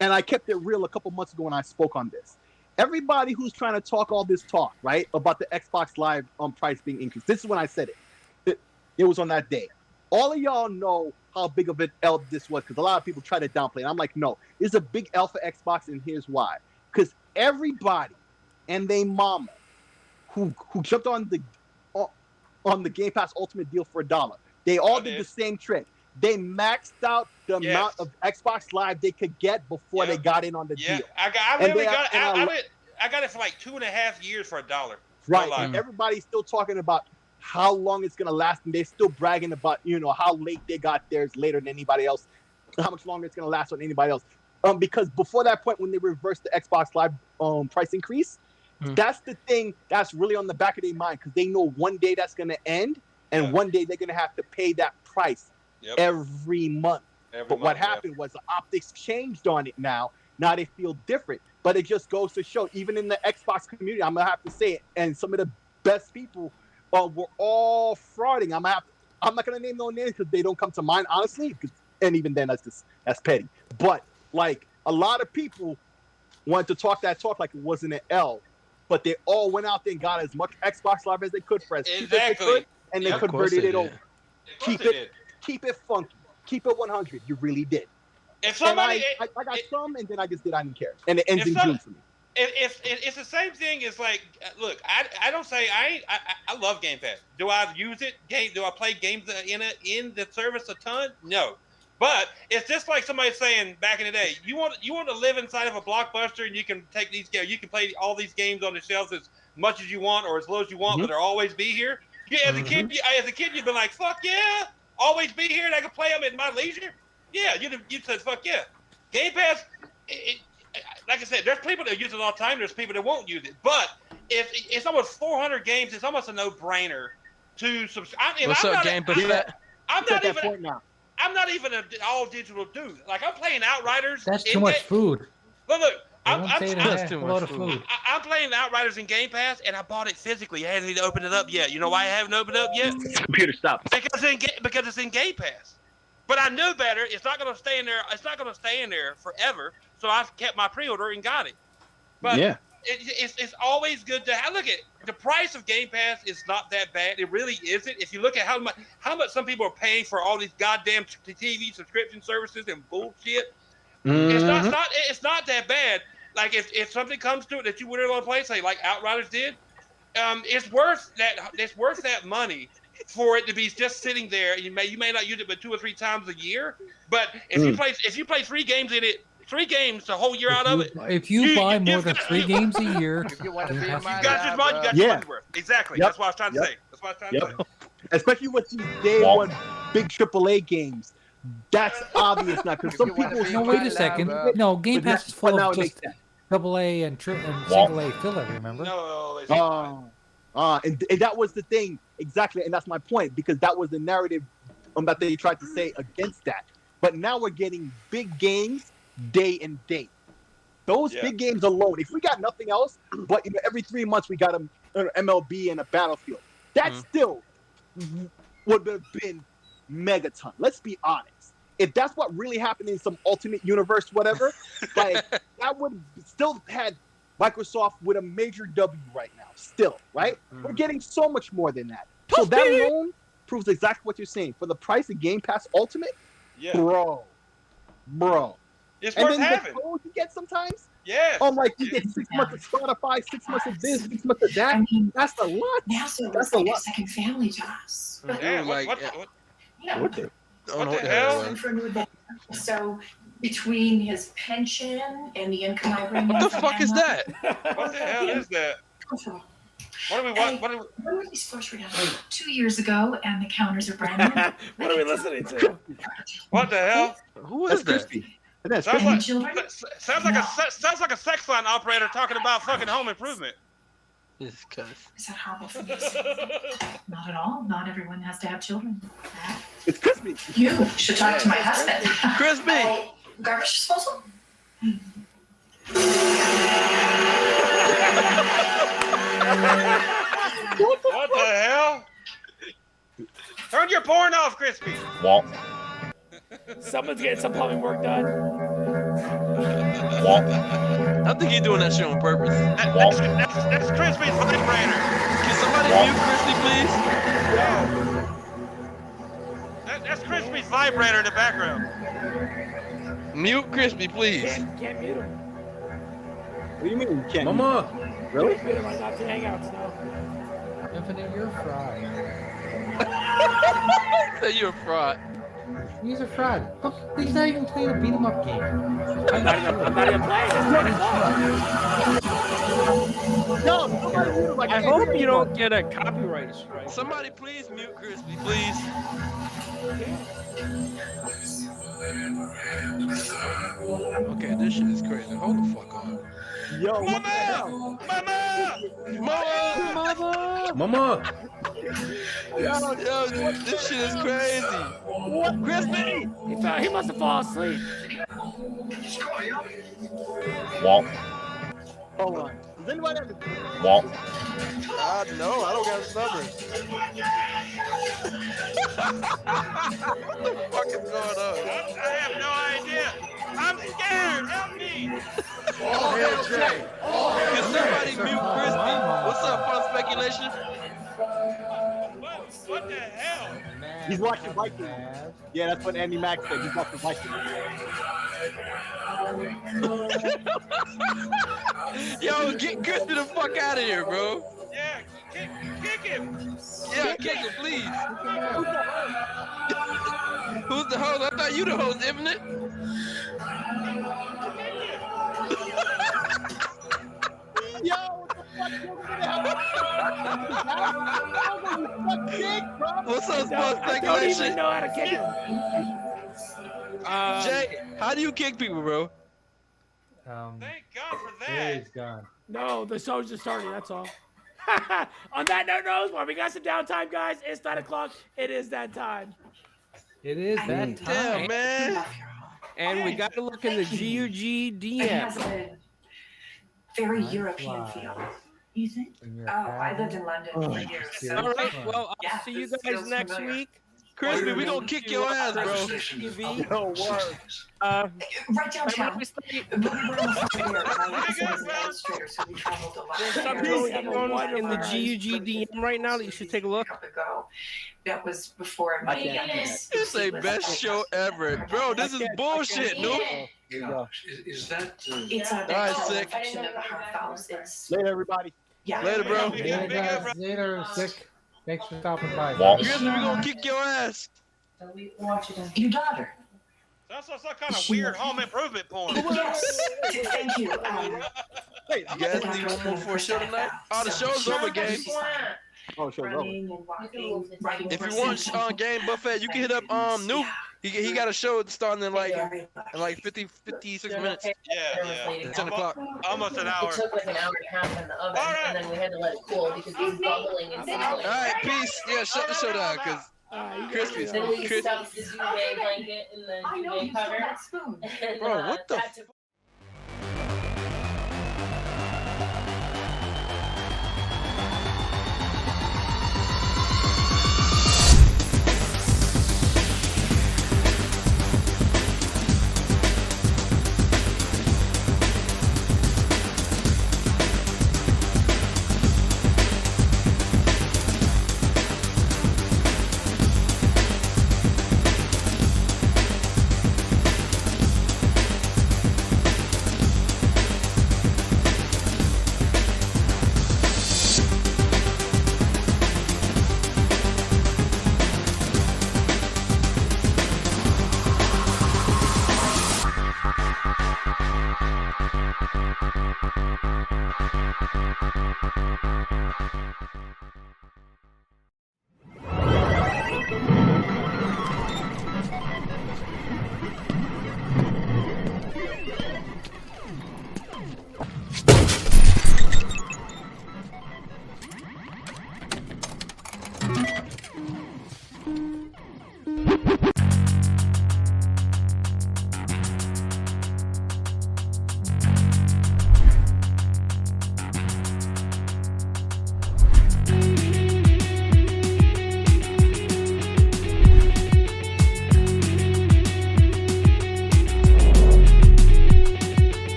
and I kept it real a couple months ago when I spoke on this. Everybody who's trying to talk all this talk, right, about the Xbox Live price being increased. This is when I said it. It was on that day. All of y'all know how big of an L this was because a lot of people try to downplay it. I'm like, no, it's a big L for Xbox, and here's why. Because everybody and they mama who jumped on the Game Pass Ultimate deal for $1, they all did the same trick. They maxed out the amount of Xbox Live they could get before they got in on the deal. I got it for like 2.5 years for $1. Right, and everybody's still talking about how long it's gonna last, and they're still bragging about how late they got theirs later than anybody else, how much longer it's gonna last on anybody else. Because before that point, when they reversed the Xbox Live price increase, that's the thing that's really on the back of their mind because they know one day that's gonna end, and one day they're gonna have to pay that price every month. What happened was the optics changed on it now. Now they feel different, but it just goes to show, even in the Xbox community, I'm gonna have to say it, and some of the best people were all frauding. I'm not gonna name no names because they don't come to mind, honestly. And even then, that's petty. But like a lot of people wanted to talk that talk like it wasn't an L, but they all went out there and got as much Xbox Live as they could for as cheap as they could, and they converted it over. Keep it funky. Keep it 100. You really did. If somebody, I got some, and then I just did. I didn't care, and it ends in June for me. If it's the same thing as like, look, I don't say I love Game Pass. Do I use it? Do I play games in the service a ton? No. But it's just like somebody saying back in the day, you want to live inside of a Blockbuster and you can take these games, you can play all these games on the shelves as much as you want or as low as you want, but they'll always be here. Yeah, as a kid, you've been like, fuck yeah, always be here and I can play them at my leisure. Yeah, you said fuck yeah. Game Pass, like I said, there's people that use it all the time. There's people that won't use it, but if it's almost 400 games, it's almost a no-brainer to subscribe. What's up, Game Pass? I'm not even an all digital dude. Like I'm playing Outriders. That's too much food. Look, I'm playing Outriders in Game Pass, and I bought it physically. I haven't even opened it up yet. You know why I haven't opened it up yet? Computer stop. Because it's in Game Pass. But I knew better. It's not going to stay in there. It's not going to stay in there forever. So I've kept my pre-order and got it. But yeah. It's always good to have. Look at the price of Game Pass is not that bad. It really isn't. If you look at how much some people are paying for all these goddamn TV subscription services and bullshit, it's not that bad. Like if something comes to it that you wouldn't want to play, say like Outriders did, it's worth that money for it to be just sitting there. You may not use it but 2 or 3 times a year, but if you play 3 games in it. 3 games the whole year out of it. If you buy more than 3 games a year, you got your money worth. Exactly. Yep. That's what I was trying to say. That's what I was trying to say. Especially with these day one big AAA games. That's obvious now because some people. No, wait a second. No, Game Pass is full of just AA and single A filler. Remember? No. And that was the thing exactly, and that's my point because that was the narrative that they tried to say against that. But now we're getting big games. Day and date. Those big games alone, if we got nothing else, but every 3 months we got an MLB and a Battlefield, that still would have been megaton. Let's be honest. If that's what really happened in some alternate universe, whatever, like that would still had Microsoft with a major W right now. Still, right? We're getting so much more than that. So that alone proves exactly what you're saying. For the price of Game Pass Ultimate, bro. It's and worth then having. the code you get sometimes. Yeah. Oh, like you get 6 months of Spotify, 6 months of this, 6 months of that. I mean, that's a lot. Now, so that's a lot. Second family to us. Yeah. What the hell? So between his pension and the income I bring in, what the fuck is that? What the hell is that? What are we these first redone 2 years ago, and the counters are brand new. What are we listening to? What the hell? Who is that? Sounds like a sex line operator talking about fucking Home Improvement. Is that horrible for you? Not at all. Not everyone has to have children. It's crispy. You should talk to my husband. Crispy. Garbage disposal. What the hell? Turn your porn off, Crispy. Someone's getting some plumbing work done. I think he's doing that shit on purpose. That's Crispy's vibrator. Can somebody mute Crispy, please? No. That's Crispy's vibrator in the background. Mute Crispy, please. Can't mute him. What do you mean you can't? Mama. Really? Can't mute him. I got the hangouts now. Infinite, you're a fraud. Say you're a fraud. He's a fraud. Look, he's not even playing a beat 'em up game. I'm not even playing. No, I hope you don't get a copyright strike. Somebody please mute Crispy, please. Okay, this shit is crazy. Hold the fuck on. Yo, Mama! Yo, this shit is crazy. What? Crispy! He must have fallen asleep. Hold on. Does anybody have No, I don't got his number. What the fuck is going on? I have no idea. I'm scared. Help me. Can somebody mute Crispy? What's up, fun speculation? What the hell? He's watching Vikings. Yeah, that's what Andy Mack said. He's watching Vikings. Yo, get Crispy the fuck out of here, bro. Yeah, kick him. Yeah, kick him, please. Who's the host? I thought you the host, Infinite. Yo, what the fuck? What's up, I Sports don't Speculation? even know how to kick him. Jay, how do you kick people, bro? Thank God for Jay's that. gone. No, the show's just starting. That's all. On that note, we got some downtime, guys. It's 9 o'clock. It is that time. It is that time. Damn, man. And we got to look in the GUG It DM. has a very Nice European flies. feel. You think? When you're Oh, I lived in traveling. London for years. Yeah. So All right. Well, I'll Yeah, see you this guys feels next familiar. week. Crispy, we gonna kick your ass, bro. TV. Yo, word. Right downtown. Every Sunday, But we were on the phone there. My husband is an illustrator, so we traveled a lot. there's something Yes, going have a on in the wonderful GUG DM right now that you should take a look. Ago. That was before I can't do Vegas. This a best show ever, bro. This is bullshit, dude. Here you go. It's a Alright, sick. reflection of the heartfelt. It's Later, everybody. yeah. Later, bro. Yeah, guys, later, sick. Thanks for stopping by. Grizzly, we gonna kick your ass. Your daughter. That's some kind of weird home improvement porn. Yes. Thank you. Wait, You guys need one more for a show tonight? Oh, the show's over, gang. oh, show's over. Running and walking, writing If you verses. want Game Buffet, you can hit up Nuke. He got a show starting in like 56 minutes. Yeah. 10 o'clock. Almost an hour. It took like an hour and a half in the oven, and then we had to let it cool because it was bubbling and sizzling. All right, peace. Yeah, shut the show down, cause Crispy. Then we stuffed the duvet blanket in the I know duvet you stole cover. that spoon. And, Bro, what the tacked it